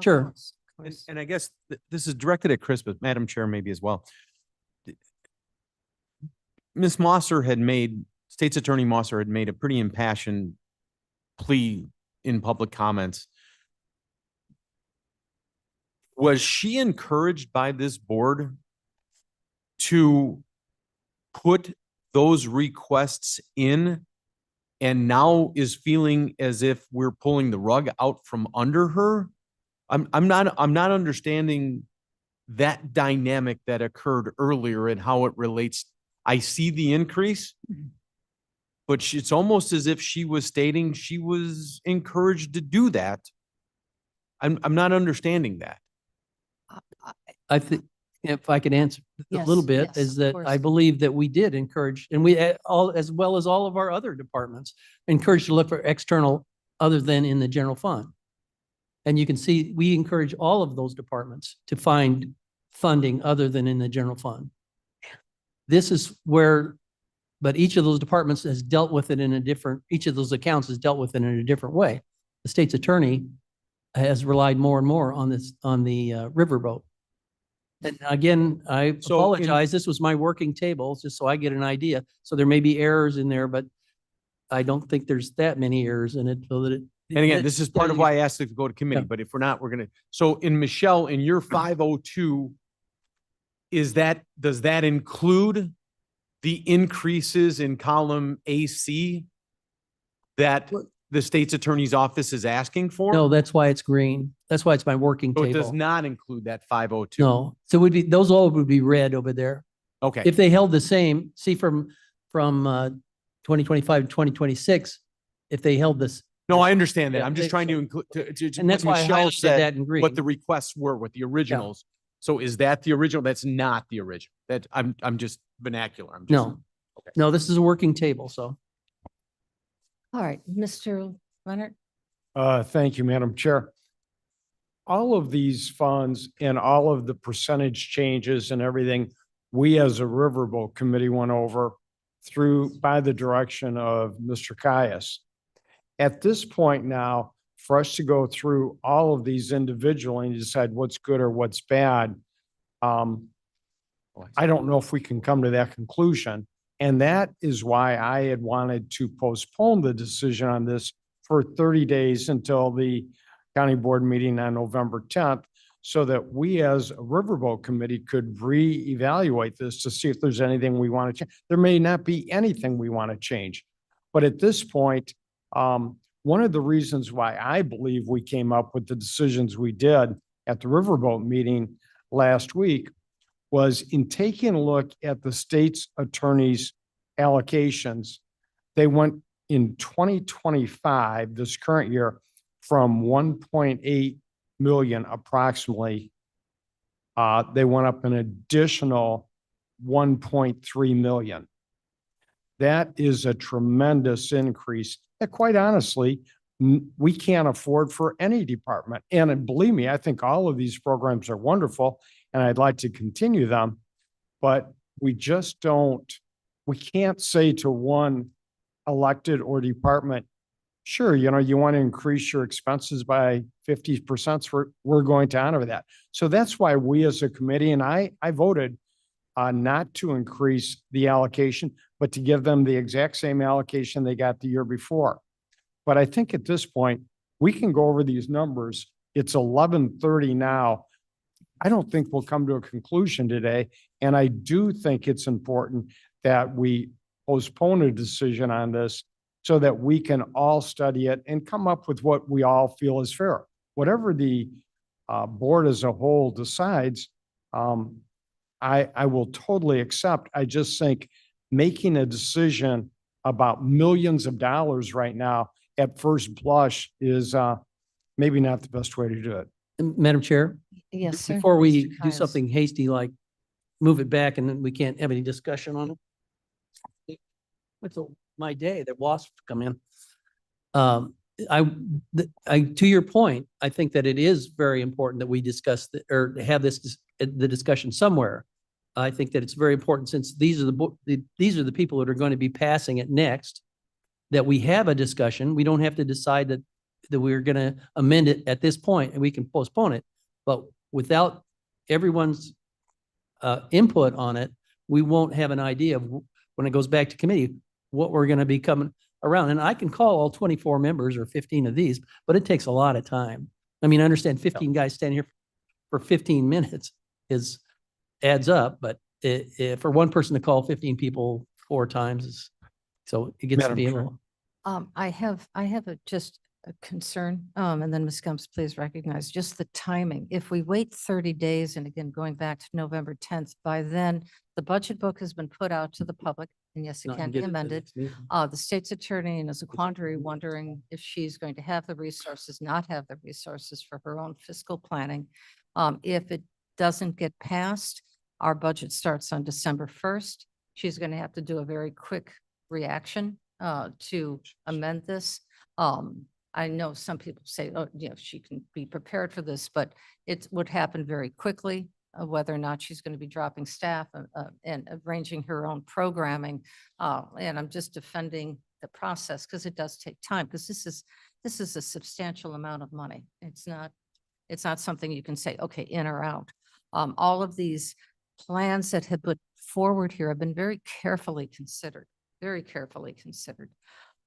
Sure. And I guess this is directed at Chris, but Madam Chair maybe as well. Ms. Mosser State's Attorney Mosser had made a pretty impassioned plea in public comments. Was she encouraged by this board to put those requests in and now is feeling as if we're pulling the rug out from under her? I'm not understanding that dynamic that occurred earlier and how it relates. I see the increase, but it's almost as if she was stating she was encouraged to do that. I'm not understanding that. I think if I could answer a little bit, yes, is of that course. I believe that we did encourage, and we all, as well as all of our other departments, encouraged to look for external other than in the general fund. And you can see, we encourage all of those departments to find funding other than in the general fund. This is where, but each of those departments has dealt with it in a different, each of those accounts has dealt with it in a different way. The state's attorney has relied more and more on the riverboat. And again, I apologize. This was my working table, just so I get an idea. So there may be errors in there, but I don't think there's that many errors in it, so that it. And again, this is part of why I asked it to go to committee, Yeah. but if we're not, we're gonna, so in Michelle, in your 502, does that include the increases in column AC that the state's attorney's office is asking for? No, that's why it's green. That's why it's my working So it does table. not include that 502? No, so it would be, those all would be red over there. Okay. If they held the same, see from 2025 to 2026, if they held this. No, I understand that. Yeah, I'm just trying to include, And that's why I Michelle highlighted said that in green. what the requests were, what the originals. So is that the original? That's not the original. That I'm just vernacular. I'm just. No, no, this is a working table, so. All right, Mr. Leonard? Thank you, Madam Chair. All of these funds and all of the percentage changes and everything, we as a Riverboat Committee went over by the direction of Mr. Caius. At this point now, for us to go through all of these individually and decide what's good or what's bad, I don't know if we can come to that conclusion. And that is why I had wanted to postpone the decision on this for 30 days until the county board meeting on November 10th, so that we as a Riverboat Committee could reevaluate this to see if there's anything we want to change. There may not be anything we want to change. But at this point, one of the reasons why I believe we came up with the decisions we did at the Riverboat meeting last week was in taking a look at the state's attorney's allocations. They went in 2025, this current year, from 1.8 million approximately. They went up an additional 1.3 million. That is a tremendous increase that, quite honestly, we can't afford for any department. And believe me, I think all of these programs are wonderful and I'd like to continue them, but we just we can't say to one elected or department, sure, you want to increase your expenses by 50%, we're going to honor that. So that's why we as a committee, and I voted not to increase the allocation, but to give them the exact same allocation they got the year before. But I think at this point, we can go over these numbers. It's 11:30 now. I don't think we'll come to a conclusion today. And I do think it's important that we postpone a decision on this so that we can all study it and come up with what we all feel is fair. Whatever the board as a whole decides, I will totally accept. I just think making a decision about millions of dollars right now at first blush is maybe not the best way to do it. Madam Chair? Yes, sir. Before we Mr. do Caius. something hasty, like move it back and then we can't have any discussion on it. It's my day that WASP come in. To your point, I think that it is very important that we discuss or have the discussion somewhere. I think that it's very important, since these are the people that are going to be passing it next, that we have a discussion. We don't have to decide that we're going to amend it at this point and we can postpone it. But without everyone's input on it, we won't have an idea of, when it goes back to committee, what we're going to be coming around. And I can call all 24 members or 15 of these, but it takes a lot of time. I mean, I understand 15 guys standing here for 15 minutes adds up, but for one person to call 15 people 4 times so it gets to be a little. I have just a concern, and then Ms. Gumps, please recognize just the timing. If we wait 30 days, and again, going back to November 10th, by then, the budget book has been put out to the public, and yes, it Not can get be it to amended. next meeting. The state's attorney is a quandary, wondering if she's going to have the resources, not have the resources for her own fiscal planning. If it doesn't get passed, our budget starts on December 1st. She's going to have to do a very quick reaction to amend this. I know some people say, oh, she can be prepared for this, but it would happen very quickly, whether or not she's going to be dropping staff and arranging her own programming. And I'm just defending the process because it does take time, because this is a substantial amount of money. It's not something you can say, okay, in or out. All of these plans that have put forward here have been very carefully considered.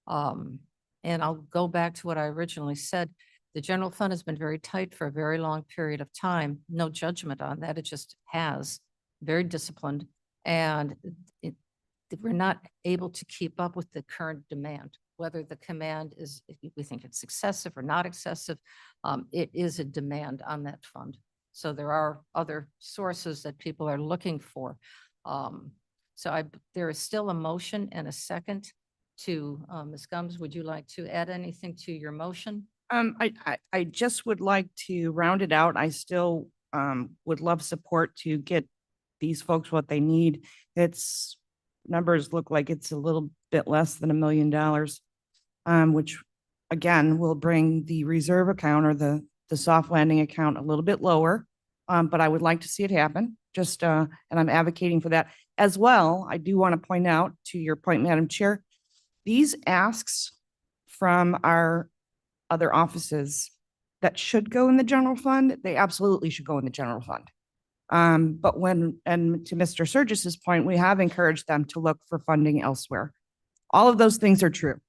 And I'll go back to what I originally said. The general fund has been very tight for a very long period of time. No judgment on that. It just has, very disciplined. And it, we're not able to keep up with the current demand, whether the command is, if we think it's excessive or not excessive. It is a demand on that fund. So there are other sources that people are looking for. There is still a motion and a second to, Ms. Gumbs, would you like to add anything to your motion? I just would like to round it out. I still would love support to get these folks what they need. It's numbers look like it's a little bit less than $1 million, which again will bring the reserve account or the soft landing account a little bit lower. But I would like to see it happen. Just and I'm advocating for that as well. I do want to point out, to your point, Madam Chair, these asks from our other offices that should go in the general fund, they absolutely should go in the general fund. But and to Mr. Surgis's point, we have encouraged them to look for funding elsewhere. All of those things are true.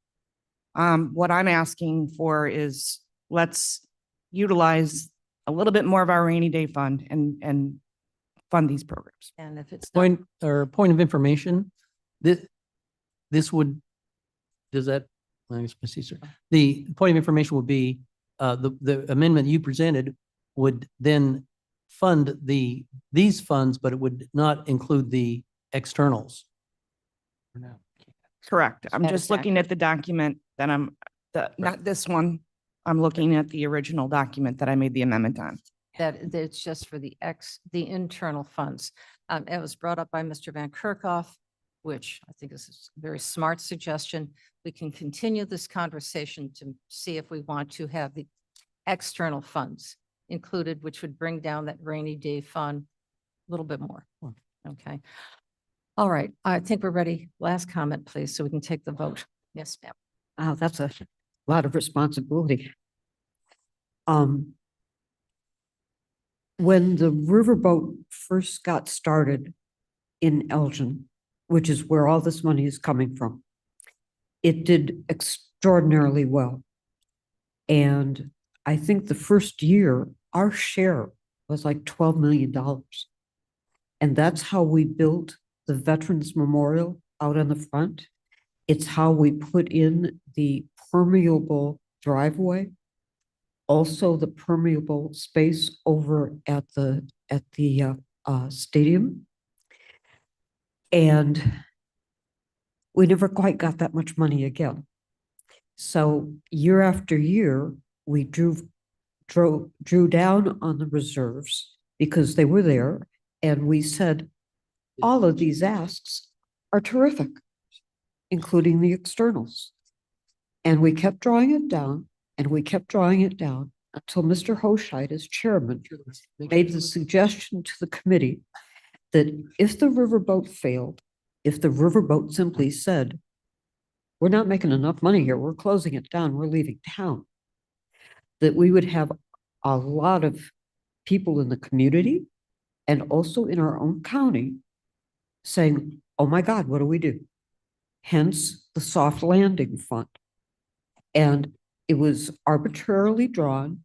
What I'm asking for is let's utilize a little bit more of our rainy day fund and fund these programs. And if it's Point of information, this would, does that, I guess, Ms. Caesar, the point of information would be, the amendment you presented would then fund these funds, but it would not include the externals. Correct. I'm That just is looking at the document that not this one. I'm looking at the original document that I made the amendment on. that it's just for the internal funds. It was brought up by Mr. Van Kerkhoff, which I think is a very smart suggestion. We can continue this conversation to see if we want to have the external funds included, which would bring down that rainy day fund a little bit more. Okay. All right. I think we're ready. Last comment, please, so we can take the vote. Yes, ma'am. Wow, that's a lot of responsibility. When the riverboat first got started in Elgin, which is where all this money is coming from, it did extraordinarily well. And I think the first year, our share was like $12 million. And that's how we built the Veterans Memorial out on the front. It's how we put in the permeable driveway, also the permeable space over at the stadium. And we never quite got that much money again. So year after year, we drew down on the reserves because they were there. And we said, all of these asks are terrific, including the externals. And we kept drawing it down, and we kept drawing it down until Mr. Hoscheit, as chairman, made the suggestion to the committee that if the riverboat failed, if the riverboat simply said, we're not making enough money here, we're closing it down, we're leaving town, that we would have a lot of people in the community and also in our own county saying, oh my God, what do we do? Hence the soft landing fund. And it was arbitrarily drawn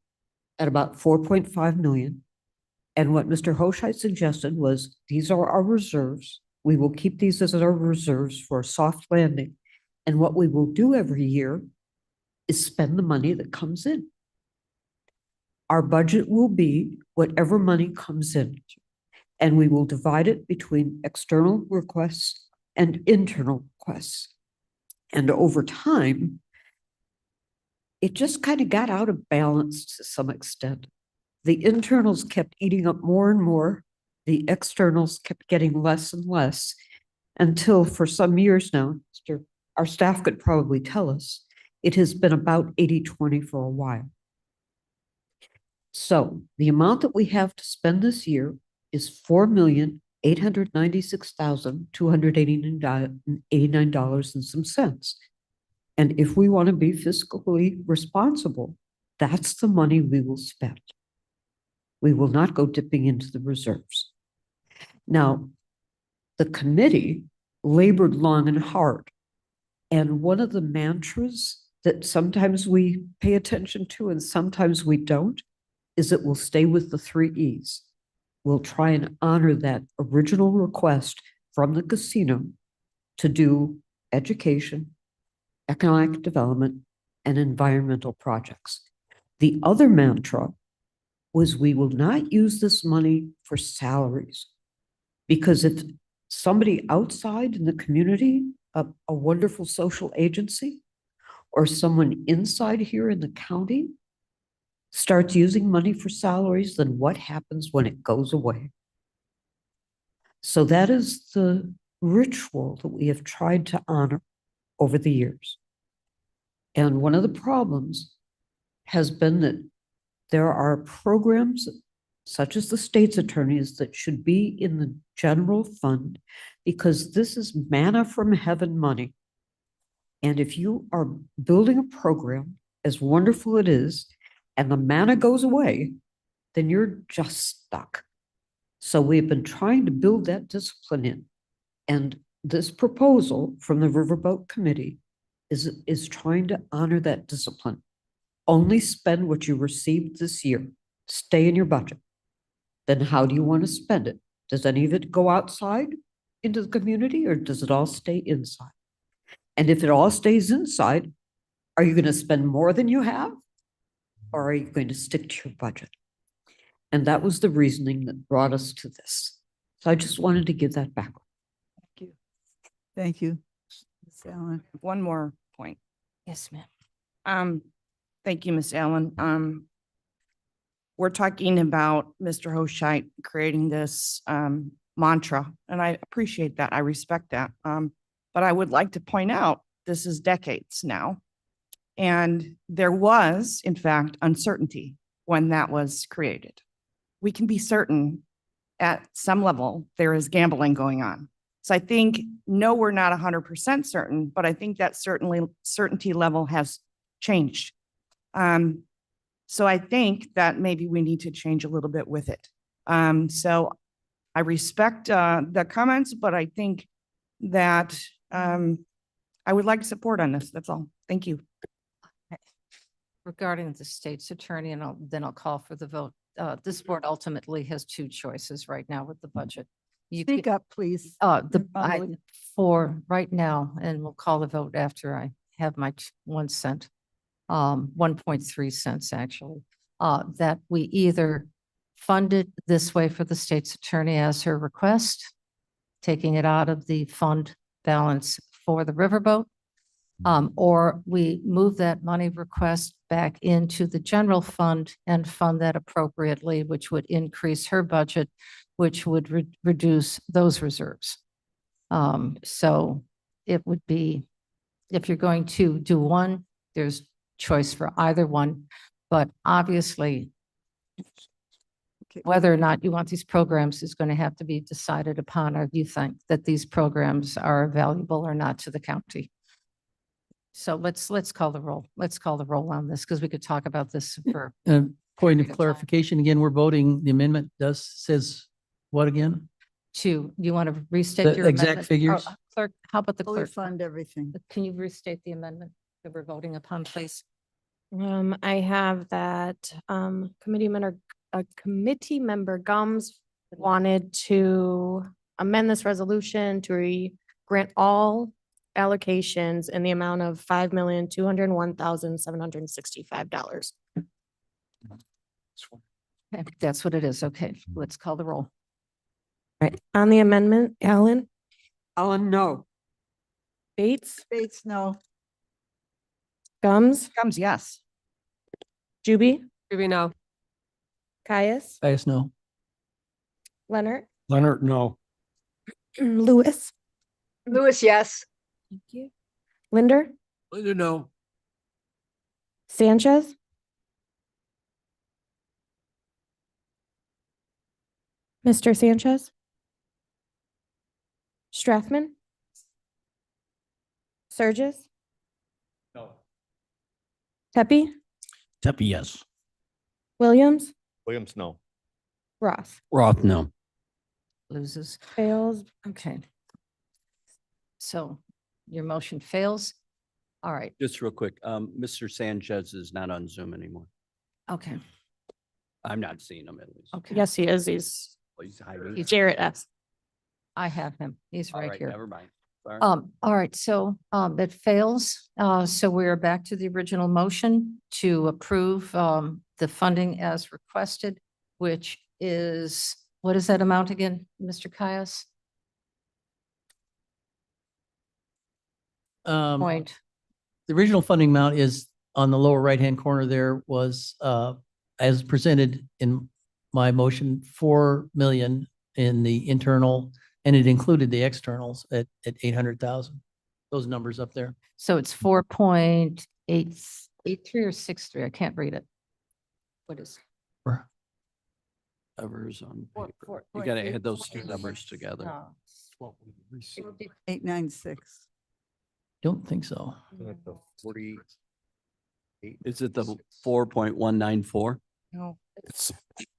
at about 4.5 million. And what Mr. Hoscheit suggested was, these are our reserves. We will keep these as our reserves for a soft landing. And what we will do every year is spend the money that comes in. Our budget will be whatever money comes in. And we will divide it between external requests and internal requests. And over time, it just kind of got out of balance to some extent. The internals kept eating up more and more. The externals kept getting less and less until for some years now, our staff could probably tell us, it has been about 80-20 for a while. So the amount that we have to spend this year is $4,896,289 and some cents. And if we want to be fiscally responsible, that's the money we will spend. We will not go dipping into the reserves. Now, the committee labored long and hard And one of the mantras that sometimes we pay attention to and sometimes we don't is that we'll stay with the 3 E's. We'll try and honor that original request from the casino to do education, economic development, and environmental projects. The other mantra was we will not use this money for salaries. Because if somebody outside in the community, a wonderful social agency, or someone inside here in the county starts using money for salaries, then what happens when it goes away? So that is the ritual that we have tried to honor over the years. And one of the problems has been that there are programs such as the state's attorneys that should be in the general fund because this is manna from heaven money. And if you are building a program, as wonderful it is, and the manna goes away, then you're just stuck. So we've been trying to build that discipline in. And this proposal from the Riverboat Committee is trying to honor that discipline. Only spend what you received this year. Stay in your budget. Then how do you want to spend it? Does any of it go outside into the community or does it all stay inside? And if it all stays inside, are you going to spend more than you have? Or are you going to stick to your budget? And that was the reasoning that brought us to this. So I just wanted to give that back. Thank you. Thank you. Ms. Allen. One more point. Yes, ma'am. Thank you, Ms. Allen. We're talking about Mr. Hoshite creating this mantra, and I appreciate that. I respect that. But I would like to point out, this is decades now. And there was, in fact, uncertainty when that was created. We can be certain at some level there is gambling going on. So I think, no, we're not 100% certain, but I think that certainty level has changed. So I think that maybe we need to change a little bit with it. So I respect the comments, but I think that I would like support on this. That's all. Thank you. Regarding the state's attorney, and then I'll call for the vote. This board ultimately has 2 choices right now with the budget. You Speak up, please. For right now, and we'll call the vote after I have my 1 cent, 1.3 cents actually, that we either fund it this way for the state's attorney as her request, taking it out of the fund balance for the riverboat, or we move that money request back into the general fund and fund that appropriately, which would increase her budget, which would reduce those reserves. So it would be, if you're going to do one, there's choice for either one, but obviously whether or not you want these programs is going to have to be decided upon, or you think that these programs are valuable or not to the county. So let's call the roll. Let's call the roll on this because we could talk about this for. Point of clarification, again, we're voting, the amendment says what again? You want to restate The your exact amendment? figures? Clerk, how about the Fully clerk? fund everything. Can you restate the amendment that we're voting upon, please? I have that, committee member Gums wanted to amend this resolution to grant all allocations in the amount of $5,201,765. Okay, that's what it is. Okay, let's call the roll. Right, on the amendment, Allen, No. Bates, Bates, no. Gums, Yes. Juby, No. Caius, Yes, no. Leonard, Leonard, no. Lewis. Lewis, yes. Thank you. Linder, No. Sanchez, Mr. Sanchez, Strathman, Surges, No. Tepe, Tepe, yes. Williams, Williams, no. Roth. Roth, no. Loses. Fails. Okay. So your motion fails. All right, Just real quick, Mr. Sanchez is not on Zoom anymore. okay, I'm not seeing him at least. okay. Yes, he is. He's Oh, he's hiding. Jarrett S. I have him. He's All right right, here. never mind. Sorry. All right, so, it fails. So we're back to the original motion to approve, the funding as requested, which is, what is that amount again, Mr. Caius? Point. The original funding amount is on the lower right-hand corner there was, as presented in my motion, 4 million in the internal, and it included the externals at 800,000. Those numbers up there. So it's 4.883 or 63. I can't read it. What is? Numbers on Four- paper. four- You gotta add those two numbers together. No. 896. Don't think so. The 40. Is it the 4.194? No. It's,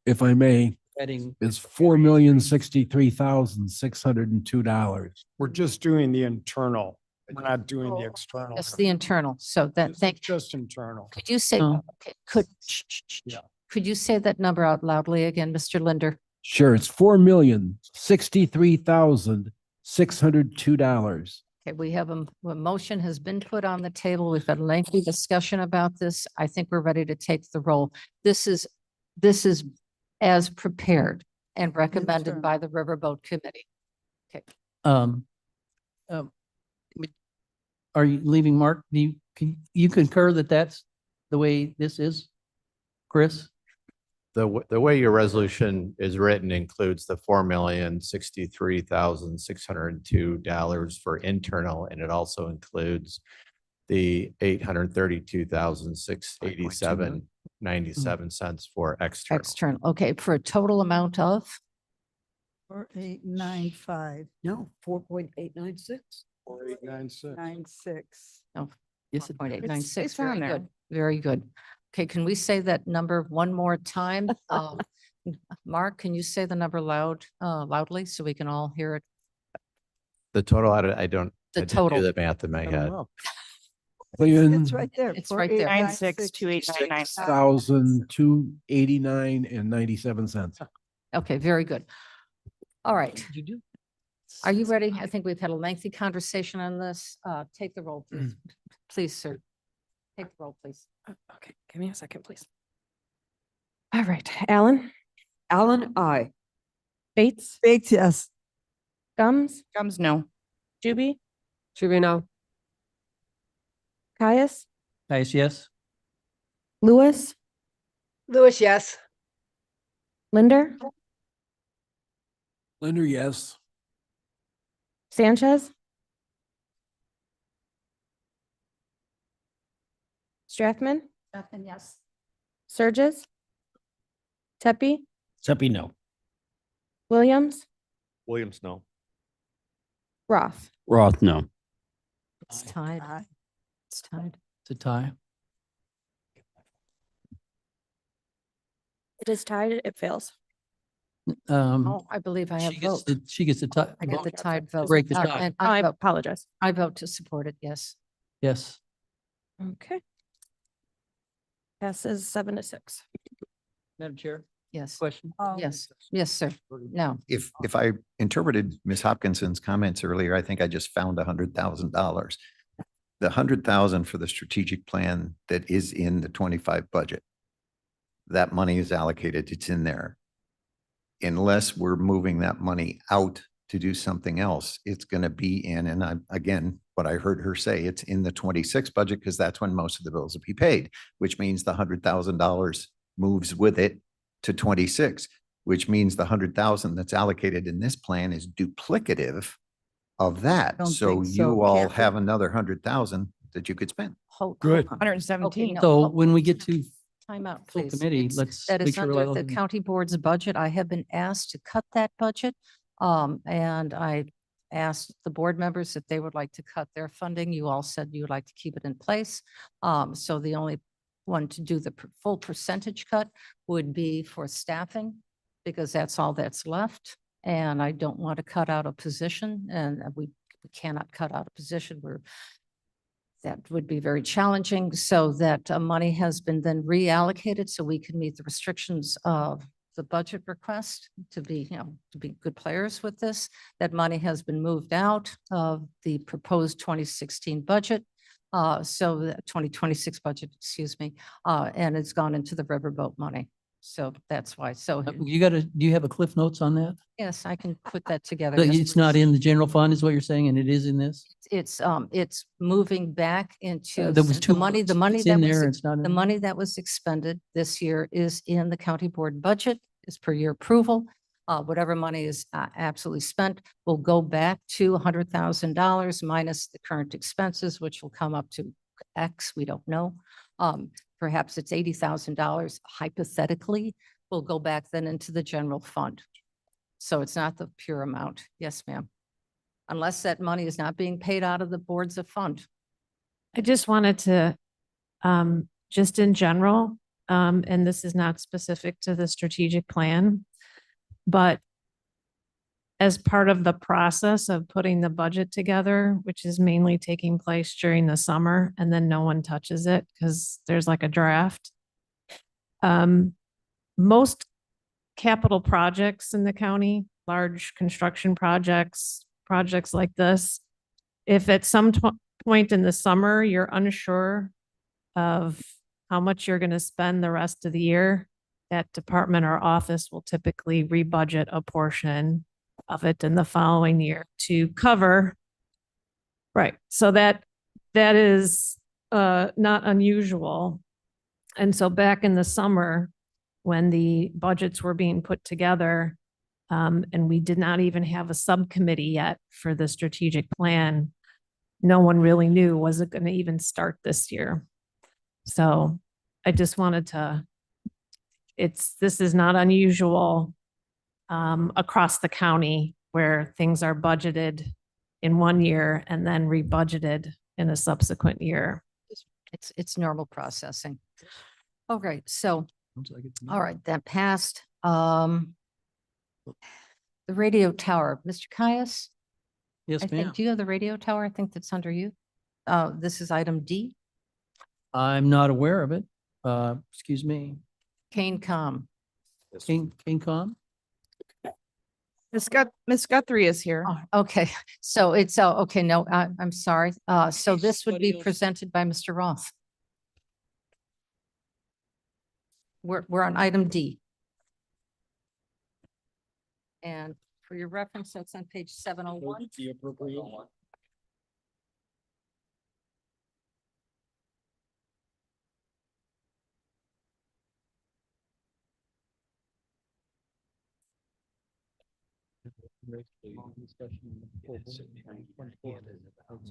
if I may, Adding, it's $4,063,602. We're just doing the internal. We're not doing the external. That's the internal. So that, thank, Just internal. could you say, Oh. okay, could you say that number out loudly again, Mr. Linder? Sure, it's $4,063,602. Okay, we have a motion has been put on the table. We've had a lengthy discussion about this. I think we're ready to take the roll. This is as prepared and recommended by the Riverboat Committee. um, are you leaving, Mark? Do you concur that that's the way this is? Chris? The way your resolution is written includes the $4,063,602 for internal, and it also includes the $832,687.97 for external. External, okay, for a total amount of? 4895. No, 4.896. 4896. 96. No. Yes, it- 0.896, it's on very there. good, very good. Okay, can we say that number one more time? Mark, can you say the number loudly so we can all hear it? The total, I didn't The do total. the math in my head. It's right there. It's right there. 962899. $6,289.97. Okay, very good. All right. Did you do? Are you ready? I think we've had a lengthy conversation on this. Take the roll, please. Please, sir. Take the roll, please. Okay, give me a second, please. All right, Alan, Alan, I. Bates, Bates, yes. Gums, Gums, no. Juby, Trevino, Caius, Nice, yes? Lewis, Lewis, yes. Linder, Linder, yes. Sanchez, Strathman, Yes. Surges, Tepe, Seppi, no. Williams, Williams, no. Roth. Roth, no. It's tied. It's tied. It's a tie. It is tied, it fails. Oh, I believe I have vote. She gets a tie. I got the tied vote. Break the Uh, tie. and I I vote, apologize. I vote to support it, yes. Yes. Okay. Passes 7-6. Madam Chair, Yes, question? yes, yes, sir. No, If I interpreted Ms. Hopkinson's comments earlier, I think I just found $100,000. The 100,000 for the strategic plan that is in the 25 budget. That money is allocated, it's in there. Unless we're moving that money out to do something else, it's going to be in, and again, what I heard her say, it's in the 26 budget because that's when most of the bills will be paid, which means the $100,000 moves with it to 26, which means the 100,000 that's allocated in this plan is duplicative of that. Don't So think so. you all Careful. have another 100,000 that you could spend. Good. 117. no. So when we get to Time out, full please. committee, It's- let's That make is sure we're under all the looking- county board's budget. I have been asked to cut that budget. And I asked the board members if they would like to cut their funding. You all said you would like to keep it in place. So the only one to do the full percentage cut would be for staffing, because that's all that's left. And I don't want to cut out a position, and we cannot cut out a position. that would be very challenging, so that money has been then reallocated so we can meet the restrictions of the budget request to be, to be good players with this. That money has been moved out of the proposed 2016 budget. So the 2026 budget, excuse me, and it's gone into the riverboat money. So that's why. So do you have a Cliff Notes on that? yes, I can put that together. But Yes, it's not please. in the general fund is what you're saying, and it is in this? It's moving back into There was the two money, the money it's that in was, there, it's not in the there. money that was expended this year is in the county board budget, is per your approval. Whatever money is absolutely spent will go back to $100,000 minus the current expenses, which will come up to X, we don't know. Perhaps it's $80,000 hypothetically, will go back then into the general fund. So it's not the pure amount. Yes, ma'am. Unless that money is not being paid out of the boards of fund. I just wanted to, just in general, and this is not specific to the strategic plan, but as part of the process of putting the budget together, which is mainly taking place during the summer, and then no one touches it because there's like a draft. Most capital projects in the county, large construction projects like this, if at some point in the summer, you're unsure of how much you're going to spend the rest of the year, that department or office will typically rebudget a portion of it in the following year to cover. Right. So that is not unusual. And so back in the summer, when the budgets were being put together, and we did not even have a subcommittee yet for the strategic plan, no one really knew, was it going to even start this year? So I just wanted to, this is not unusual across the county where things are budgeted in one year and then rebudgeted in a subsequent year. It's normal processing. Okay, so, all right, that passed. The radio tower, Mr. Caius? Yes, I think, ma'am. do you have the radio tower? I think that's under you. This is item D, I'm not aware of it. Excuse me. Kane Com. Kane.com? Ms. Guthrie is here. Oh, okay, so it's, okay, no, I'm sorry. So this would be presented by Mr. Roth. We're on item D. And for your reference, that's on page 701.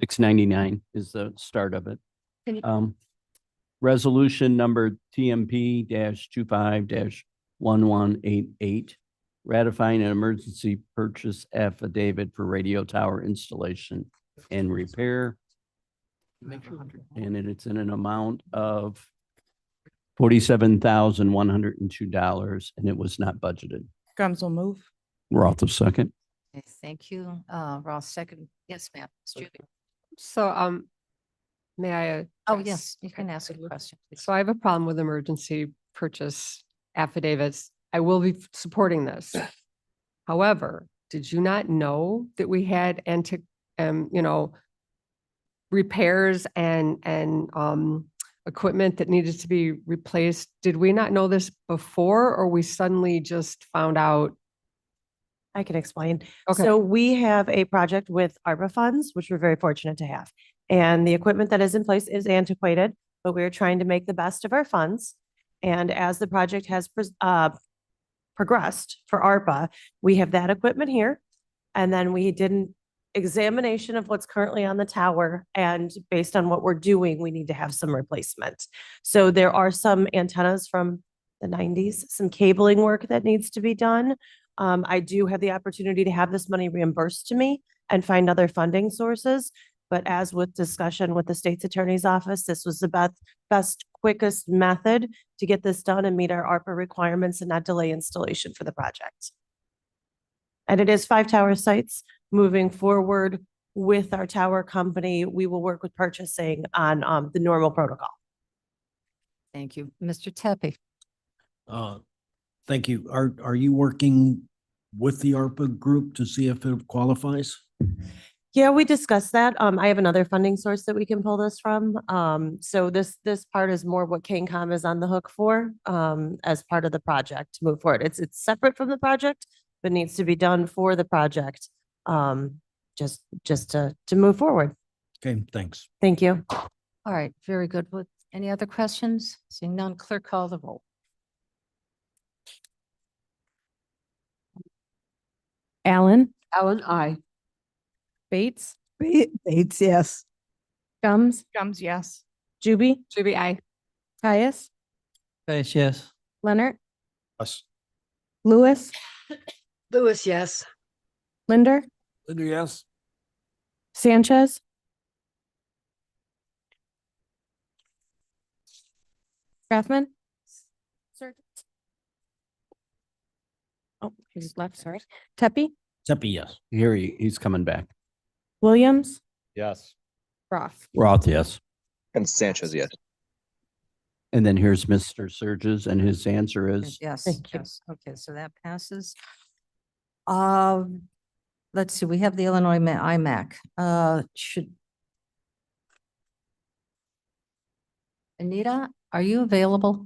$699 is the start of it. Can you- Resolution number TMP 25 1188, ratifying an emergency purchase affidavit for radio tower installation and repair. And it's in an amount of $47,102, and it was not budgeted. Grams will move. Roth of second. Okay, thank you. Ross, second. Yes, ma'am. Ms. Judy. So, may I? Oh, address- yes, you can ask a question. please. So I have a problem with emergency purchase affidavits. I will be supporting this. However, did you not know that we had repairs and equipment that needed to be replaced? Did we not know this before, or we suddenly just found out? I can explain. Okay. So we have a project with ARPA funds, which we're very fortunate to have. And the equipment that is in place is antiquated, but we're trying to make the best of our funds. And as the project has progressed for ARPA, we have that equipment here. And then we did an examination of what's currently on the tower. And based on what we're doing, we need to have some replacement. So there are some antennas from the 90s, some cabling work that needs to be done. I do have the opportunity to have this money reimbursed to me and find other funding sources. But as with discussion with the state's attorney's office, this was the best, quickest method to get this done and meet our ARPA requirements and not delay installation for the project. And it is 5 tower sites moving forward with our tower company, we will work with purchasing on the normal protocol. Thank you. Mr. Tepe. Thank you. Are you working with the ARPA group to see if it qualifies? Yeah, we discussed that. I have another funding source that we can pull this from. So this part is more what KCOM is on the hook for, as part of the project to move forward. It's separate from the project, but needs to be done for the project, just to move forward. Okay, thanks. Thank you. All right, very good. With any other questions? Seeing none, clerk call the roll. Allen, Allen, I. Bates, Bates, yes. Gums, Gums, yes. Juby, Juby, I. Caius, Caius, yes. Leonard, Yes. Lewis, Lewis, yes. Linder, Linder, yes. Sanchez, Kraftman. Oh, he's left, sorry. Tepe, Tepe, yes. Here he's coming back. Williams, Yes. Roth. Roth, yes. And Sanchez, yes. And then here's Mr. Surges and his answer is, Yes, Thank you. yes. Okay, so that passes. Let's see, we have the Illinois IMAC. Anita, are you available?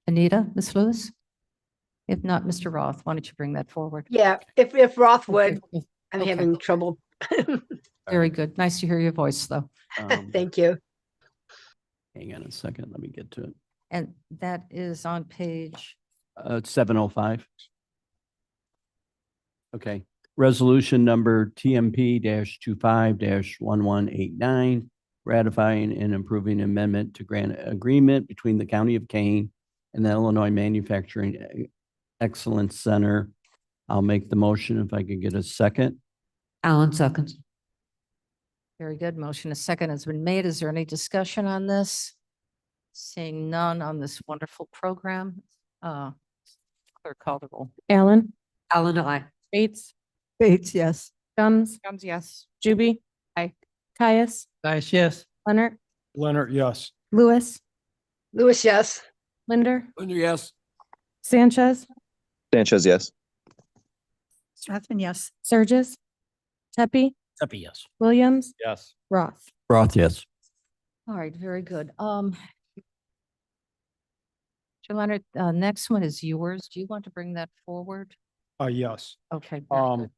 Anita, Ms. Lewis? If not, Mr. Roth, why don't you bring that forward? Yeah, if Roth would, Okay. I'm Okay. having trouble. Very good. Nice to hear your voice, though. Thank you. hang on a second, let me get to it. And that is on page, 705. Okay, resolution number TMP 25 1189, ratifying and approving amendment to grant agreement between the County of Kane and the Illinois Manufacturing Excellence Center. I'll make the motion if I could get a second. Allen seconds. very good. Motion, a second has been made. Is there any discussion on this? Seeing none on this wonderful program. Clerk call the roll. Allen, Allen, I. Bates, Bates, yes. Gums, Gums, yes. Juby. Aye. Caius, Caius, yes. Leonard, Leonard, yes. Lewis, Lewis, yes. Linder, Linder, yes. Sanchez, Sanchez, yes. Strathman, yes. Surges, Tepe, Tepe, yes. Williams, Yes. Roth. Roth, yes. All right, very good. Leonard, next one is yours. Do you want to bring that forward? Yes. Okay. very good.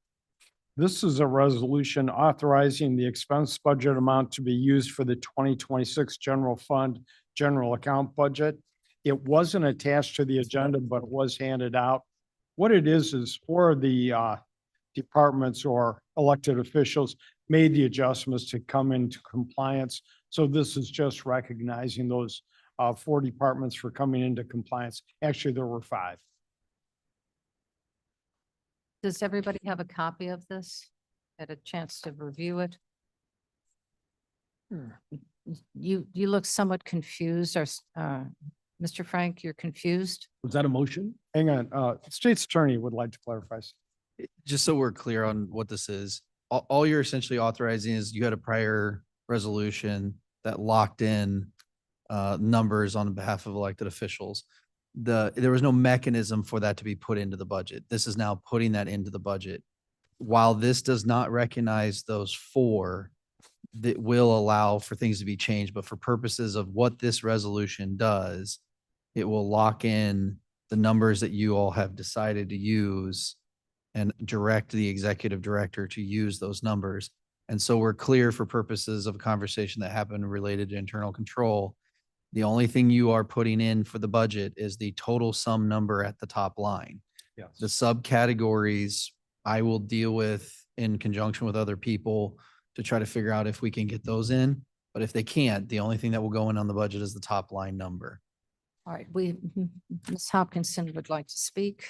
This is a resolution authorizing the expense budget amount to be used for the 2026 general fund, general account budget. It wasn't attached to the agenda, but it was handed out. What it is for the departments or elected officials made the adjustments to come into compliance. So this is just recognizing those 4 departments for coming into compliance. Actually, there were 5. Does everybody have a copy of this? Had a chance to review it? You look somewhat confused, or, Mr. Frank, you're confused? Was that a motion? Hang on, State's Attorney would like to clarify. Just so we're clear on what this is, all you're essentially authorizing is you had a prior resolution that locked in numbers on behalf of elected officials. There was no mechanism for that to be put into the budget. This is now putting that into the budget. While this does not recognize those 4, that will allow for things to be changed, but for purposes of what this resolution does, it will lock in the numbers that you all have decided to use and direct the executive director to use those numbers. And so we're clear for purposes of a conversation that happened related to internal control. The only thing you are putting in for the budget is the total sum number at the top line. Yes. The subcategories I will deal with in conjunction with other people to try to figure out if we can get those in. But if they can't, the only thing that will go in on the budget is the top line number. All right, Ms. Hopkinson would like to speak.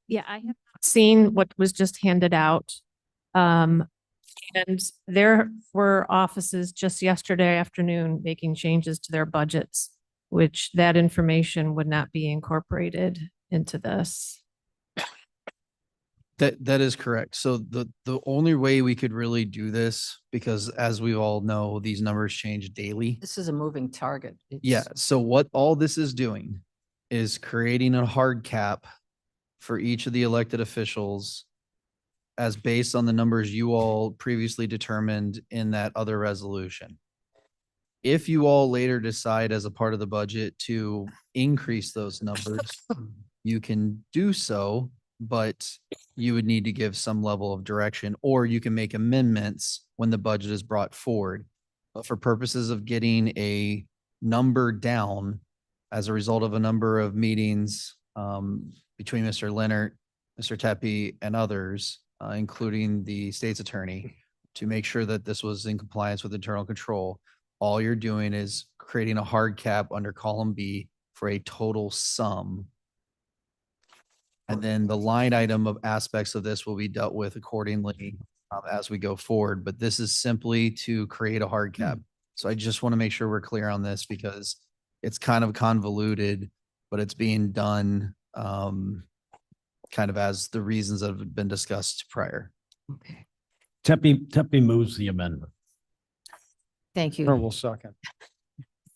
Yeah, I have not seen what was just handed out. And there were offices just yesterday afternoon making changes to their budgets, which that information would not be incorporated into this. That is correct. So the only way we could really do this, because as we all know, these numbers change daily. This is a moving target. Yeah, It's- so what all this is doing is creating a hard cap for each of the elected officials as based on the numbers you all previously determined in that other resolution. If you all later decide as a part of the budget to increase those numbers, you can do so, but you would need to give some level of direction, or you can make amendments when the budget is brought forward. But for purposes of getting a number down as a result of a number of meetings between Mr. Leonard, Mr. Tepe, and others, including the state's attorney, to make sure that this was in compliance with internal control, all you're doing is creating a hard cap under column B for a total sum. And then the line item of aspects of this will be dealt with accordingly as we go forward. But this is simply to create a hard cap. So I just want to make sure we're clear on this because it's kind of convoluted, but it's being done kind of as the reasons that have been discussed prior. Okay. Tepe moves the amendment. Thank Or you. will second.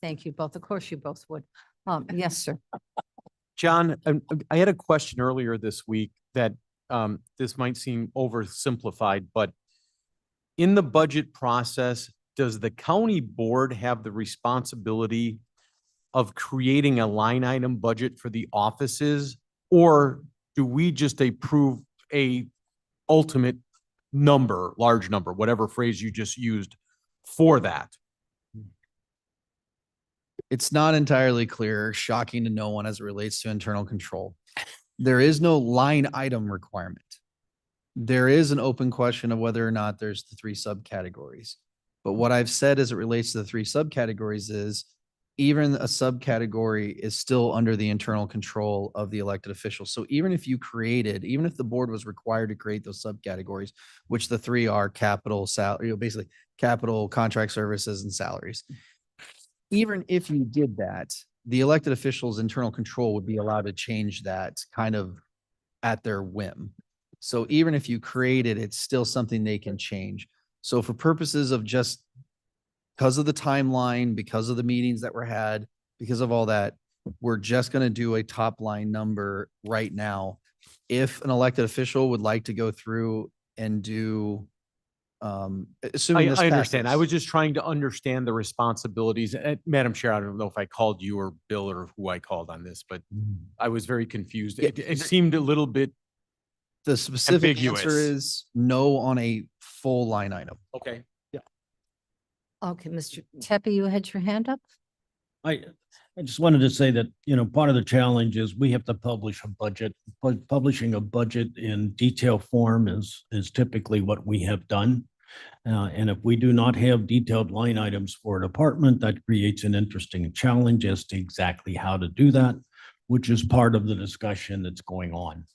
Thank you both. Of course you both would. Yes, sir. John, I had a question earlier this week that this might seem oversimplified, but in the budget process, does the county board have the responsibility of creating a line item budget for the offices? Or do we just approve a ultimate number, large number, whatever phrase you just used for that? It's not entirely clear, shocking to no one as it relates to internal control. There is no line item requirement. There is an open question of whether or not there's the three subcategories. But what I've said as it relates to the three subcategories is even a subcategory is still under the internal control of the elected officials. So even if you created, even if the board was required to create those subcategories, which the three are capital, salary, basically capital, contract services, and salaries. Even if you did that, the elected officials' internal control would be allowed to change that kind of at their whim. So even if you create it, it's still something they can change. So for purposes of just because of the timeline, because of the meetings that were had, because of all that, we're just going to do a top line number right now. If an elected official would like to go through and do assuming this I understand. I passes. was just trying to understand the responsibilities. Madam Chair, I don't know if I called you or Bill or who I called on this, but I was very confused. Yeah, It seemed a little bit The specific answer ambiguous. is no on a full line item. Okay. Okay, Mr. Tepe, you had your hand up? I just wanted to say that, part of the challenge is we have to publish a budget. Publishing a budget in detail form is typically what we have done. And if we do not have detailed line items for a department, that creates an interesting challenge as to exactly how to do that, which is part of the discussion that's going on.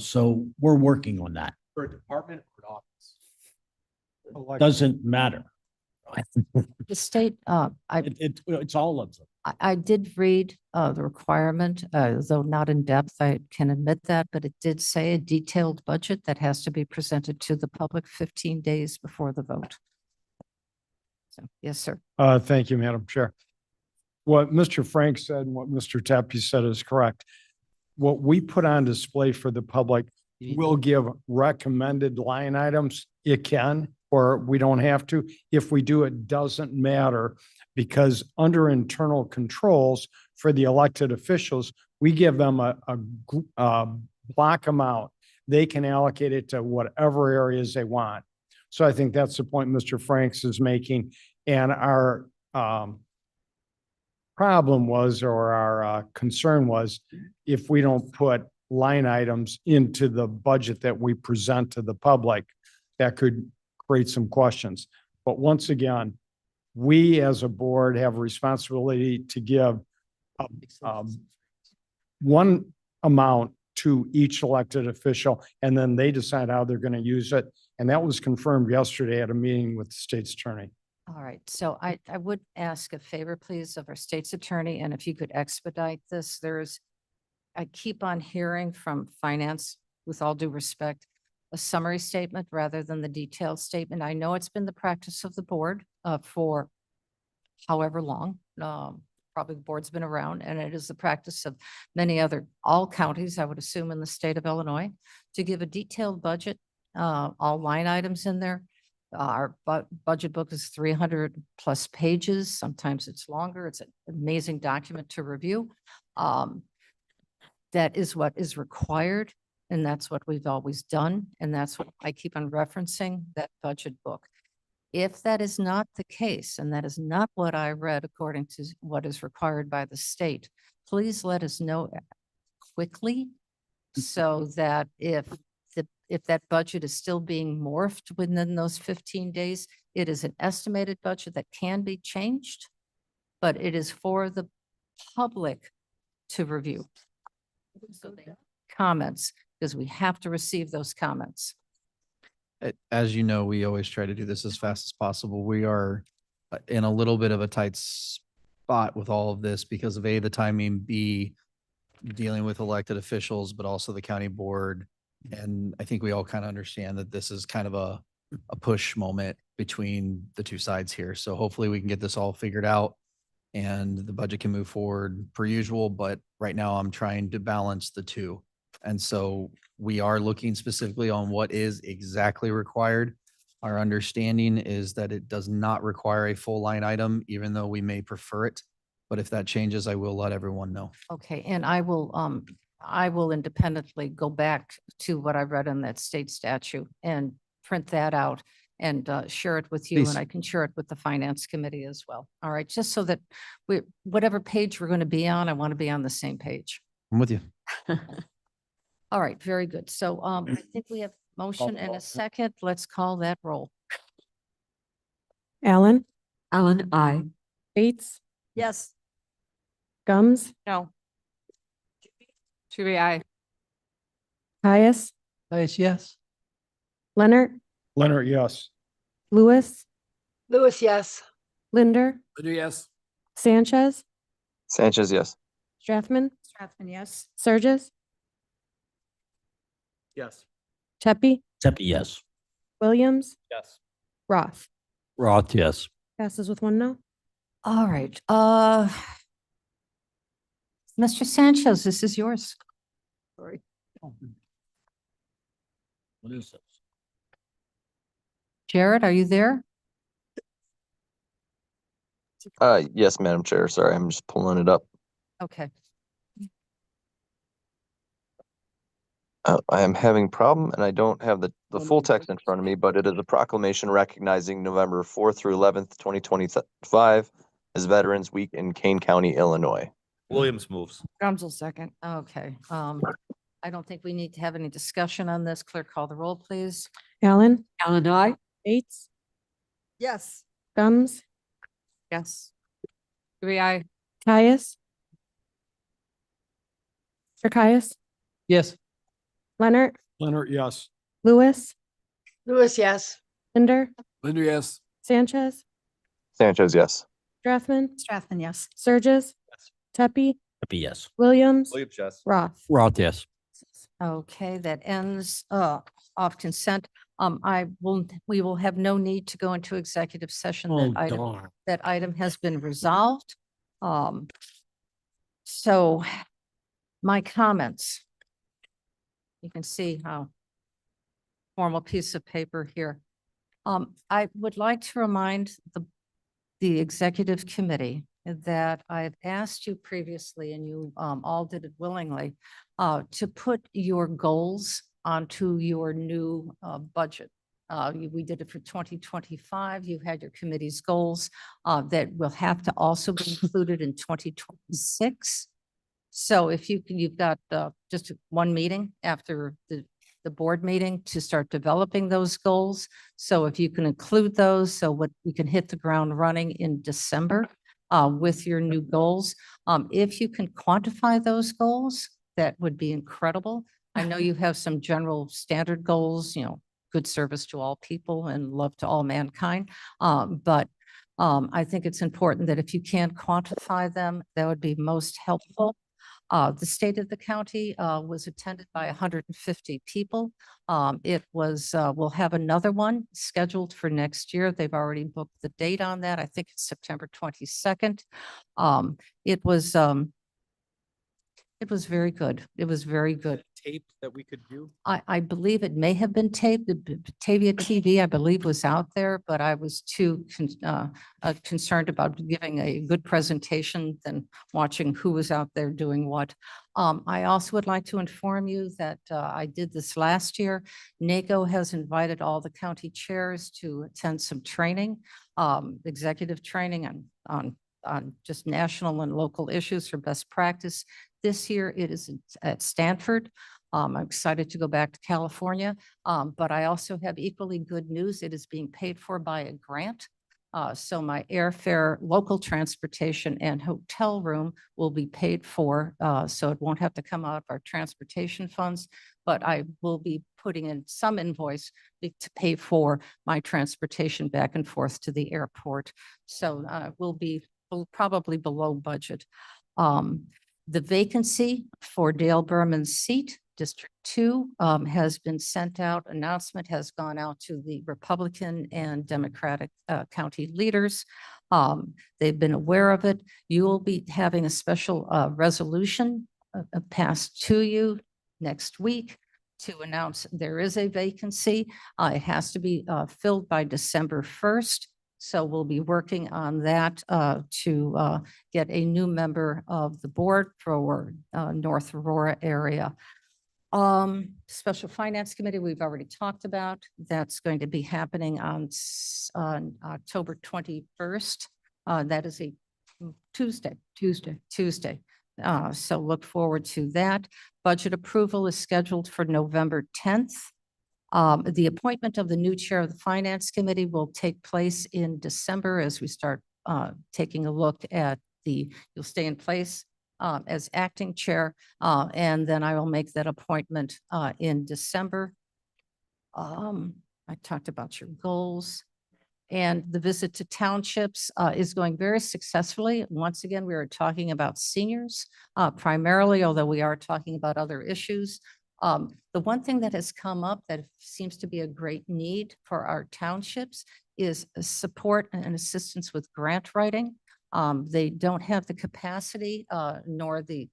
So we're working on that. For a department or an office? Doesn't matter. The state, It's all of them. I did read the requirement, though not in depth, I can admit that, but it did say a detailed budget that has to be presented to the public 15 days before the vote. So, yes, sir. Thank you, Madam Chair. What Mr. Frank said and what Mr. Tepe said is correct. What we put on display for the public will give recommended line items. It can, or we don't have to. If we do, it doesn't matter because under internal controls for the elected officials, we give them a block amount. They can allocate it to whatever areas they want. So I think that's the point Mr. Franks is making. And our problem was, or our concern was, if we don't put line items into the budget that we present to the public, that could create some questions. But once again, we as a board have a responsibility to give one amount to each elected official, and then they decide how they're going to use it. And that was confirmed yesterday at a meeting with the state's attorney. All right, so I would ask a favor, please, of our state's attorney, and if you could expedite this, I keep on hearing from finance with all due respect, a summary statement rather than the detailed statement. I know it's been the practice of the board for however long. Probably the board's been around, and it is the practice of many all counties, I would assume, in the state of Illinois, to give a detailed budget, all line items in there. Our budget book is 300 plus pages. Sometimes it's longer. It's an amazing document to review. That is what is required, and that's what we've always done. And that's what I keep on referencing, that budget book. If that is not the case, and that is not what I read according to what is required by the state, please let us know quickly so that if that budget is still being morphed within those 15 days, it is an estimated budget that can be changed, but it is for the public to review. So they comments, because we have to receive those comments. As you know, we always try to do this as fast as possible. We are in a little bit of a tight spot with all of this because of A, the timing, B, dealing with elected officials, but also the county board. And I think we all kind of understand that this is kind of a push moment between the two sides here. So hopefully we can get this all figured out and the budget can move forward per usual. But right now I'm trying to balance the two. And so we are looking specifically on what is exactly required. Our understanding is that it does not require a full line item, even though we may prefer it. But if that changes, I will let everyone know. Okay, and I will independently go back to what I read in that state statute and print that out and share it with you, Please. and I can share it with the finance committee as well. All right, just so that whatever page we're going to be on, I want to be on the same page. I'm with you. All right, very good. So I think we have motion and a second. Let's call that roll. Allen, Allen, I. Bates, Yes. Gums, No. Aye. Caius, Yes. Leonard, Leonard, yes. Lewis, Lewis, yes. Linder, Yes. Sanchez, Sanchez, yes. Strathman, Strathman, yes. Surges, Yes. Tepe, Except yes. Williams, Yes. Roth. Roth, yes. Passes with one no. All right, Mr. Sanchez, this is yours. Sorry. What is this? Jared, are you there? Yes, Madam Chair. Sorry, I'm just pulling it up. Okay. I am having problem and I don't have the full text in front of me, but it is a proclamation recognizing November 4th through 11th, 2025 as Veterans Week in Kane County, Illinois. Williams moves. Gums will second. Okay, I don't think we need to have any discussion on this. Clerk, call the roll, please. Allen, Allen, I. Bates, Yes. Gums, Yes. Aye. Caius. Mr. Caius, Yes. Leonard, Leonard, yes. Lewis, Lewis, yes. Linder, Linder, yes. Sanchez, Sanchez, yes. Strathman, Strathman, yes. Surges, Tepe, Yes. Williams, Williams, yes. Roth. Roth, yes. Okay, that ends off consent. We will have no need to go into executive session. That item has been resolved. So my comments. You can see how formal piece of paper here. I would like to remind the executive committee that I've asked you previously, and you all did it willingly, to put your goals onto your new budget. We did it for 2025. You had your committee's goals that will have to also be included in 2026. So if you can, you've got just one meeting after the board meeting to start developing those goals. So if you can include those, so what we can hit the ground running in December with your new goals. If you can quantify those goals, that would be incredible. I know you have some general standard goals, good service to all people and love to all mankind. But I think it's important that if you can quantify them, that would be most helpful. The state of the county was attended by 150 people. It was, we'll have another one scheduled for next year. They've already booked the date on that. I think it's September 22nd. It was very good. It was very good. Tape that we could view? I believe it may have been taped. The Batavia TV, I believe, was out there, but I was too concerned about giving a good presentation than watching who was out there doing what. I also would like to inform you that I did this last year. NACO has invited all the county chairs to attend some training, executive training on just national and local issues for best practice. This year it is at Stanford. I'm excited to go back to California, but I also have equally good news. It is being paid for by a grant. So my airfare, local transportation and hotel room will be paid for. So it won't have to come out of our transportation funds, but I will be putting in some invoice to pay for my transportation back and forth to the airport. So we'll be probably below budget. The vacancy for Dale Berman's seat, District 2, has been sent out. Announcement has gone out to the Republican and Democratic county leaders. They've been aware of it. You will be having a special resolution passed to you next week to announce there is a vacancy. It has to be filled by December 1st. So we'll be working on that to get a new member of the board for North Aurora area. Special Finance Committee, we've already talked about. That's going to be happening on October 21st. That is a Tuesday. So look forward to that. Budget approval is scheduled for November 10th. The appointment of the new chair of the Finance Committee will take place in December as we start taking a look at you'll stay in place as acting chair, and then I will make that appointment in December. I talked about your goals. And the visit to townships is going very successfully. Once again, we are talking about seniors primarily, although we are talking about other issues. The one thing that has come up that seems to be a great need for our townships is support and assistance with grant writing. They don't have the capacity nor the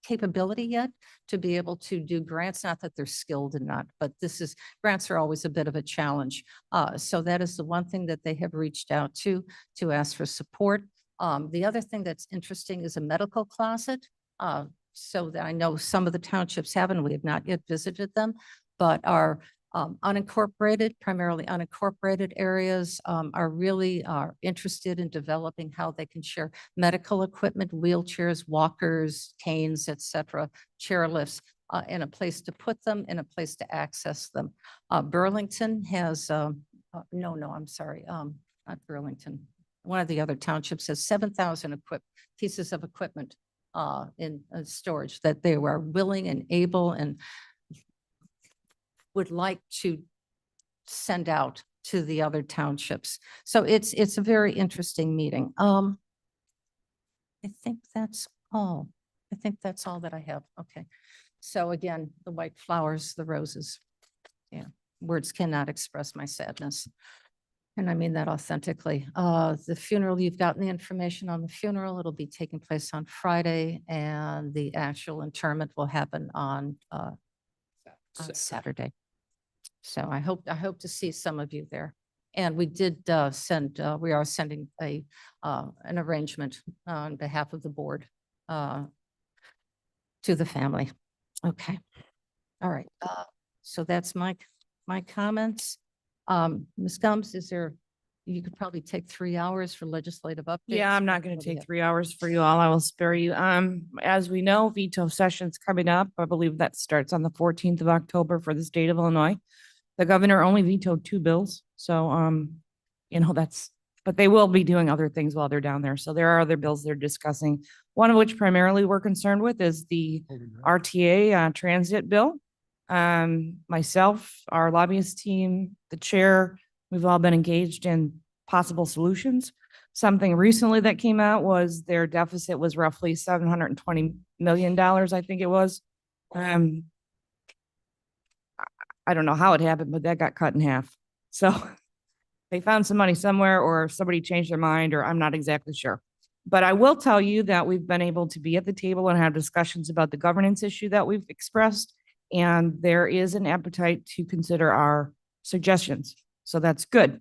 capability yet to be able to do grants, not that they're skilled and not, but grants are always a bit of a challenge. So that is the one thing that they have reached out to ask for support. The other thing that's interesting is a medical closet. So that I know some of the townships haven't, we have not yet visited them, but our unincorporated, primarily unincorporated areas are interested in developing how they can share medical equipment, wheelchairs, walkers, canes, etc., chair lifts, in a place to put them, in a place to access them. Burlington has, I'm sorry, not Burlington. One of the other townships has 7,000 pieces of equipment in storage that they were willing and able and would like to send out to the other townships. So it's a very interesting meeting. I think that's all. I think that's all that I have. Okay. So again, the white flowers, the roses. Yeah, words cannot express my sadness. And I mean that authentically. The funeral, you've gotten the information on the funeral. It'll be taking place on Friday, and the actual interment will happen on Saturday. So I hope to see some of you there. And we did we are sending an arrangement on behalf of the board to the family. Okay. All right. So that's my comments. Ms. Gumbs, you could probably take 3 hours for legislative updates. Yeah, I'm not going What to do you take have? 3 hours for you all. I will spare you. As we know, veto session's coming up. I believe that starts on the 14th of October for the state of Illinois. The governor only vetoed 2 bills. So, but they will be doing other things while they're down there. So there are other bills they're discussing. One of which primarily we're concerned with is the RTA transit bill. Myself, our lobbyist team, the chair, we've all been engaged in possible solutions. something recently that came out was their deficit was roughly $720 million, I think it was. I don't know how it happened, but that got cut in half. So they found some money somewhere, or somebody changed their mind, or I'm not exactly sure. But I will tell you that we've been able to be at the table and have discussions about the governance issue that we've expressed. And there is an appetite to consider our suggestions. So that's good,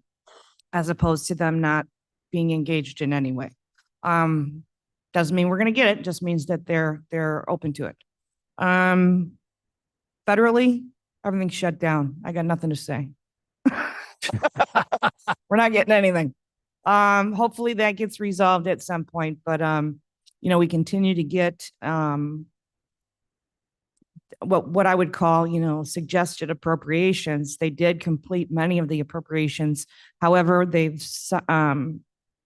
as opposed to them not being engaged in any way. Doesn't mean we're gonna get it, just means that they're open to it. Federally, everything's shut down. I got nothing to say. We're not getting anything. Hopefully that gets resolved at some point, but you know, we continue to get what I would call, you know, suggested appropriations. They did complete many of the appropriations. However,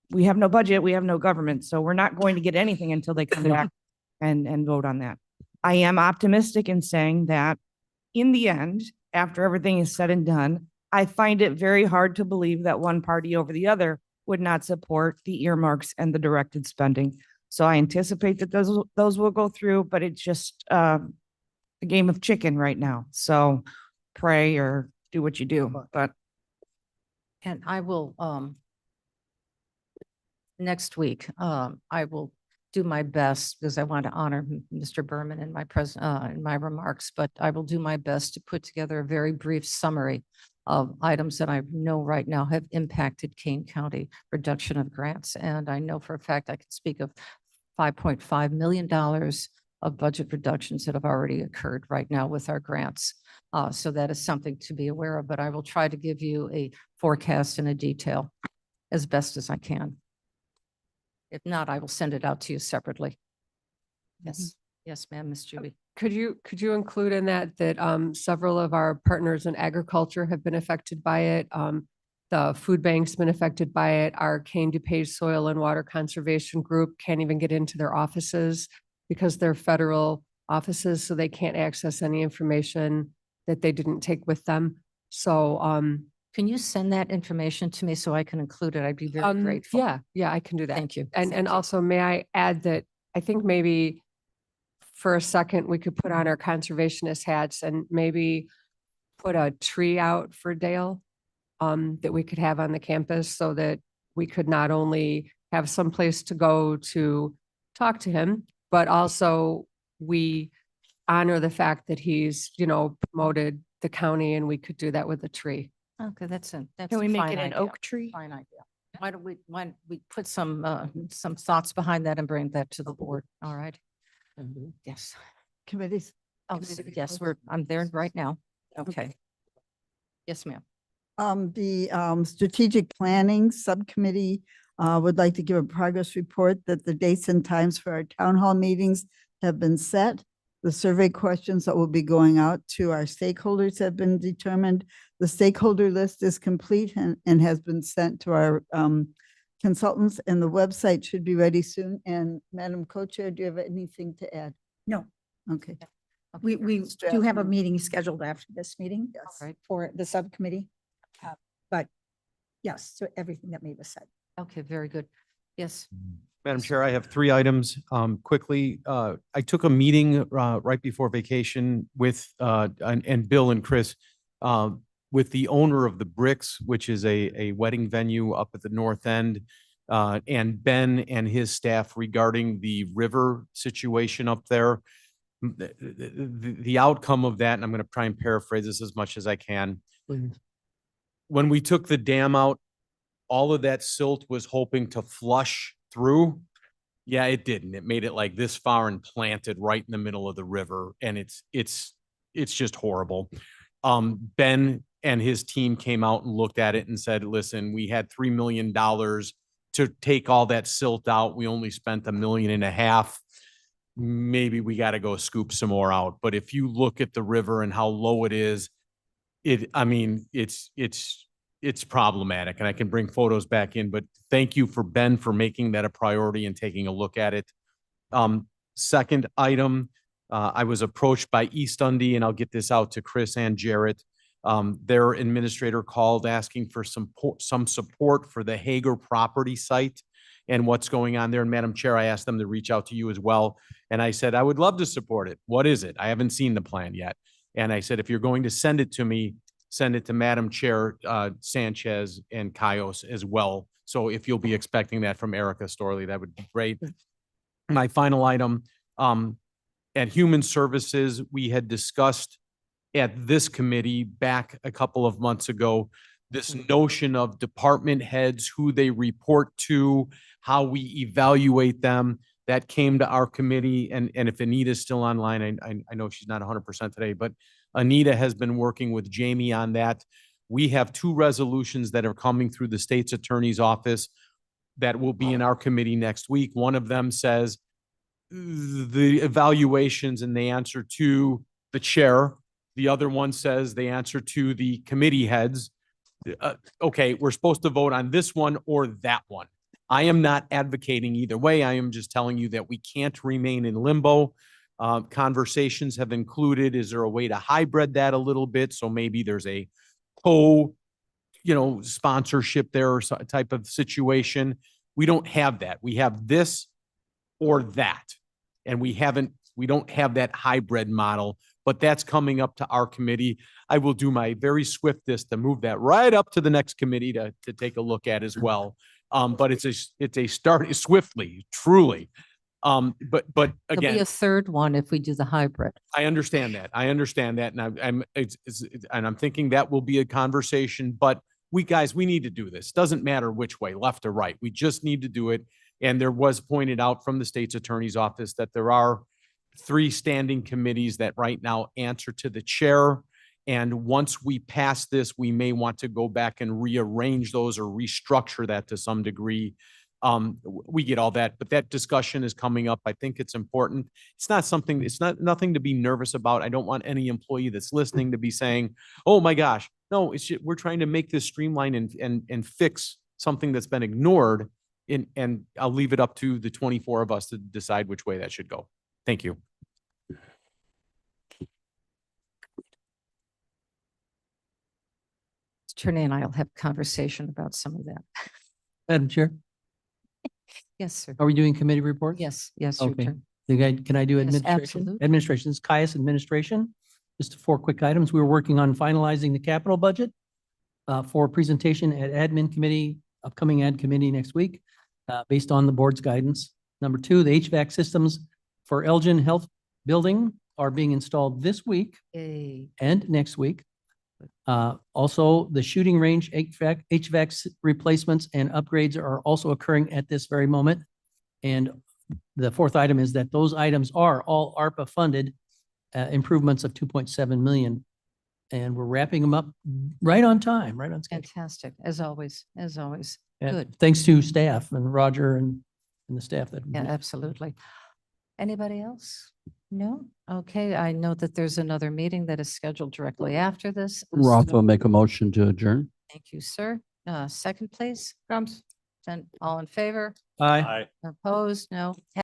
we have no budget, we have no government, so we're not going to get anything until they come back and vote on that. I am optimistic in saying that in the end, after everything is said and done, I find it very hard to believe that one party over the other would not support the earmarks and the directed spending. So I anticipate that those will go through, but it's just a game of chicken right now. So pray or do what you do, but. And I will, next week, I will do my best because I want to honor Mr. Berman in my remarks, but I will do my best to put together a very brief summary of items that I know right now have impacted Kane County reduction of grants. And I know for a fact I can speak of $5.5 million of budget reductions that have already occurred right now with our grants. So that is something to be aware of, but I will try to give you a forecast and a detail as best as I can. If not, I will send it out to you separately. Yes, yes, ma'am, Ms. Judy. Could you include in that several of our partners in agriculture have been affected by it? The food bank's been affected by it. Our Kane DuPage Soil and Water Conservation Group can't even get into their offices because they're federal offices, so they can't access any information that they didn't take with them. So, can you send that information to me so I can include it? I'd be very grateful. Yeah, I can do that. Thank you. And also, may I add that I think maybe for a second, we could put on our conservationist hats and maybe put a tree out for Dale that we could have on the campus so that we could not only have some place to go to talk to him, but also we honor the fact that he's, you know, promoted the county, and we could do that with a tree. Okay, that's a Can we make fine it an idea. oak tree? Fine idea. Why don't we put some thoughts behind that and bring that to the board? All right. Yes. Committees. Oh, yes, I'm there right now. Okay. Yes, ma'am. The strategic planning subcommittee would like to give a progress report that the dates and times for our town hall meetings have been set. The survey questions that will be going out to our stakeholders have been determined. The stakeholder list is complete and has been sent to our consultants, and the website should be ready soon. And Madam Co-Chair, do you have anything to add? No, Okay. we do have a meeting scheduled after this meeting right. for the subcommittee. But yes, so everything that Maeve said. Okay, very good. Yes. Madam Chair, I have 3 items. Quickly, I took a meeting right before vacation with, and Bill and Chris, with the owner of the Bricks, which is a wedding venue up at the north end, and Ben and his staff regarding the river situation up there. The outcome of that, and I'm going to try and paraphrase this as much as I can. When we took the dam out, all of that silt was hoping to flush through. Yeah, it didn't. It made it like this far and planted right in the middle of the river. And it's just horrible. Ben and his team came out and looked at it and said, listen, we had $3 million to take all that silt out. We only spent $1.5 million. Maybe we got to go scoop some more out. But if you look at the river and how low it is, it's problematic, and I can bring photos back in, but thank you for Ben for making that a priority and taking a look at it. Second item, I was approached by East Dundee, and I'll get this out to Chris and Jarrett. Their administrator called asking for some support for the Hager property site. and what's going on there. And Madam Chair, I asked them to reach out to you as well. And I said, I would love to support it. What is it? I haven't seen the plan yet. And I said, if you're going to send it to me, send it to Madam Chair Sanchez and Cayos as well. So if you'll be expecting that from Erica Storley, that would be great. My final item, at Human Services, we had discussed at this committee back a couple of months ago, this notion of department heads, who they report to, how we evaluate them. That came to our committee, and if Anita's still online, I know she's not 100% today, but Anita has been working with Jamie on that. We have 2 resolutions that are coming through the state's attorney's office that will be in our committee next week. One of them says the evaluations and they answer to the chair. The other one says they answer to the committee heads. Okay, we're supposed to vote on this one or that one. I am not advocating either way. I am just telling you that we can't remain in limbo. Conversations have included, is there a way to hybrid that a little bit? So maybe there's a sponsorship there or type of situation. We don't have that. We have this or that. And we don't have that hybrid model, but that's coming up to our committee. I will do my very swiftest to move that right up to the next committee to take a look at as well. But it's a start swiftly, truly. But There'll be again, a third one if we do the hybrid. I understand that. And I'm thinking that will be a conversation, but we need to do this. Doesn't matter which way, left or right. We just need to do it. And there was pointed out from the state's attorney's office that there are 3 standing committees that right now answer to the chair. And once we pass this, we may want to go back and rearrange those or restructure that to some degree. We get all that, but that discussion is coming up. I think it's important. It's not nothing to be nervous about. I don't want any employee that's listening to be saying, oh my gosh, no, we're trying to make this streamline and fix something that's been ignored. And I'll leave it up to the 24 of us to decide which way that should go. Thank you. Attorney and I will have a conversation about some of that. Madam Chair, Yes, sir. are we doing committee reports? Yes, yes, your Okay. turn. Can I do Yes, administration? absolutely. Administration is Caius Administration. Just 4 quick items. We're working on finalizing the capital budget for presentation at admin committee, upcoming ad committee next week, based on the board's guidance. Number 2, the HVAC systems for Elgin Health Building are being installed this week Yay. and next week. Also, the shooting range HVAC replacements and upgrades are also occurring at this very moment. And the 4th item is that those items are all ARPA funded improvements of 2.7 million. And we're wrapping them up right on time, right on schedule. Fantastic, as always, as always. And Good. thanks to staff and Roger and the staff that. Yeah, absolutely. Anybody else? No? Okay, I know that there's another meeting that is scheduled directly after this. Roth so- will make a motion to adjourn. Thank you, sir. Second, please. Grumps. Then all in favor? Aye. Opposed? No.